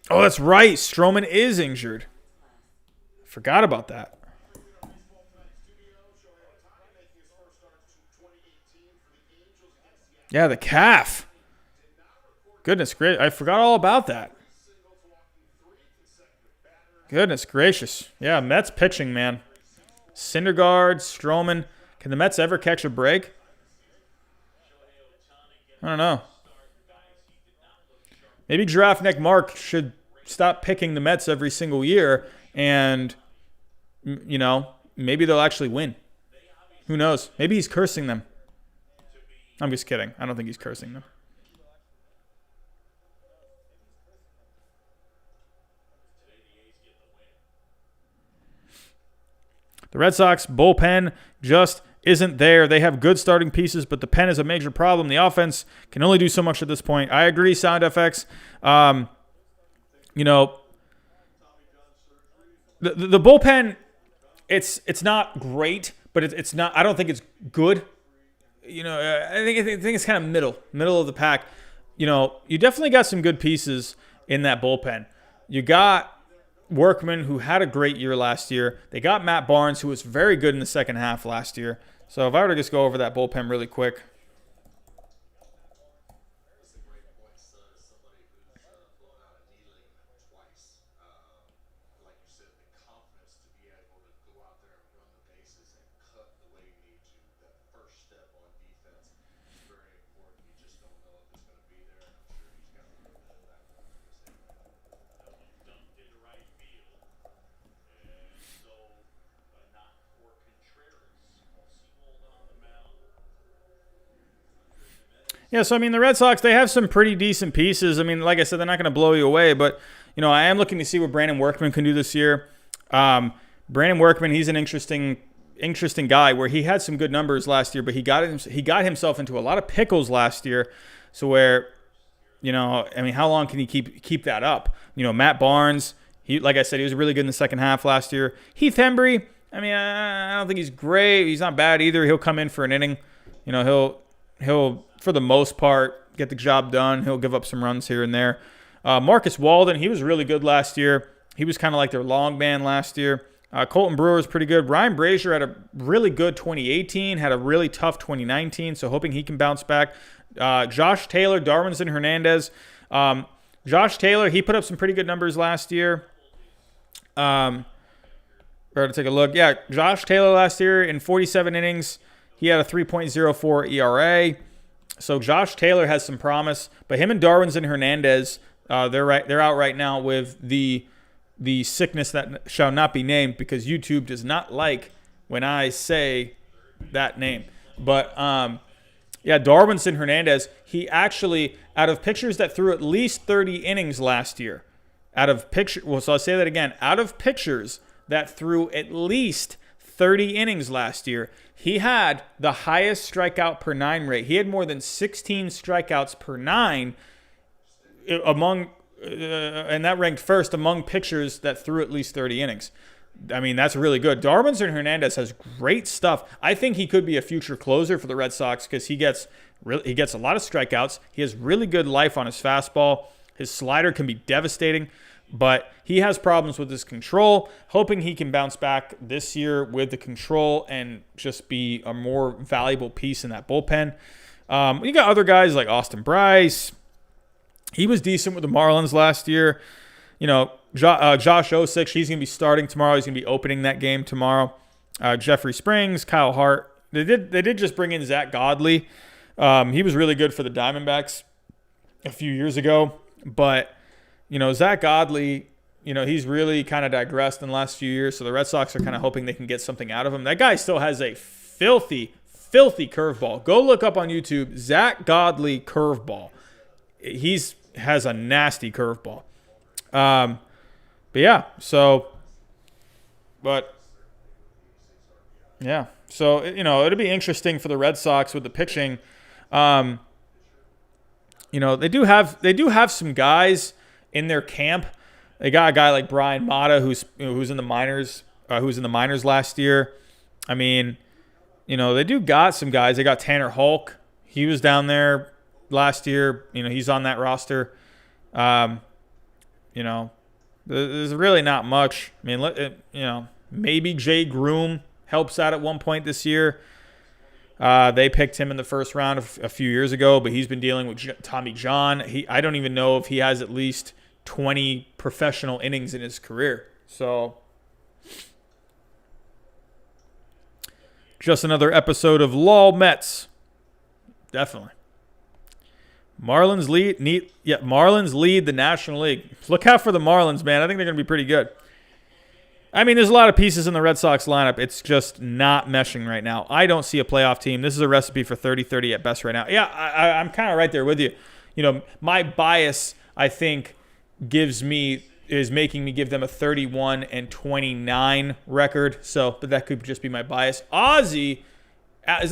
Oh, that's right. Stroman is injured. Forgot about that. Yeah, the calf. Goodness gracious. I forgot all about that. Goodness gracious. Yeah, Mets pitching, man. Syndergaard, Stroman. Can the Mets ever catch a break? I don't know. Maybe Giraffe Neck Mark should stop picking the Mets every single year and, maybe they'll actually win. Who knows? Maybe he's cursing them. I'm just kidding. I don't think he's cursing them. The Red Sox bullpen just isn't there. They have good starting pieces, but the pen is a major problem. The offense can only do so much at this point. I agree, Sound FX. The bullpen, it's not great, but it's not. I don't think it's good. I think it's kind of middle of the pack. You definitely got some good pieces in that bullpen. You got Workman, who had a great year last year. They got Matt Barnes, who was very good in the second half last year. So if I were to just go over that bullpen really quick. Yeah, so the Red Sox, they have some pretty decent pieces. Like I said, they're not going to blow you away, but I am looking to see what Brandon Workman can do this year. Brandon Workman, he's an interesting guy where he had some good numbers last year, but he got himself into a lot of pickles last year. So where, how long can he keep that up? Matt Barnes, like I said, he was really good in the second half last year. Heath Hembry, I don't think he's great. He's not bad either. He'll come in for an inning. He'll for the most part get the job done. He'll give up some runs here and there. Marcus Walden, he was really good last year. He was kind of like their long man last year. Colton Brewer is pretty good. Ryan Brazier had a really good 2018, had a really tough 2019, so hoping he can bounce back. Josh Taylor, Darwinson Hernandez. Josh Taylor, he put up some pretty good numbers last year. We're going to take a look. Yeah, Josh Taylor last year in 47 innings, he had a 3.04 ERA. So Josh Taylor has some promise, but him and Darwinson Hernandez, they're out right now with the sickness that shall not be named because YouTube does not like when I say that name. But Darwinson Hernandez, he actually, out of pitchers that threw at least 30 innings last year, so I'll say that again, out of pitchers that threw at least 30 innings last year, he had the highest strikeout per nine rate. He had more than 16 strikeouts per nine and that ranked first among pitchers that threw at least 30 innings. That's really good. Darwinson Hernandez has great stuff. I think he could be a future closer for the Red Sox because he gets a lot of strikeouts. He has really good life on his fastball. His slider can be devastating, but he has problems with his control. Hoping he can bounce back this year with the control and just be a more valuable piece in that bullpen. You got other guys like Austin Bryce. He was decent with the Marlins last year. Josh Osich, he's going to be starting tomorrow. He's going to be opening that game tomorrow. Jeffrey Springs, Kyle Hart. They did just bring in Zach Godley. He was really good for the Diamondbacks a few years ago. But, Zach Godley, he's really kind of digressed in the last few years. So the Red Sox are kind of hoping they can get something out of him. That guy still has a filthy curveball. Go look up on YouTube, Zach Godley curveball. Has a nasty curveball. But yeah, so it'll be interesting for the Red Sox with the pitching. They do have some guys in their camp. They got a guy like Brian Mata who's in the minors, last year. I mean, they do got some guys. They got Tanner Hulk. He was down there last year. He's on that roster. There's really not much. I mean, maybe Jay Groom helps out at one point this year. They picked him in the first round a few years ago, but he's been dealing with Tommy John. I don't even know if he has at least 20 professional innings in his career. So, just another episode of LOL Mets. Definitely. Marlins lead the National League. Look out for the Marlins, man. I think they're going to be pretty good. I mean, there's a lot of pieces in the Red Sox lineup. It's just not meshing right now. I don't see a playoff team. This is a recipe for 30-30 at best right now. Yeah, I'm kind of right there with you. My bias, I think, is making me give them a 31-29 record. But that could just be my bias. Is that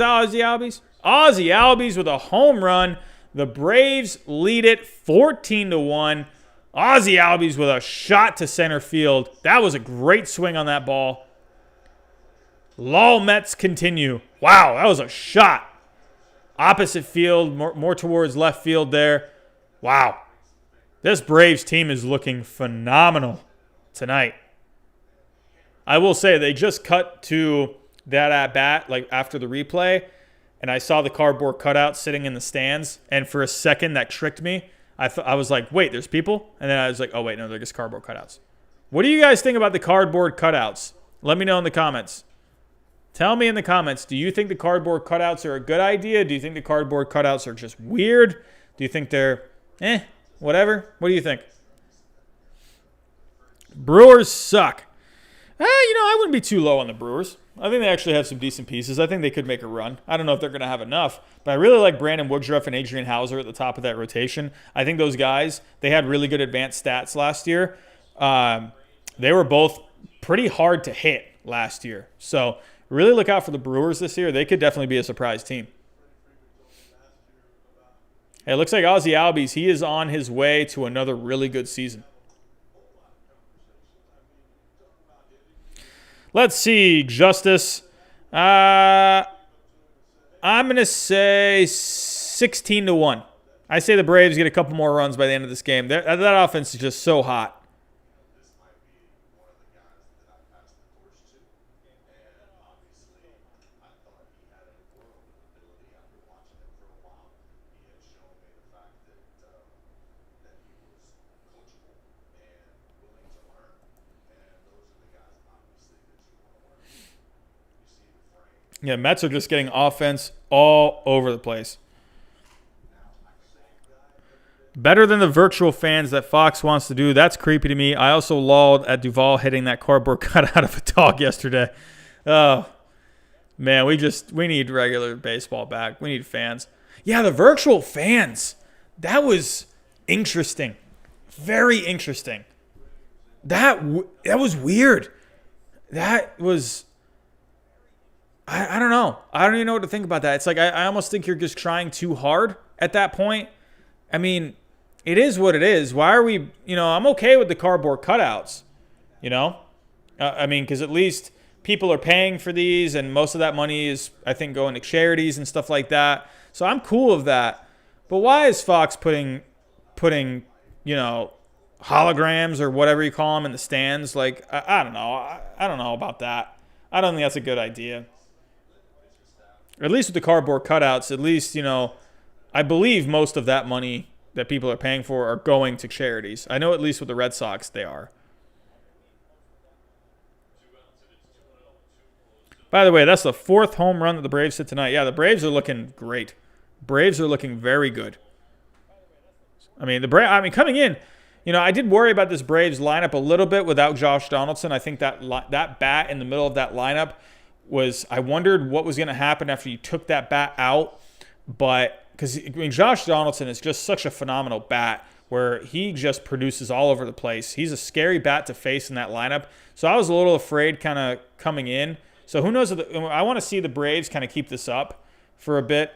Ozzie Albies? Ozzie Albies with a home run. The Braves lead it 14-1. Ozzie Albies with a shot to center field. That was a great swing on that ball. LOL Mets continue. Wow, that was a shot. Opposite field, more towards left field there. Wow. This Braves team is looking phenomenal tonight. I will say they just cut to that at-bat, like after the replay, and I saw the cardboard cutout sitting in the stands, and for a second that tricked me. I was like, wait, there's people? And then I was like, oh, wait, no, they're just cardboard cutouts. What do you guys think about the cardboard cutouts? Let me know in the comments. Tell me in the comments, do you think the cardboard cutouts are a good idea? Do you think the cardboard cutouts are just weird? Do you think they're, whatever? What do you think? Brewers suck. I wouldn't be too low on the Brewers. I think they actually have some decent pieces. I think they could make a run. I don't know if they're going to have enough, but I really like Brandon Woodruff and Adrian Hauser at the top of that rotation. I think those guys, they had really good advanced stats last year. They were both pretty hard to hit last year. So really look out for the Brewers this year. They could definitely be a surprise team. Hey, it looks like Ozzie Albies, he is on his way to another really good season. Let's see, Justice. I'm going to say 16-1. I say the Braves get a couple more runs by the end of this game. That offense is just so hot. Yeah, Mets are just getting offense all over the place. Better than the virtual fans that Fox wants to do. That's creepy to me. I also lolled at Duvall hitting that cardboard cutout of a dog yesterday. Oh, man, we need regular baseball back. We need fans. Yeah, the virtual fans. That was interesting. Very interesting. That was weird. That was... I don't know. I don't even know what to think about that. It's like I almost think you're just trying too hard at that point. I mean, it is what it is. Why are we, I'm okay with the cardboard cutouts, I mean, because at least people are paying for these and most of that money is, I think, going to charities and stuff like that. So I'm cool with that. But why is Fox putting holograms or whatever you call them in the stands? Like, I don't know. I don't know about that. I don't think that's a good idea. At least with the cardboard cutouts, at least, I believe most of that money that people are paying for are going to charities. I know at least with the Red Sox they are. By the way, that's the fourth home run that the Braves hit tonight. Yeah, the Braves are looking great. Braves are looking very good. I mean, coming in, You know, I did worry about this Braves lineup a little bit without Josh Donaldson. I think that bat in the middle of that lineup was, I wondered what was going to happen after you took that bat out. But because Josh Donaldson is just such a phenomenal bat where he just produces all over the place. He's a scary bat to face in that lineup. So I was a little afraid kind of coming in. So who knows? I want to see the Braves kind of keep this up for a bit.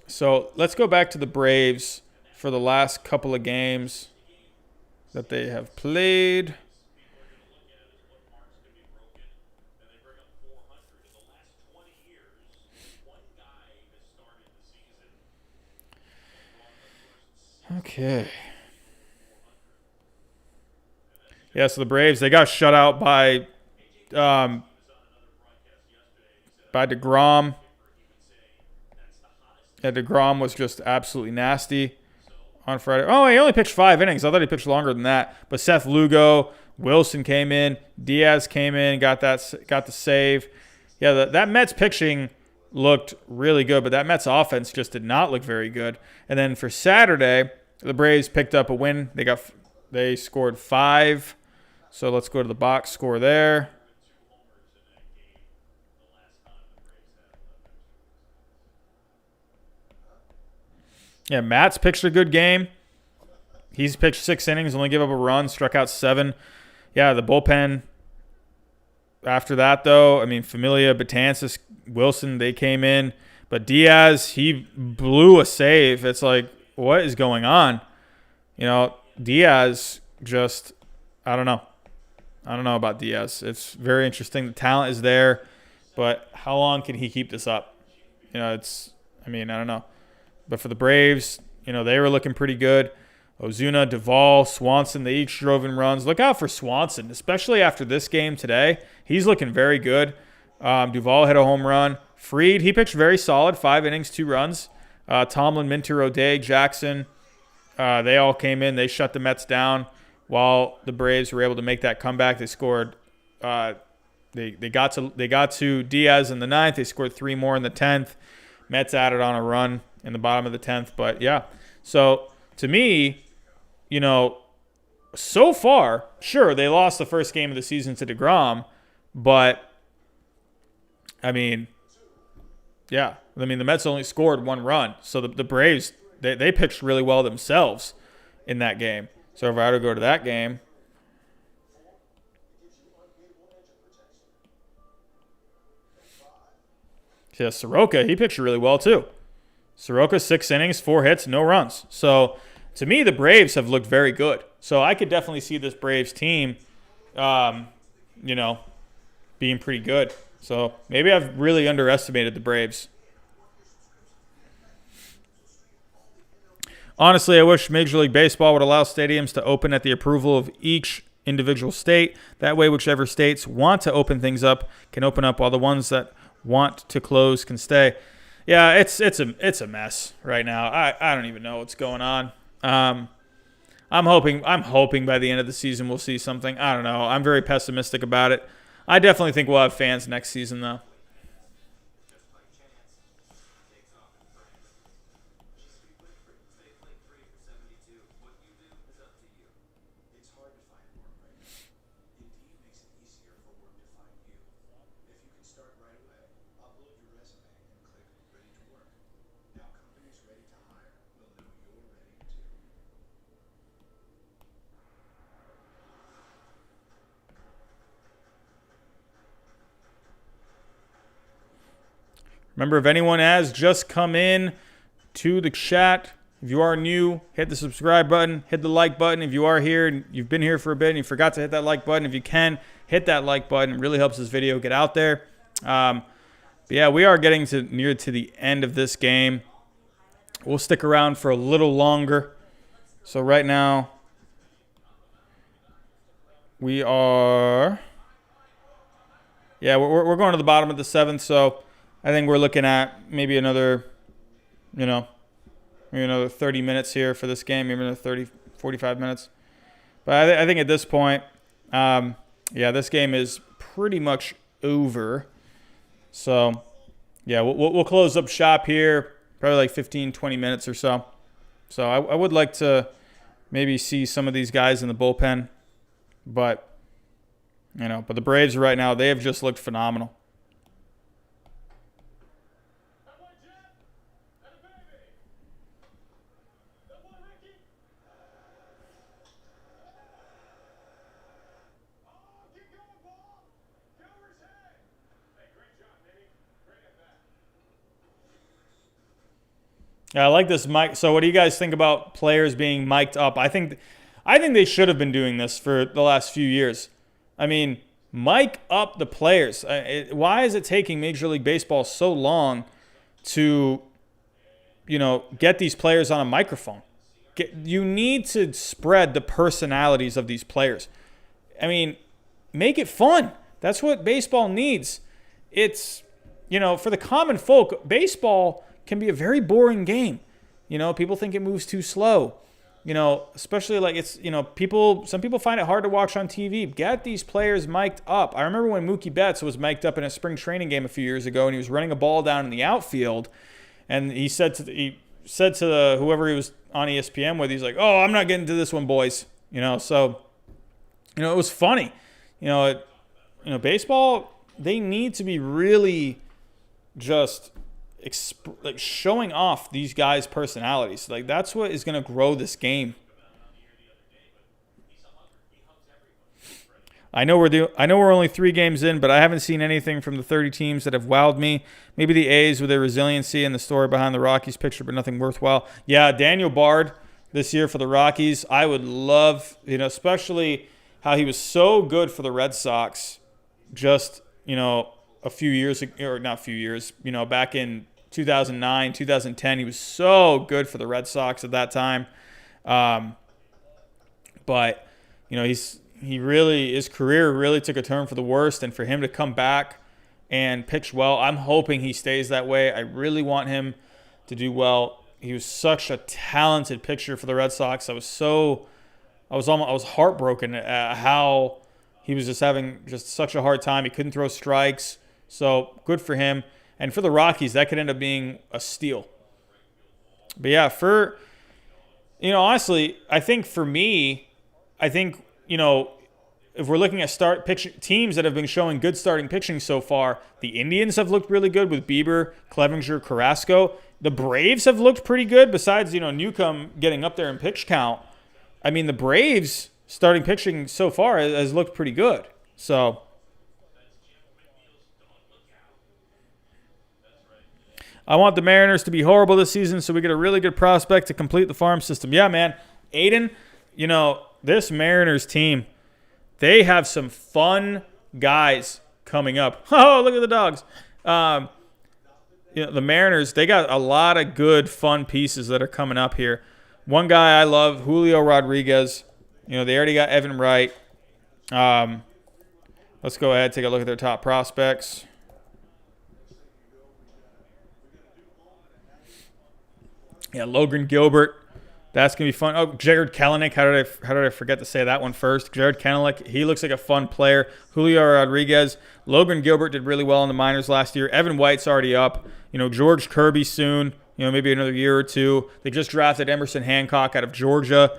So let's go back to the Braves for the last couple of games that they have played. Okay. Yeah, so the Braves, they got shut out by DeGrom. Yeah, DeGrom was just absolutely nasty on Friday. Oh, he only pitched 5 innings. I thought he pitched longer than that. But Seth Lugo, Wilson came in, Diaz came in, got the save. Yeah, that Mets pitching looked really good, but that Mets offense just did not look very good. And then for Saturday, the Braves picked up a win. They scored 5. So let's go to the box score there. Yeah, Matt's pitched a good game. He's pitched 6 innings, only gave up a run, struck out 7. Yeah, the bullpen after that, though, I mean, Familia, Betances, Wilson, they came in. But Diaz, he blew a save. It's like, what is going on? You know, Diaz just, I don't know. I don't know about Diaz. It's very interesting. The talent is there, but how long can he keep this up? You know, I don't know. But for the Braves, you know, they were looking pretty good. Ozuna, Duvall, Swanson, they each drove in runs. Look out for Swanson, especially after this game today. He's looking very good. Duvall hit a home run. Fried, he pitched very solid, 5 innings, 2 runs. Tomlin, Minter, O'Day, Jackson, they all came in. They shut the Mets down while the Braves were able to make that comeback. They scored. They got to Diaz in the 9th. They scored 3 more in the 10th. Mets added on a run in the bottom of the 10th. But, yeah, so to me, you know, so far, sure, they lost the first game of the season to DeGrom. But, I mean, yeah. I mean, the Mets only scored 1 run. So the Braves, they pitched really well themselves in that game. So if I were to go to that game, yeah, Soroka, he pitched really well too. Soroka, 6 innings, 4 hits, no runs. So to me, the Braves have looked very good. So I could definitely see this Braves team, you know, being pretty good. So maybe I've really underestimated the Braves. Honestly, I wish Major League Baseball would allow stadiums to open at the approval of each individual state. That way, whichever states want to open things up can open up, while the ones that want to close can stay. Yeah, it's a mess right now. I don't even know what's going on. I'm hoping by the end of the season we'll see something. I don't know. I'm very pessimistic about it. I definitely think we'll have fans next season, though. Remember, if anyone has just come in to the chat, if you are new, hit the subscribe button, hit the like button. If you are here and you've been here for a bit and you forgot to hit that like button, if you can, hit that like button. It really helps this video get out there. But yeah, we are getting near to the end of this game. We'll stick around for a little longer. So right now, we are, yeah, we're going to the bottom of the 7th, so I think we're looking at maybe another, maybe another 30 minutes here for this game, maybe another 30, 45 minutes. But I think at this point, yeah, this game is pretty much over. So, yeah, we'll close up shop here, probably like 15, 20 minutes or so. So I would like to maybe see some of these guys in the bullpen. But, but the Braves right now, they have just looked phenomenal. Yeah, I like this mic. So what do you guys think about players being mic'd up? I think they should have been doing this for the last few years. I mean, mic up the players. Why is it taking Major League Baseball so long to, get these players on a microphone? You need to spread the personalities of these players. I mean, make it fun. That's what baseball needs. It's, for the common folk, baseball can be a very boring game. People think it moves too slow. Especially like it's, some people find it hard to watch on TV. Get these players mic'd up. I remember when Mookie Betts was mic'd up in a spring training game a few years ago, and he was running a ball down in the outfield, and he said to whoever he was on ESPN with, he's like, "Oh, I'm not getting to this one, boys." So, it was funny. Baseball, they need to be really just showing off these guys' personalities. Like, that's what is going to grow this game. I know we're only 3 games in, but I haven't seen anything from the 30 teams that have wowed me. Maybe the A's with their resiliency and the story behind the Rockies picture, but nothing worthwhile. Yeah, Daniel Bard this year for the Rockies. I would love, especially how he was so good for the Red Sox just, a few years, or not a few years, back in 2009, 2010, he was so good for the Red Sox at that time. But, his career really took a turn for the worst, and for him to come back and pitch well, I'm hoping he stays that way. I really want him to do well. He was such a talented pitcher for the Red Sox. I was heartbroken at how he was just having just such a hard time. He couldn't throw strikes. So good for him. And for the Rockies, that could end up being a steal. But yeah, honestly, I think for me, if we're looking at teams that have been showing good starting pitching so far, the Indians have looked really good with Bieber, Clevinger, Carrasco. The Braves have looked pretty good besides, Newcomb getting up there in pitch count. I mean, the Braves starting pitching so far has looked pretty good. So I want the Mariners to be horrible this season so we get a really good prospect to complete the farm system. Yeah, man. Aiden, this Mariners team, they have some fun guys coming up. Oh, look at the dogs. The Mariners, they got a lot of good, fun pieces that are coming up here. One guy I love, Julio Rodriguez. They already got Evan Wright. Let's go ahead and take a look at their top prospects. Yeah, Logan Gilbert. That's going to be fun. Oh, Jared Kelenic. How did I forget to say that one first? Jared Kelenic, he looks like a fun player. Julio Rodriguez. Logan Gilbert did really well in the minors last year. Evan White's already up. George Kirby soon. Maybe another year or two. They just drafted Emerson Hancock out of Georgia.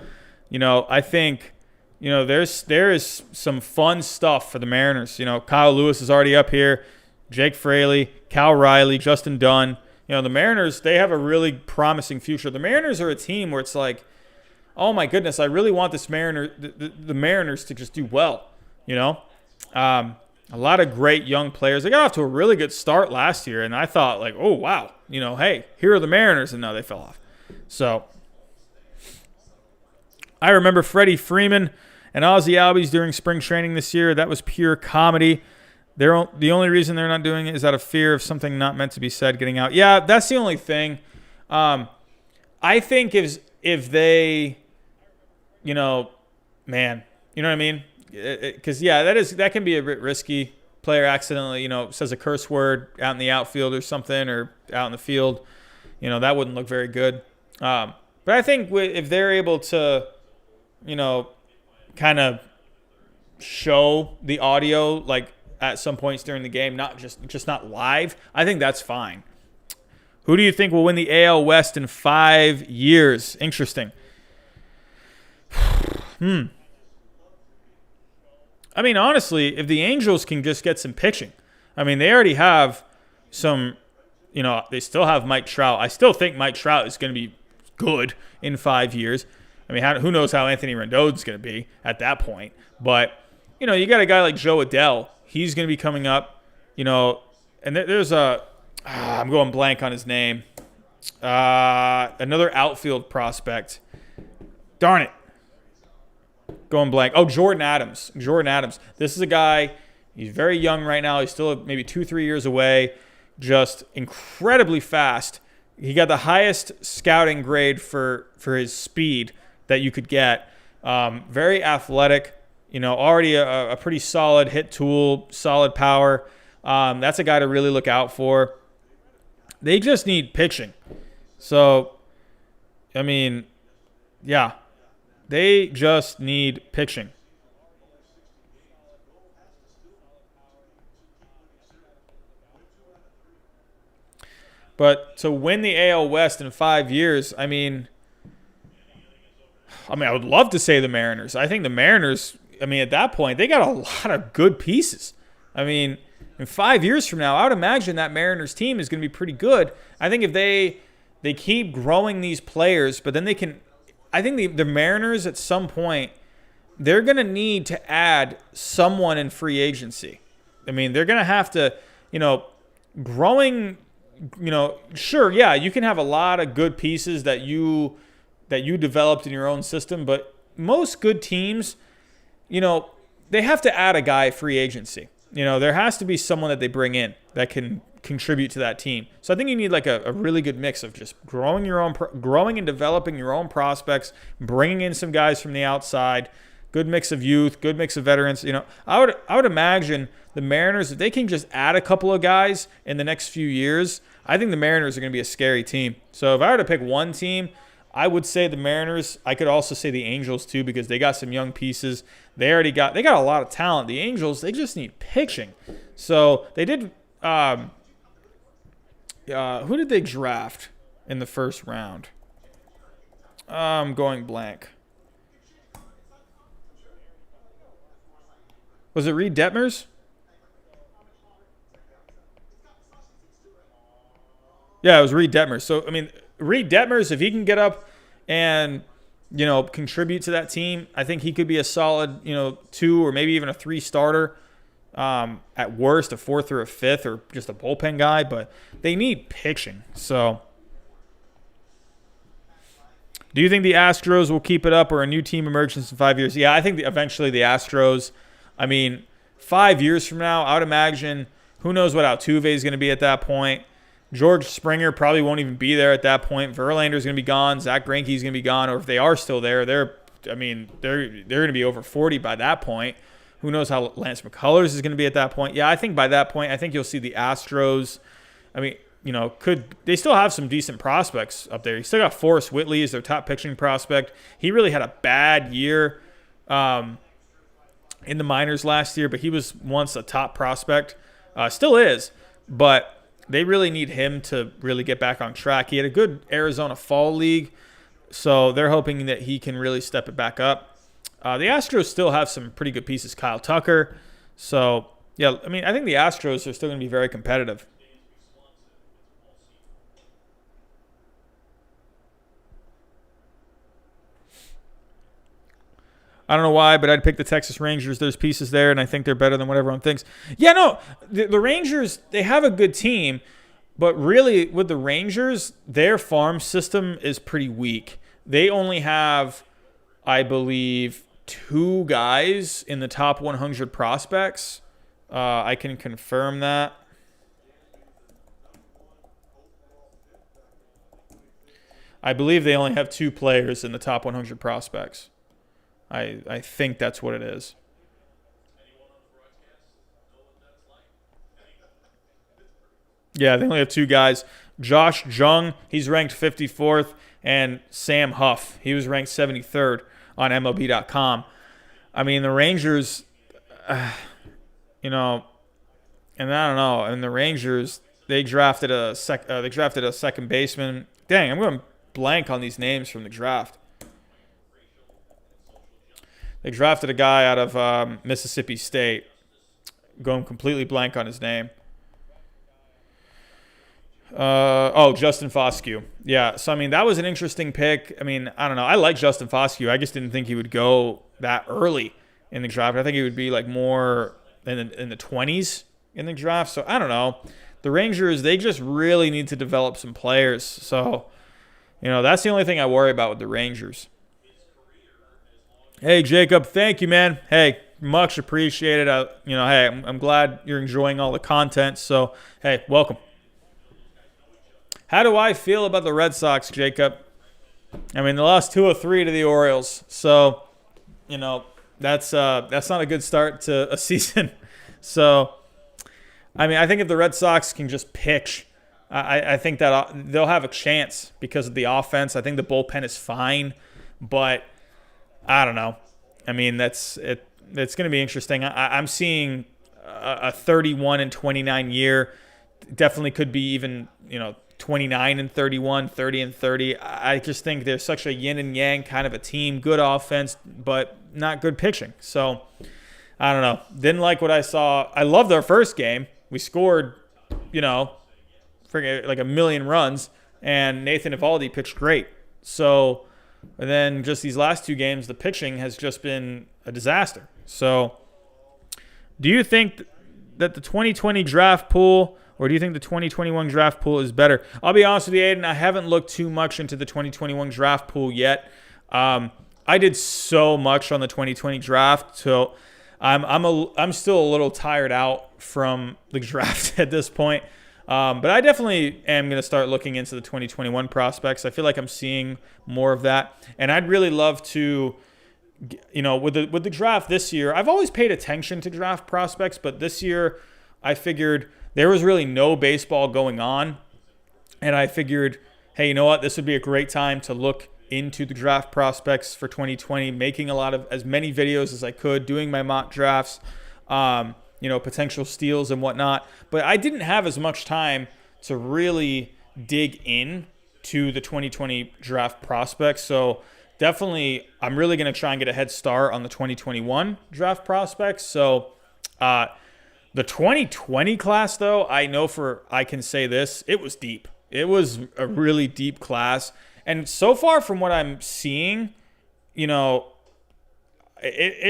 I think, there is some fun stuff for the Mariners. Kyle Lewis is already up here. Jake Fraley, Cal Riley, Justin Dunn. The Mariners, they have a really promising future. The Mariners are a team where it's like, oh my goodness, I really want the Mariners to just do well. A lot of great young players. They got off to a really good start last year, and I thought like, oh wow, hey, here are the Mariners, and now they fell off. So I remember Freddie Freeman and Ozzie Albies during spring training this year. That was pure comedy. The only reason they're not doing it is out of fear of something not meant to be said getting out. Yeah, that's the only thing. I think if they, man, you know what I mean? Because that can be a bit risky. Player accidentally, says a curse word out in the outfield or something, or out in the field. That wouldn't look very good. But I think if they're able to, kind of show the audio like at some points during the game, not just not live, I think that's fine. Who do you think will win the AL West in 5 years? Interesting. I mean, honestly, if the Angels can just get some pitching, I mean, they already have some, they still have Mike Trout. I still think Mike Trout is going to be good in 5 years. I mean, who knows how Anthony Rendon's going to be at that point. But, you got a guy like Joe Adell. He's going to be coming up, and there's I'm going blank on his name. Another outfield prospect. Darn it. Going blank. Oh, Jordan Adams. This is a guy, he's very young right now. He's still maybe 2-3 years away. Just incredibly fast. He got the highest scouting grade for his speed that you could get. Very athletic. Already a pretty solid hit tool, solid power. That's a guy to really look out for. They just need pitching. So, I mean, yeah. They just need pitching. But to win the AL West in 5 years, I mean, I would love to say the Mariners. I think the Mariners, at that point, they got a lot of good pieces. I mean, in 5 years from now, I would imagine that Mariners team is going to be pretty good. I think if they keep growing these players, but then they can, I think the Mariners at some point, they're going to need to add someone in free agency. I mean, they're going to have to, growing, sure, yeah, you can have a lot of good pieces that you developed in your own system, but most good teams, they have to add a guy free agency. There has to be someone that they bring in that can contribute to that team. So I think you need like a really good mix of just growing and developing your own prospects, bringing in some guys from the outside, good mix of youth, good mix of veterans. I would imagine the Mariners, if they can just add a couple of guys in the next few years, I think the Mariners are going to be a scary team. So if I were to pick one team, I would say the Mariners. I could also say the Angels too, because they got some young pieces. They got a lot of talent. The Angels, they just need pitching. So they did. Who did they draft in the first round? I'm going blank. Was it Reed Detmers? Yeah, it was Reed Detmers. So, Reed Detmers, if he can get up and, contribute to that team, I think he could be a solid, 2 or maybe even a 3 starter. At worst, a 4th or a 5th or just a bullpen guy. But they need pitching. So, do you think the Astros will keep it up or a new team emerges in 5 years? Yeah, I think eventually the Astros, 5 years from now, I would imagine, who knows what Altuve is going to be at that point. George Springer probably won't even be there at that point. Verlander is going to be gone. Zach Greinke is going to be gone. Or if they are still there, they're going to be over 40 by that point. Who knows how Lance McCullers is going to be at that point. Yeah, I think by that point, I think you'll see the Astros. They still have some decent prospects up there. You still got Forrest Whitley as their top pitching prospect. He really had a bad year in the minors last year, but he was once a top prospect. Still is, but they really need him to really get back on track. He had a good Arizona Fall League, so they're hoping that he can really step it back up. The Astros still have some pretty good pieces. Kyle Tucker. So, yeah, I think the Astros are still going to be very competitive. I don't know why, but I'd pick the Texas Rangers. There's pieces there, and I think they're better than what everyone thinks. Yeah, no, the Rangers, they have a good team, but really with the Rangers, their farm system is pretty weak. They only have, I believe, 2 guys in the top 100 prospects. I can confirm that. I believe they only have 2 players in the top 100 prospects. I think that's what it is. Yeah, they only have 2 guys. Josh Jung, he's ranked 54th, and Sam Huff, he was ranked 73rd on MLB.com. The Rangers, and I don't know. The Rangers, They drafted a second baseman. Dang, I'm going blank on these names from the draft. They drafted a guy out of Mississippi State. Going completely blank on his name. Justin Foscue. Yeah, so I mean that was an interesting pick. I mean, I don't know. I like Justin Foscue. I just didn't think he would go that early in the draft. I think he would be like more in the 20s in the draft. So I don't know. The Rangers, they just really need to develop some players. So, that's the only thing I worry about with the Rangers. Hey, Jacob, thank you, man. Hey, much appreciated. I'm glad you're enjoying all the content. So, hey, welcome. How do I feel about the Red Sox, Jacob? I mean, they lost 2-3 to the Orioles. So, that's not a good start to a season. So, I mean, I think if the Red Sox can just pitch, I think that they'll have a chance because of the offense. I think the bullpen is fine, but I don't know. I mean, it's going to be interesting. I'm seeing a 31-29 year. Definitely could be even, 29-31, 30-30. I just think they're such a yin and yang kind of a team. Good offense, but not good pitching. So, I don't know. Didn't like what I saw. I loved our first game. We scored, like a million runs, and Nathan Eovaldi pitched great. So, and then just these last two games, the pitching has just been a disaster. So, do you think that the 2020 draft pool, or do you think the 2021 draft pool is better? I'll be honest with you, Aiden, I haven't looked too much into the 2021 draft pool yet. I did so much on the 2020 draft, so I'm still a little tired out from the draft at this point. But I definitely am going to start looking into the 2021 prospects. I feel like I'm seeing more of that. And I'd really love to, with the draft this year, I've always paid attention to draft prospects, but this year I figured there was really no baseball going on. And I figured, hey, you know what? This would be a great time to look into the draft prospects for 2020, making as many videos as I could, doing my mock drafts, potential steals and whatnot. But I didn't have as much time to really dig in to the 2020 draft prospects. So definitely, I'm really going to try and get a head start on the 2021 draft prospects. So the 2020 class, though, I can say this, it was deep. It was a really deep class. And so far from what I'm seeing, it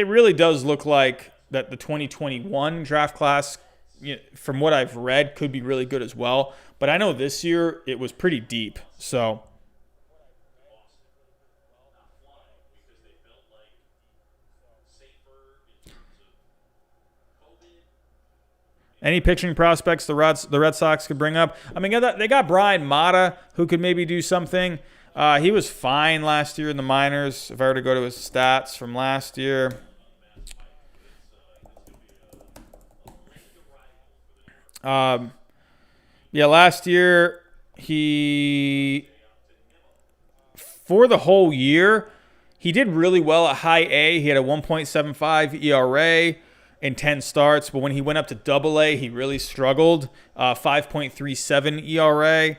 really does look like that the 2021 draft class, from what I've read, could be really good as well. But I know this year it was pretty deep. So, any pitching prospects the Red Sox could bring up? I mean, they got Brian Mata, who could maybe do something. He was fine last year in the minors. If I were to go to his stats from last year. Last year, for the whole year, he did really well at high A. He had a 1.75 ERA in 10 starts, but when he went up to double A, he really struggled. 5.37 ERA.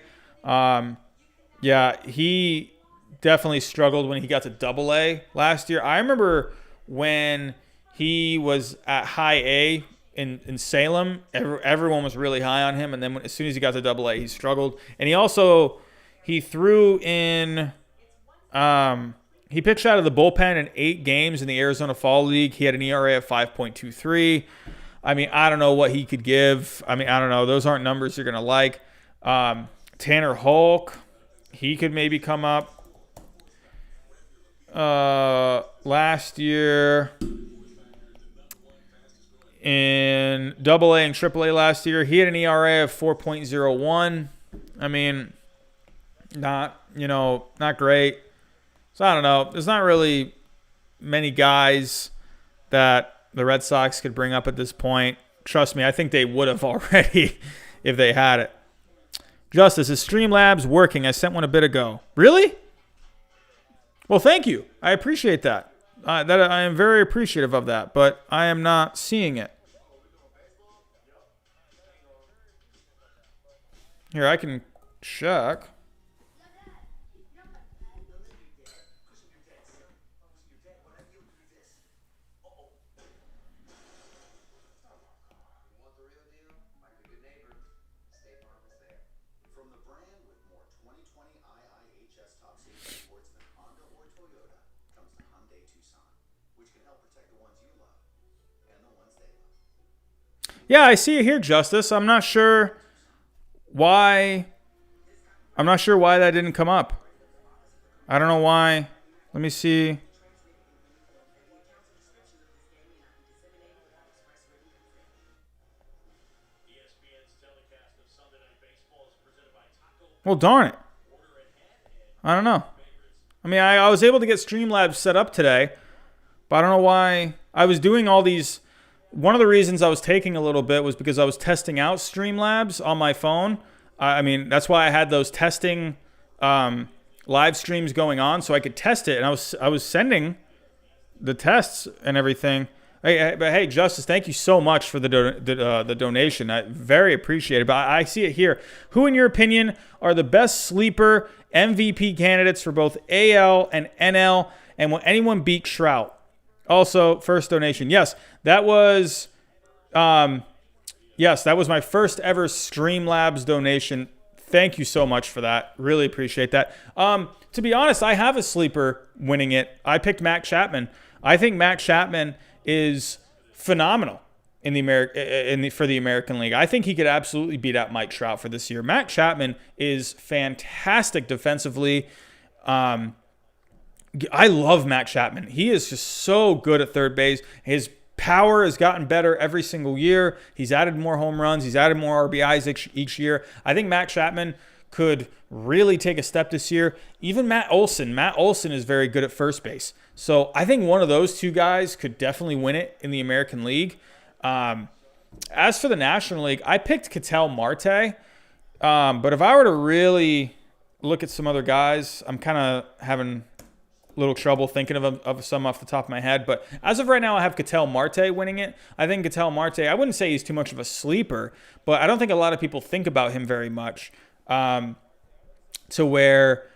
He definitely struggled when he got to double A last year. I remember when he was at high A in Salem, everyone was really high on him, and then as soon as he got to double A, he struggled. And he threw in he pitched out of the bullpen in 8 games in the Arizona Fall League. He had an ERA of 5.23. I mean, I don't know what he could give. I mean, I don't know. Those aren't numbers you're going to like. Tanner Hulk, he could maybe come up. Last year in Double A and Triple A last year, he had an ERA of 4.01. I mean, not great. So I don't know. There's not really many guys that the Red Sox could bring up at this point. Trust me, I think they would have already if they had it. Justice, is Streamlabs working? I sent one a bit ago. Really? Well, thank you. I appreciate that. I am very appreciative of that, but I am not seeing it. Here, I can check. Yeah, I see it here, Justice. I'm not sure why. I'm not sure why that didn't come up. I don't know why. Let me see. Well, darn it. I don't know. I mean, I was able to get Streamlabs set up today, but I don't know why. I was doing all these. One of the reasons I was taking a little bit was because I was testing out Streamlabs on my phone. I mean, that's why I had those testing live streams going on, so I could test it. And I was sending the tests and everything. But hey, Justice, thank you so much for the donation. I very appreciate it. But I see it here. Who, in your opinion, are the best sleeper MVP candidates for both AL and NL? And will anyone beat Trout? Also, first donation. Yes, that was my first ever Streamlabs donation. Thank you so much for that. Really appreciate that. To be honest, I have a sleeper winning it. I picked Matt Chapman. I think Matt Chapman is phenomenal in the for the American League. I think he could absolutely beat out Mike Trout for this year. Matt Chapman is fantastic defensively. I love Matt Chapman. He is just so good at third base. His power has gotten better every single year. He's added more home runs. He's added more RBIs each year. I think Matt Chapman could really take a step this year. Even Matt Olson. Matt Olson is very good at first base. So I think one of those two guys could definitely win it in the American League. As for the National League, I picked Ketel Marte. But if I were to really look at some other guys, I'm kind of having a little trouble thinking of some off the top of my head. But as of right now, I have Ketel Marte winning it. I think Ketel Marte, I wouldn't say he's too much of a sleeper, but I don't think a lot of people think about him very much. To where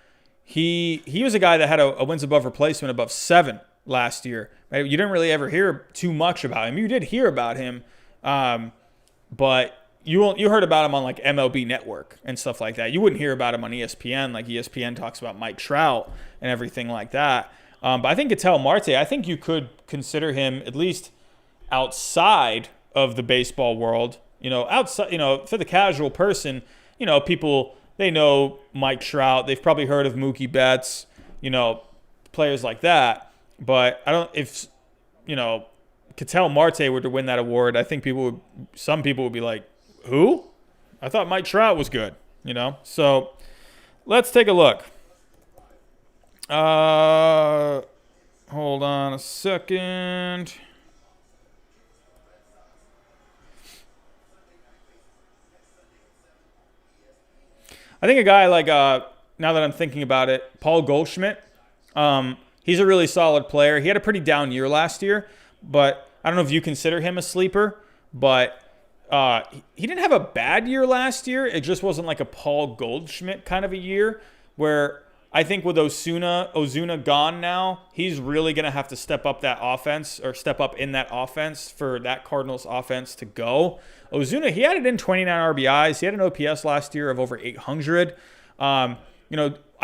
he was a guy that had a wins above replacement above 7 last year. Right? You didn't really ever hear too much about him. You did hear about him, but you heard about him on like MLB Network and stuff like that. You wouldn't hear about him on ESPN. Like ESPN talks about Mike Trout and everything like that. But I think Ketel Marte, I think you could consider him at least outside of the baseball world. Outside, for the casual person, people, they know Mike Trout. They've probably heard of Mookie Betts, players like that. But if Ketel Marte were to win that award, I think some people would be like, who? I thought Mike Trout was good, So let's take a look. Hold on a second. I think a guy like, now that I'm thinking about it, Paul Goldschmidt, he's a really solid player. He had a pretty down year last year, but I don't know if you consider him a sleeper, but he didn't have a bad year last year. It just wasn't like a Paul Goldschmidt kind of a year where I think with Ozuna gone now, he's really going to have to step up that offense or step up in that offense for that Cardinals offense to go. Ozuna, he added in 29 RBIs. He had an OPS last year of over 800. I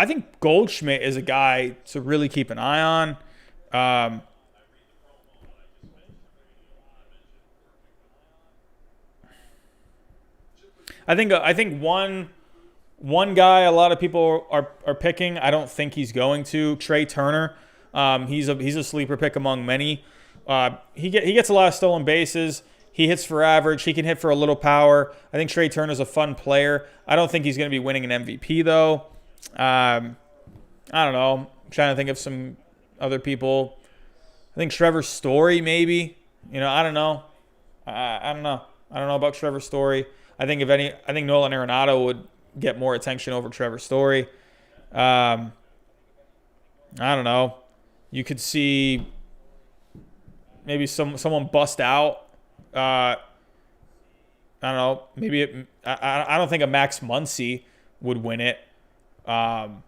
think Goldschmidt is a guy to really keep an eye on. I think one guy a lot of people are picking. I don't think he's going to. Trey Turner. He's a sleeper pick among many. He gets a lot of stolen bases. He hits for average. He can hit for a little power. I think Trey Turner's a fun player. I don't think he's going to be winning an MVP though. I don't know. I'm trying to think of some other people. I think Trevor Story maybe. I don't know. I don't know. I don't know about Trevor Story. I think Nolan Arenado would get more attention over Trevor Story. I don't know. You could see maybe someone bust out. I don't know. Maybe I don't think a Max Muncy would win it. One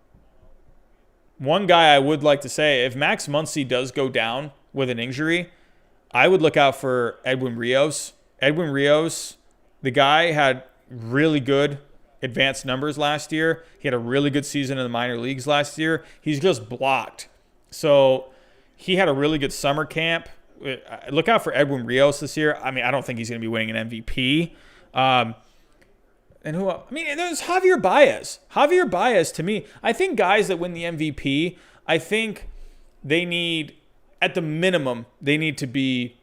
guy I would like to say, if Max Muncy does go down with an injury, I would look out for Edwin Rios. Edwin Rios, the guy had really good advanced numbers last year. He had a really good season in the minor leagues last year. He's just blocked. So he had a really good summer camp. Look out for Edwin Rios this year. I mean, I don't think he's going to be winning an MVP. And who else? I mean, there's Javier Baez. Javier Baez, to me, I think guys that win the MVP, I think they need, at the minimum, they need to be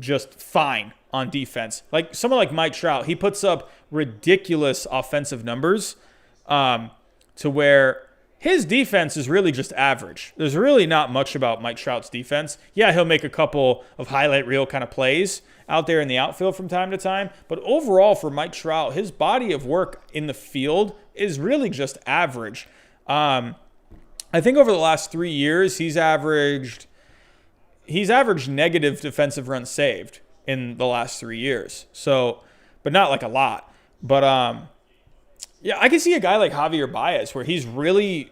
just fine on defense. Like someone like Mike Trout, he puts up ridiculous offensive numbers to where his defense is really just average. There's really not much about Mike Trout's defense. Yeah, he'll make a couple of highlight reel kind of plays out there in the outfield from time to time. But overall for Mike Trout, his body of work in the field is really just average. I think over the last 3 years, he's averaged negative defensive runs saved in the last 3 years. So, but not like a lot. But yeah, I can see a guy like Javier Baez where he's really,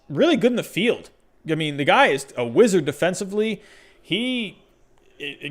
really good in the field. I mean, the guy is a wizard defensively.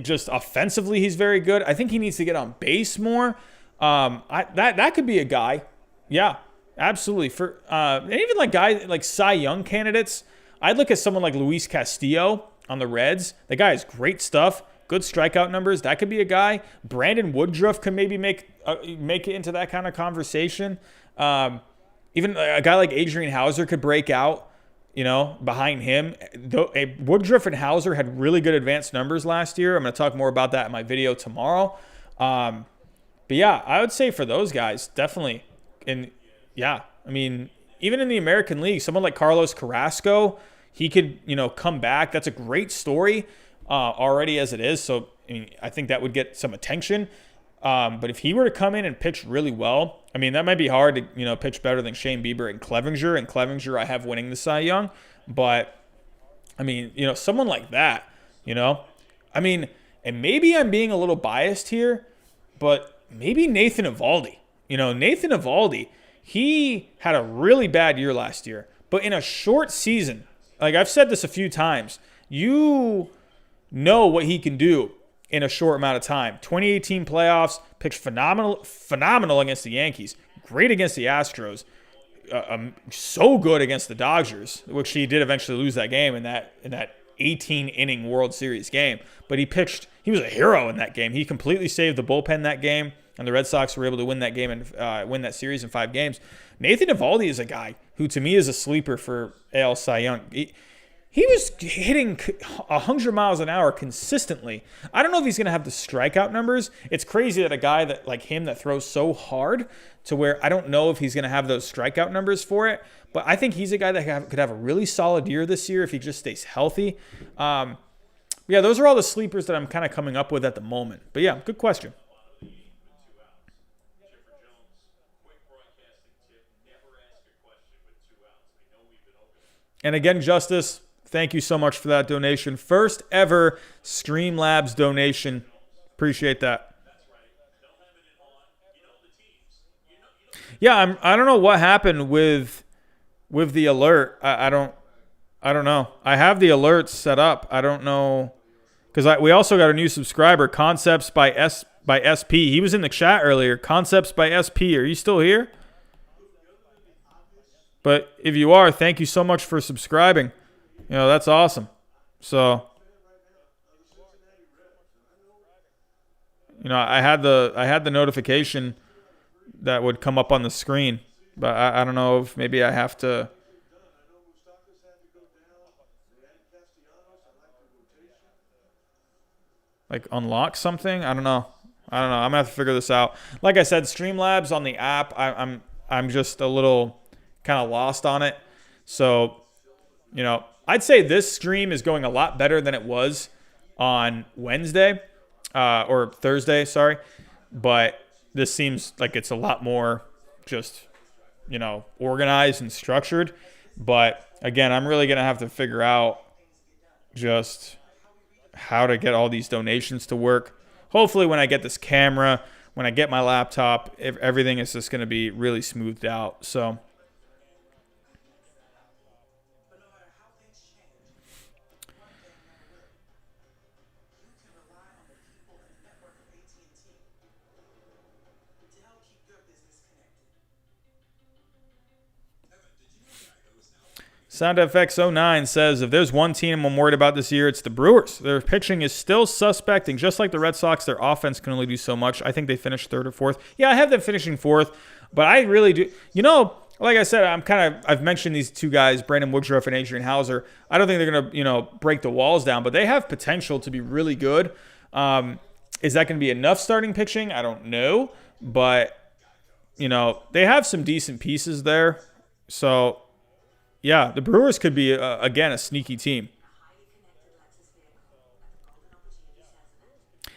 Just offensively, he's very good. I think he needs to get on base more. That could be a guy. Yeah, absolutely. And even like guys like Cy Young candidates, I'd look at someone like Luis Castillo on the Reds. The guy has great stuff, good strikeout numbers. That could be a guy. Brandon Woodruff could maybe make it into that kind of conversation. Even a guy like Adrian Hauser could break out, behind him. Woodruff and Hauser had really good advanced numbers last year. I'm going to talk more about that in my video tomorrow. But yeah, I would say for those guys, definitely. And yeah, I mean, even in the American League, someone like Carlos Carrasco, he could, come back. That's a great story already as it is. So I mean, I think that would get some attention. But if he were to come in and pitch really well, I mean, that might be hard to, pitch better than Shane Bieber and Clevinger. And Clevinger, I have winning the Cy Young. But, I mean, someone like that, I mean, and maybe I'm being a little biased here, but maybe Nathan Eovaldi. Nathan Eovaldi, he had a really bad year last year. But in a short season, like I've said this a few times, you know what he can do in a short amount of time. 2018 playoffs, pitched phenomenal against the Yankees, great against the Astros, so good against the Dodgers, which he did eventually lose that game in that 18-inning World Series game. But he was a hero in that game. He completely saved the bullpen that game, and the Red Sox were able to win that game and win that series in 5 games. Nathan Eovaldi is a guy who, to me, is a sleeper for AL Cy Young. He was hitting 100 miles an hour consistently. I don't know if he's going to have the strikeout numbers. It's crazy that a guy that like him that throws so hard to where I don't know if he's going to have those strikeout numbers for it. But I think he's a guy that could have a really solid year this year if he just stays healthy. Yeah, those are all the sleepers that I'm kind of coming up with at the moment. But yeah, good question. And again, Justice, thank you so much for that donation. First ever Streamlabs donation. Appreciate that. Yeah, I don't know what happened with the alert. I don't know. I have the alerts set up. I don't know because we also got a new subscriber, Concepts by SP. He was in the chat earlier. Concepts by SP. Are you still here? But if you are, thank you so much for subscribing. That's awesome. So, I had the notification that would come up on the screen, but I don't know if maybe I have to like unlock something. I don't know. I'm gonna have to figure this out. Like I said, Streamlabs on the app. I'm just a little kind of lost on it. So, I'd say this stream is going a lot better than it was on Wednesday or Thursday, sorry. But this seems like it's a lot more just, organized and structured. But again, I'm really going to have to figure out just how to get all these donations to work. Hopefully when I get this camera when I get my laptop, everything is just going to be really smoothed out. So SoundFX09 says, if there's one team I'm worried about this year, it's the Brewers. Their pitching is still suspecting. Just like the Red Sox, their offense can only do so much. I think they finished third or fourth. Yeah, I have them finishing fourth, but I really do. Like I said, I've mentioned these two guys, Brandon Woodruff and Adrian Hauser. I don't think they're going to, break the walls down, but they have potential to be really good. Is that going to be enough starting pitching? I don't know, but, they have some decent pieces there. So, yeah, the Brewers could be, again, a sneaky team.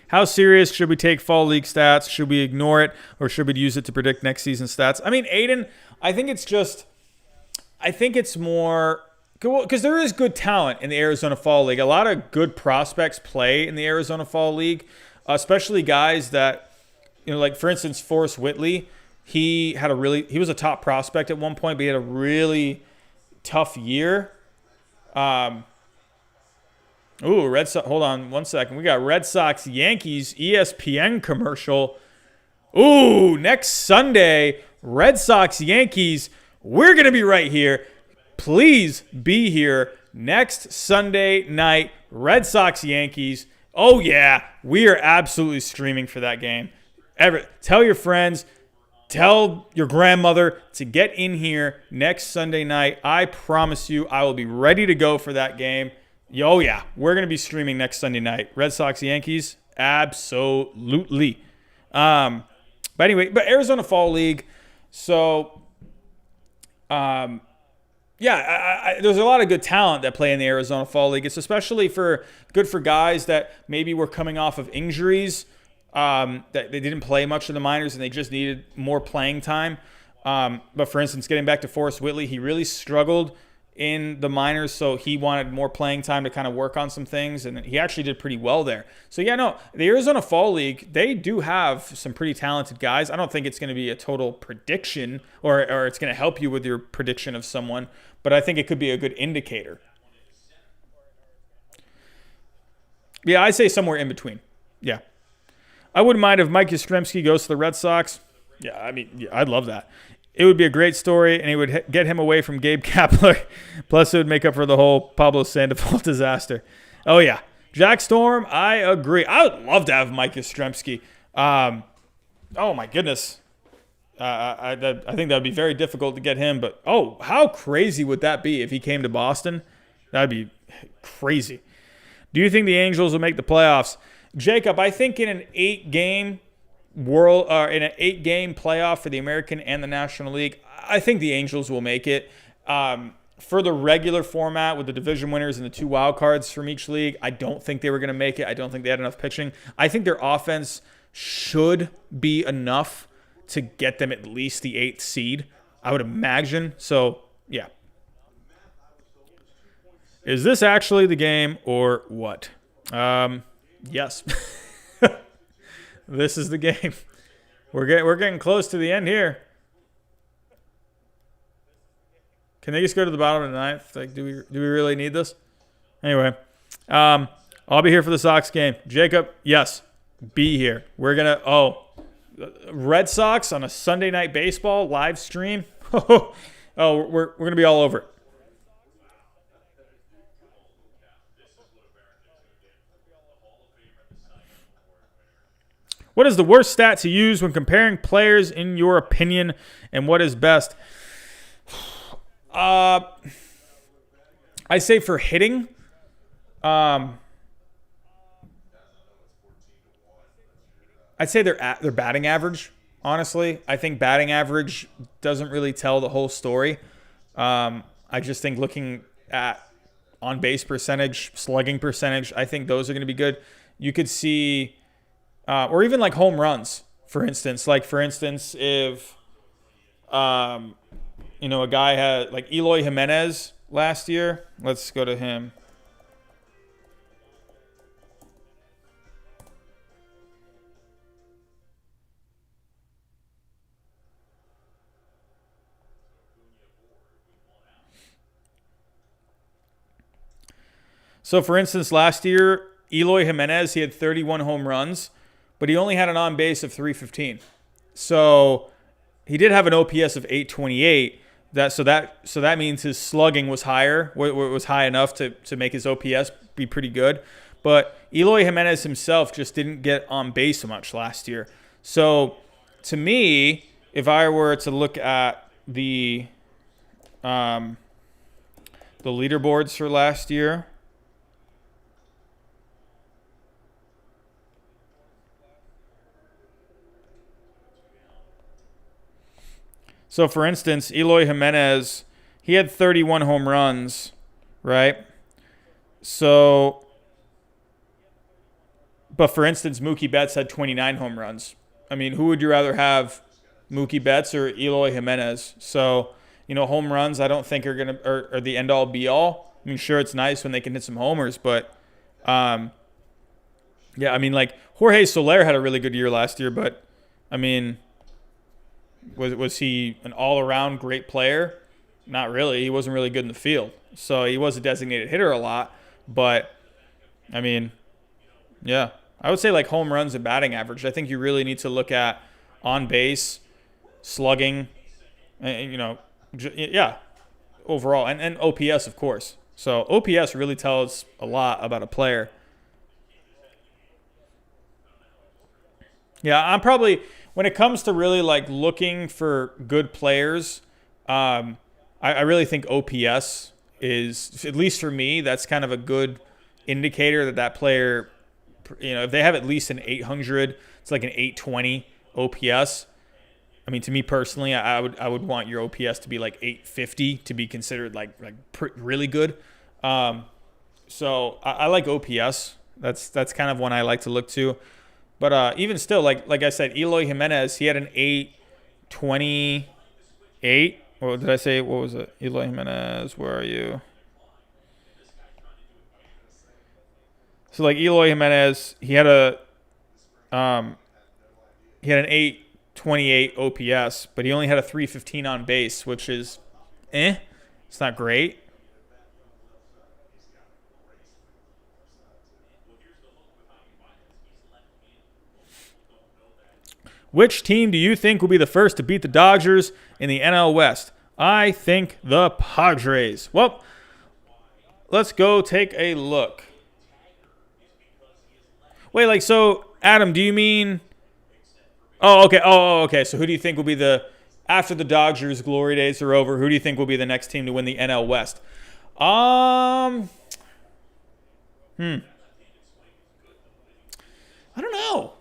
How serious should we take fall league stats? Should we ignore it, or should we use it to predict next season's stats? I mean, Aiden, I think it's more because there is good talent in the Arizona Fall League. A lot of good prospects play in the Arizona Fall League, especially guys that, like, for instance, Forrest Whitley. He was a top prospect at one point, but he had a really tough year. Red Sox. Hold on one second. We got Red Sox Yankees ESPN commercial. Next Sunday, Red Sox Yankees. We're going to be right here. Please be here next Sunday night, Red Sox Yankees. Oh yeah, we are absolutely streaming for that game. Tell your friends. Tell your grandmother to get in here next Sunday night. I promise you I will be ready to go for that game. Oh, yeah. We're going to be streaming next Sunday night. Red Sox, Yankees, absolutely. But Arizona Fall League. So, there's a lot of good talent that play in the Arizona Fall League. It's especially good for guys that maybe were coming off of injuries. That they didn't play much in the minors and they just needed more playing time. But for instance, getting back to Forrest Whitley, he really struggled in the minors, so he wanted more playing time to kind of work on some things, and he actually did pretty well there. So the Arizona Fall League, they do have some pretty talented guys. I don't think it's going to be a total prediction or it's going to help you with your prediction of someone, but I think it could be a good indicator. Yeah, I say somewhere in between. Yeah. I wouldn't mind if Mike Yastrzemski goes to the Red Sox. Yeah, I'd love that. It would be a great story, and it would get him away from Gabe Kapler. Plus, it would make up for the whole Pablo Sandoval disaster. Oh, yeah. Jack Storm, I agree. I would love to have Mike Yastrzemski. Oh, my goodness. I think that would be very difficult to get him. But, how crazy would that be if he came to Boston? That would be crazy. Do you think the Angels will make the playoffs? Jacob, I think in an 8-game playoff for the American and the National League, I think the Angels will make it. For the regular format with the division winners and the 2 wild cards from each league, I don't think they were going to make it. I don't think they had enough pitching. I think their offense should be enough to get them at least the 8th seed, I would imagine. So, yeah. Is this actually the game or what? Yes. This is the game. We're getting close to the end here. Can they just go to the bottom of the 9th? Like, do we really need this? Anyway, I'll be here for the Sox game. Jacob, yes, be here. We're gonna Red Sox on a Sunday night baseball live stream. We're gonna be all over it. What is the worst stat to use when comparing players in your opinion, and what is best? I say for hitting, I'd say their batting average. Honestly, I think batting average doesn't really tell the whole story. I just think looking at on base percentage, slugging percentage, I think those are going to be good. You could see. Or even like home runs, for instance. Like, for instance, if, a guy had like Eloy Jimenez last year. Let's go to him. So, for instance, last year, Eloy Jimenez, he had 31 home runs, but he only had an on base of 315. So he did have an OPS of 828. So that means his slugging was higher, was high enough to make his OPS be pretty good. But Eloy Jimenez himself just didn't get on base much last year. So to me, if I were to look at the leaderboards for last year, so, for instance, Eloy Jimenez, he had 31 home runs, right? So, but for instance, Mookie Betts had 29 home runs. I mean, who would you rather have, Mookie Betts or Eloy Jimenez? So, home runs I don't think are the end all be all. I mean, sure, it's nice when they can hit some homers, but yeah, I mean, like Jorge Soler had a really good year last year, but I mean, was he an all-around great player? Not really. He wasn't really good in the field. So he was a designated hitter a lot. But, I mean, yeah. I would say like home runs and batting average. I think you really need to look at on base, slugging, and, yeah, overall. And OPS, of course. So OPS really tells a lot about a player. Yeah, I'm probably... When it comes to really like looking for good players, I really think OPS is, at least for me, that's kind of a good indicator that player, if they have at least an 800, it's like an 820 OPS. I mean, to me personally, I would want your OPS to be like 850 to be considered like really good. So I like OPS. That's kind of one I like to look to. But even still, like I said, Eloy Jimenez, he had an 828. What did I say? What was it? Eloy Jimenez, where are you? So like Eloy Jimenez, he had an 828 OPS, but he only had a 315 on base, which is it's not great. Which team do you think will be the first to beat the Dodgers in the NL West? I think the Padres. Well, let's go take a look. Wait, so Adam, do you mean? Oh, okay. Okay. So who do you think will be after the Dodgers' glory days are over? Who do you think will be the next team to win the NL West? I don't know.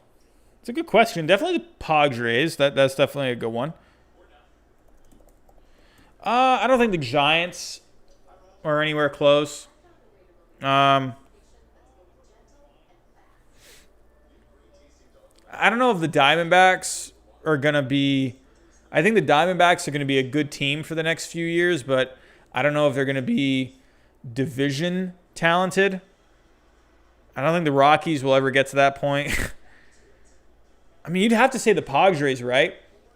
It's a good question. Definitely the Padres. That's definitely a good one. I don't think the Giants are anywhere close. I don't know if the Diamondbacks are going to be... I think the Diamondbacks are going to be a good team for the next few years, but I don't know if they're going to be division talented. I don't think the Rockies will ever get to that point. I mean, you'd have to say the Padres, right?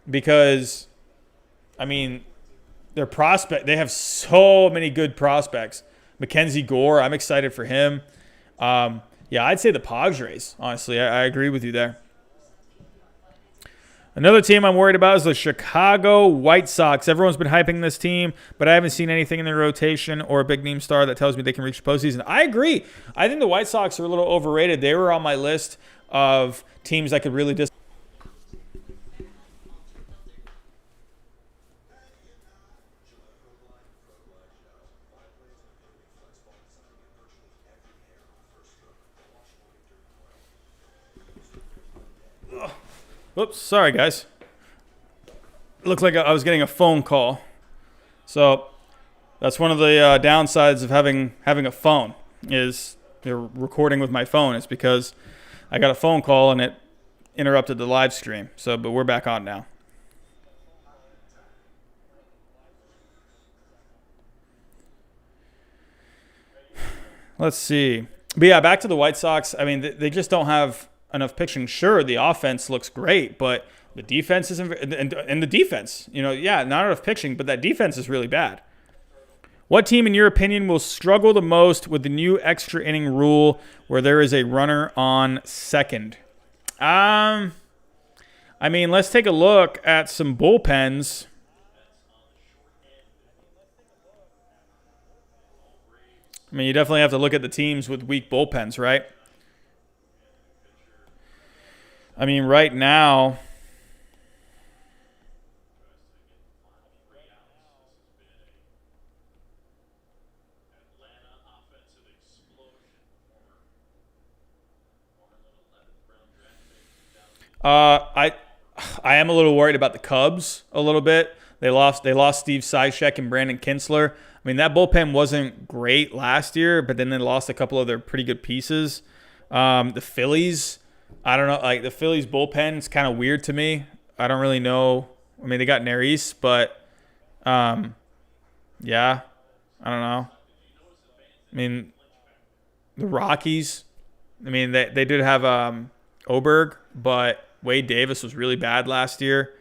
Because, I mean, they have so many good prospects. Mackenzie Gore, I'm excited for him. Yeah, I'd say the Padres, honestly. I agree with you there. Another team I'm worried about is the Chicago White Sox. Everyone's been hyping this team, but I haven't seen anything in their rotation or a big name star that tells me they can reach the postseason. I agree. I think the White Sox are a little overrated. They were on my list of teams that could really Whoops, sorry guys. It looked like I was getting a phone call. So that's one of the downsides of having a phone is you're recording with my phone. It's because I got a phone call and it interrupted the live stream. But we're back on now. Let's see. But yeah, back to the White Sox. I mean, they just don't have enough pitching. Sure, the offense looks great, but the defense isn't. And the defense, not enough pitching, but that defense is really bad. What team, in your opinion, will struggle the most with the new extra inning rule where there is a runner on second? I mean, let's take a look at some bullpens. I mean, you definitely have to look at the teams with weak bullpens, right? I mean, right now, I am a little worried about the Cubs a little bit. They lost Steve Cishek and Brandon Kinsler. I mean, that bullpen wasn't great last year, but then they lost a couple of their pretty good pieces. The Phillies, I don't know. Like, the Phillies bullpen is kind of weird to me. I don't really know. I mean, they got Neris, but yeah, I don't know. I mean, the Rockies, I mean, they did have Oberg, but Wade Davis was really bad last year.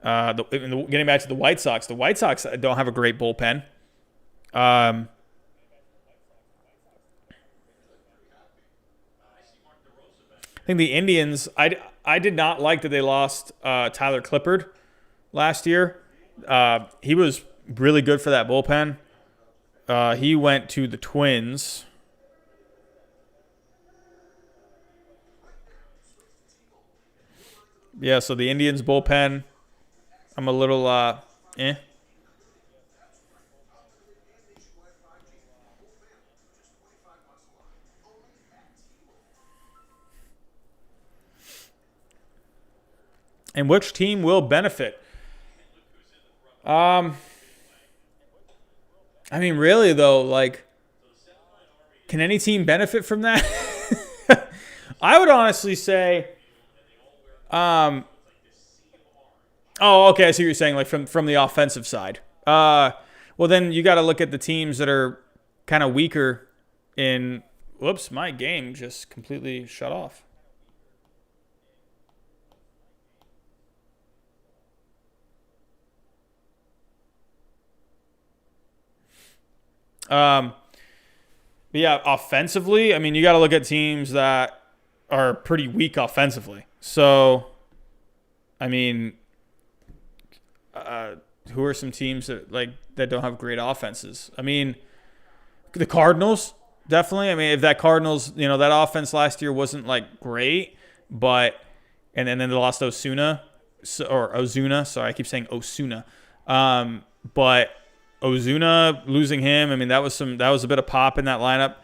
Getting back to the White Sox don't have a great bullpen. I think the Indians, I did not like that they lost Tyler Clippard last year. He was really good for that bullpen. He went to the Twins. Yeah, so the Indians bullpen, I'm a little eh. And which team will benefit? I mean, really though, like, can any team benefit from that? I would honestly say, oh, okay, I see what you're saying, like from the offensive side. Well, then you got to look at the teams that are kind of weaker in. Whoops, my game just completely shut off. But yeah, offensively, I mean, you got to look at teams that are pretty weak offensively. So, I mean, who are some teams that don't have great offenses? I mean, the Cardinals, definitely. I mean, if that Cardinals, that offense last year wasn't like great, but and then they lost Ozuna. Sorry, I keep saying Osuna. But Ozuna, losing him, I mean, that was a bit of pop in that lineup.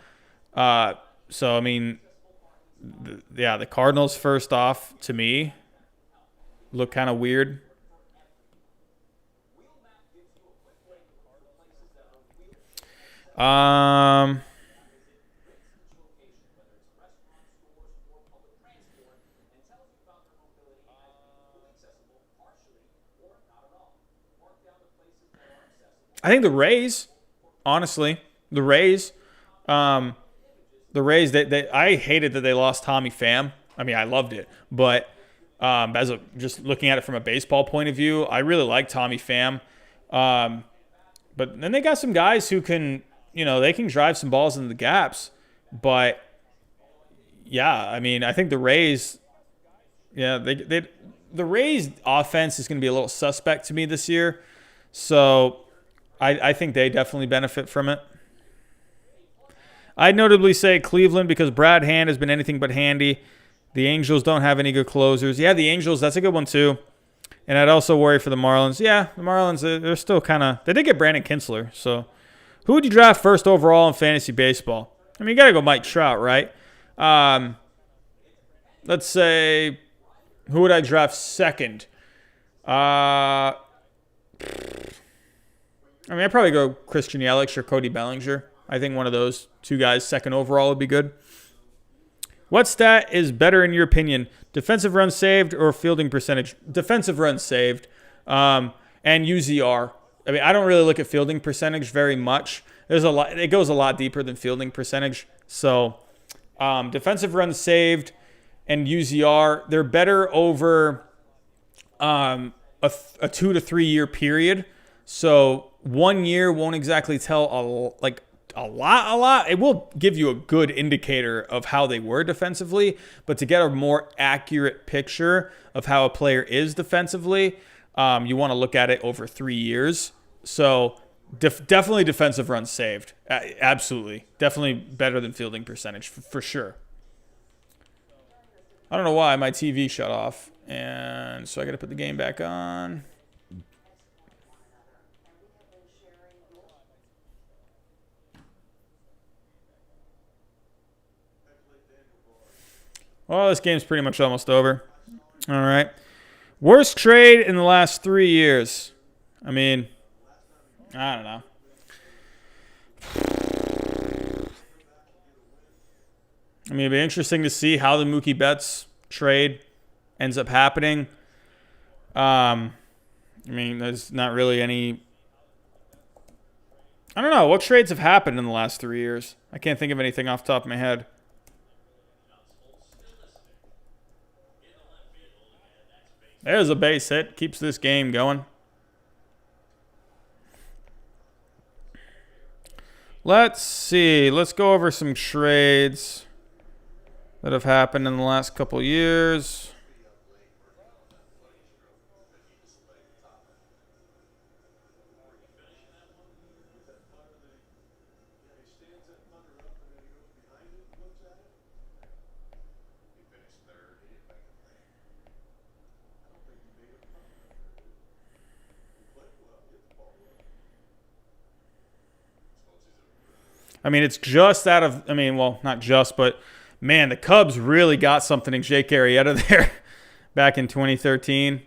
So I mean, the Cardinals first off to me look kind of weird. I think the Rays, honestly, the Rays, I hated that they lost Tommy Pham. I mean, I loved it, but just looking at it from a baseball point of view, I really like Tommy Pham. But then they got some guys who can, they can drive some balls into the gaps. But yeah, I mean, I think the Rays, the Rays offense is going to be a little suspect to me this year. So I think they definitely benefit from it. I'd notably say Cleveland because Brad Hand has been anything but handy. The Angels don't have any good closers. Yeah, the Angels, that's a good one too. And I'd also worry for the Marlins. Yeah, the Marlins, they're still kind of... They did get Brandon Kinsler. So who would you draft first overall in fantasy baseball? I mean, you got to go Mike Trout, right? Let's say... Who would I draft second? I mean, I'd probably go Christian Yelich or Cody Bellinger. I think one of those two guys, second overall, would be good. What stat is better in your opinion? Defensive runs saved or fielding percentage? Defensive runs saved. And UZR. I mean, I don't really look at fielding percentage very much. There's a lot. It goes a lot deeper than fielding percentage. So, defensive runs saved and UZR, they're better over a 2 to 3 year period. So 1 year won't exactly tell a lot. It will give you a good indicator of how they were defensively, but to get a more accurate picture of how a player is defensively, you want to look at it over 3 years. So definitely defensive runs saved. Absolutely. Definitely better than fielding percentage for sure. I don't know why my TV shut off, and so I got to put the game back on. Well, this game's pretty much almost over. All right. Worst trade in the last 3 years. I mean, I don't know. I mean, it'd be interesting to see how the Mookie Betts trade ends up happening. I mean, there's not really any... I don't know. What trades have happened in the last 3 years? I can't think of anything off the top of my head. There's a base hit. Keeps this game going. Let's see. Let's go over some trades that have happened in the last couple years. I mean, it's just out of, I mean, well, not just, but man, the Cubs really got something in Jake Arrieta there back in 2013.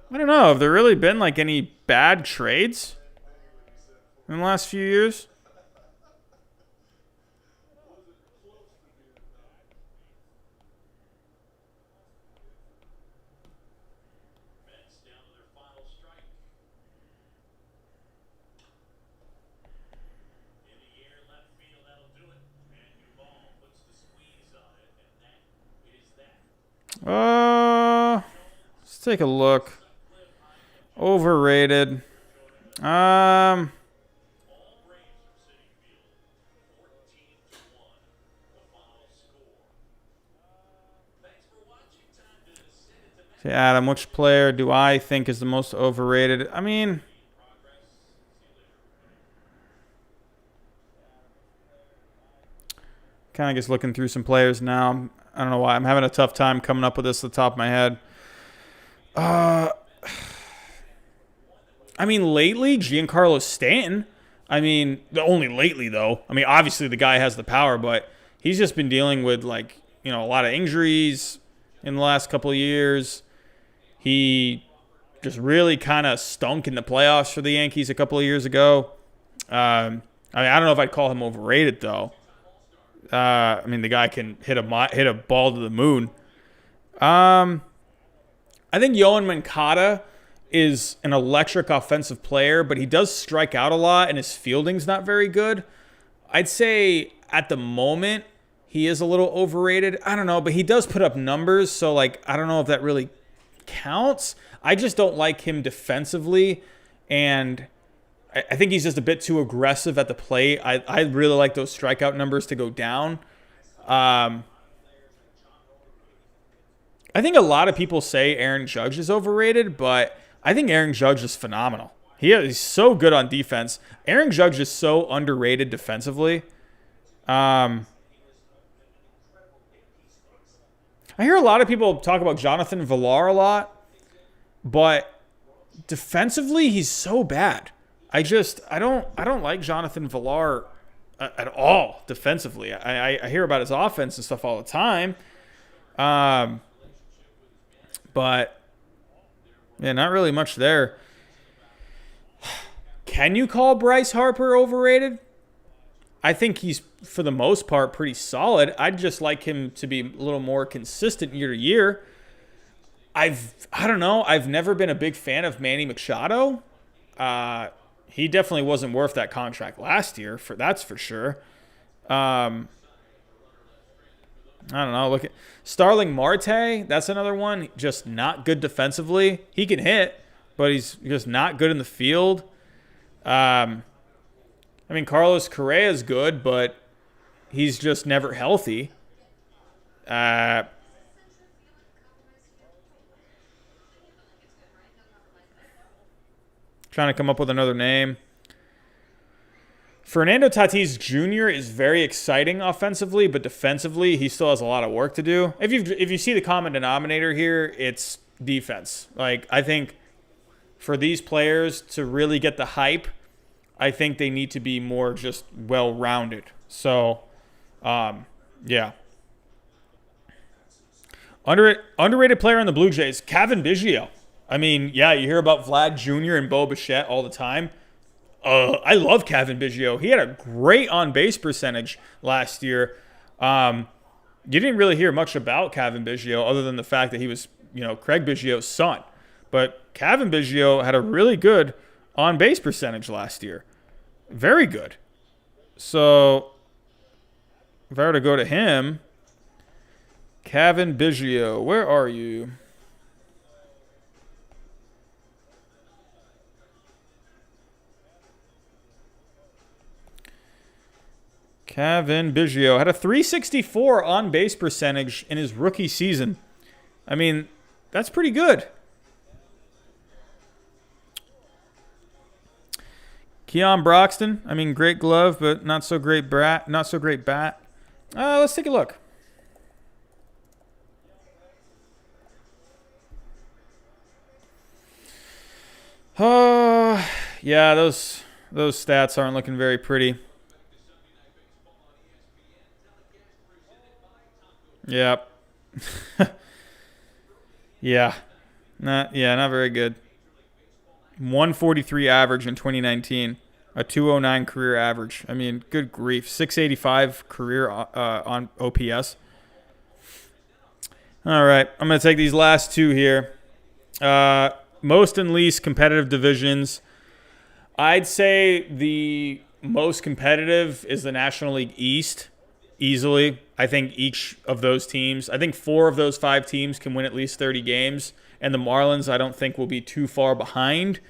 I don't know. Have there really been like any bad trades in the last few years? Let's take a look. Overrated. Okay, Adam, which player do I think is the most overrated? I mean, kind of just looking through some players now. I don't know why. I'm having a tough time coming up with this at the top of my head. I mean, lately, Giancarlo Stanton. I mean, only lately, though. I mean, obviously, the guy has the power, but he's just been dealing with, like, you know, a lot of injuries in the last couple of years. He just really kind of stunk in the playoffs for the Yankees a couple of years ago. I mean, I don't know if I'd call him overrated, though. I mean, the guy can hit a ball to the moon. I think Yohan Moncada is an electric offensive player, but he does strike out a lot, and his fielding's not very good. I'd say at the moment he is a little overrated. I don't know, but he does put up numbers, so like I don't know if that really counts. I just don't like him defensively, and I think he's just a bit too aggressive at the plate. I really like those strikeout numbers to go down. I think a lot of people say Aaron Judge is overrated, but I think Aaron Judge is phenomenal. He's so good on defense. Aaron Judge is so underrated defensively. I hear a lot of people talk about Jonathan Villar a lot, but defensively he's so bad. I don't like Jonathan Villar at all defensively. I hear about his offense and stuff all the time. But yeah, not really much there. Can you call Bryce Harper overrated? I think he's, for the most part, pretty solid. I'd just like him to be a little more consistent year to year. I don't know. I've never been a big fan of Manny Machado. He definitely wasn't worth that contract last year. That's for sure. I don't know. Look at Starling Marte. That's another one. Just not good defensively. He can hit, but he's just not good in the field. I mean, Carlos Correa is good, but he's just never healthy. Trying to come up with another name. Fernando Tatis Jr. is very exciting offensively, but defensively, he still has a lot of work to do. If you see the common denominator here, it's defense. Like, I think for these players to really get the hype, I think they need to be more just well-rounded. So, yeah. Underrated player on the Blue Jays, Cavan Biggio. I mean, yeah, you hear about Vlad Jr. and Bo Bichette all the time. I love Cavan Biggio. He had a great on-base percentage last year. You didn't really hear much about Cavan Biggio other than the fact that he was, Craig Biggio's son. But Cavan Biggio had a really good on-base percentage last year. Very good. So, if I were to go to him, Cavan Biggio, where are you? Cavan Biggio had a 364 on-base percentage in his rookie season. I mean, that's pretty good. Keon Broxton, I mean, great glove, but not so great bat. Let's take a look. Oh, yeah, those stats aren't looking very pretty. Yep. Yeah. Not very good. 143 average in 2019. A 209 career average. I mean, good grief. 685 career on OPS. All right. I'm going to take these last two here. Most and least competitive divisions. I'd say the most competitive is the National League East. Easily. I think each of those teams, I think 4 of those 5 teams can win at least 30 games. And the Marlins, I don't think, will be too far behind.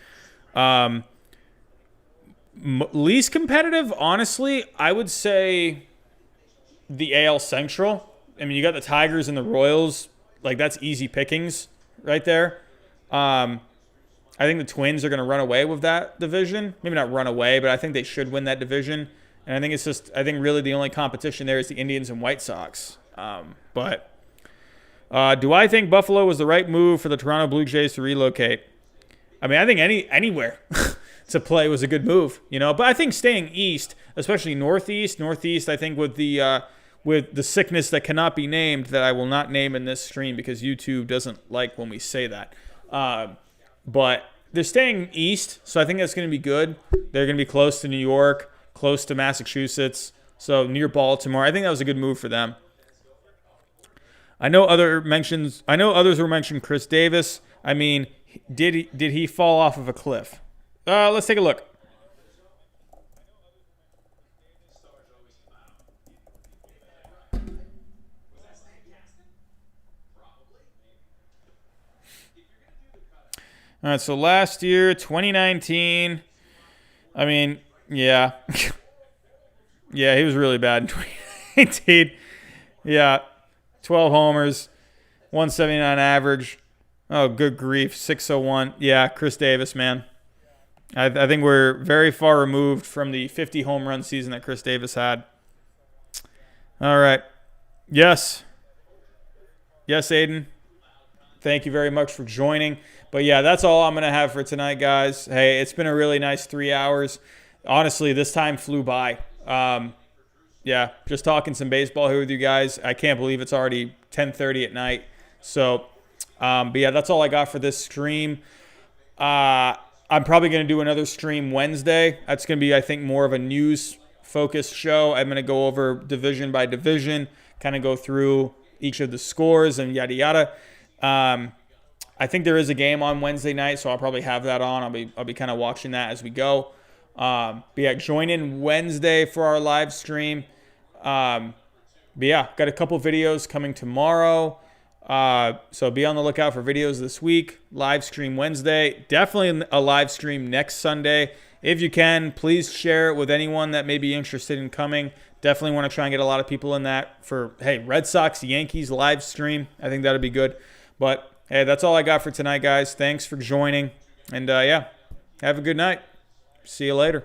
Least competitive, honestly, I would say the AL Central. I mean, you got the Tigers and the Royals. Like, that's easy pickings right there. I think the Twins are going to run away with that division. Maybe not run away, but I think they should win that division. And I think really the only competition there is the Indians and White Sox. But do I think Buffalo was the right move for the Toronto Blue Jays to relocate? I mean, I think anywhere to play was a good move, But I think staying east, especially northeast, I think with the sickness that cannot be named, that I will not name in this stream because YouTube doesn't like when we say that. But they're staying east, so I think that's going to be good. They're going to be close to New York, close to Massachusetts, so near Baltimore. I think that was a good move for them. I know others were mentioned. Chris Davis. I mean, did he fall off of a cliff? Let's take a look. All right, so last year, 2019. I mean, yeah. Yeah, he was really bad in 2019. Yeah, 12 homers, 179 average. Oh, good grief, 601. Yeah, Chris Davis, man. I think we're very far removed from the 50 home run season that Chris Davis had. All right. Yes, Aiden. Thank you very much for joining. But yeah, that's all I'm going to have for tonight, guys. Hey, it's been a really nice 3 hours. Honestly, this time flew by. Yeah, just talking some baseball here with you guys. I can't believe it's already 10:30 at night. So, but yeah, that's all I got for this stream. I'm probably going to do another stream Wednesday. That's going to be, I think, more of a news-focused show. I'm going to go over division by division, kind of go through each of the scores and yada yada. I think there is a game on Wednesday night, so I'll probably have that on. I'll be kind of watching that as we go. But yeah, join in Wednesday for our live stream. But yeah, got a couple videos coming tomorrow. So be on the lookout for videos this week. Live stream Wednesday. Definitely a live stream next Sunday. If you can, please share it with anyone that may be interested in coming. Definitely want to try and get a lot of people in that for, hey, Red Sox, Yankees live stream. I think that'd be good. But hey, that's all I got for tonight, guys. Thanks for joining. And yeah, have a good night. See you later.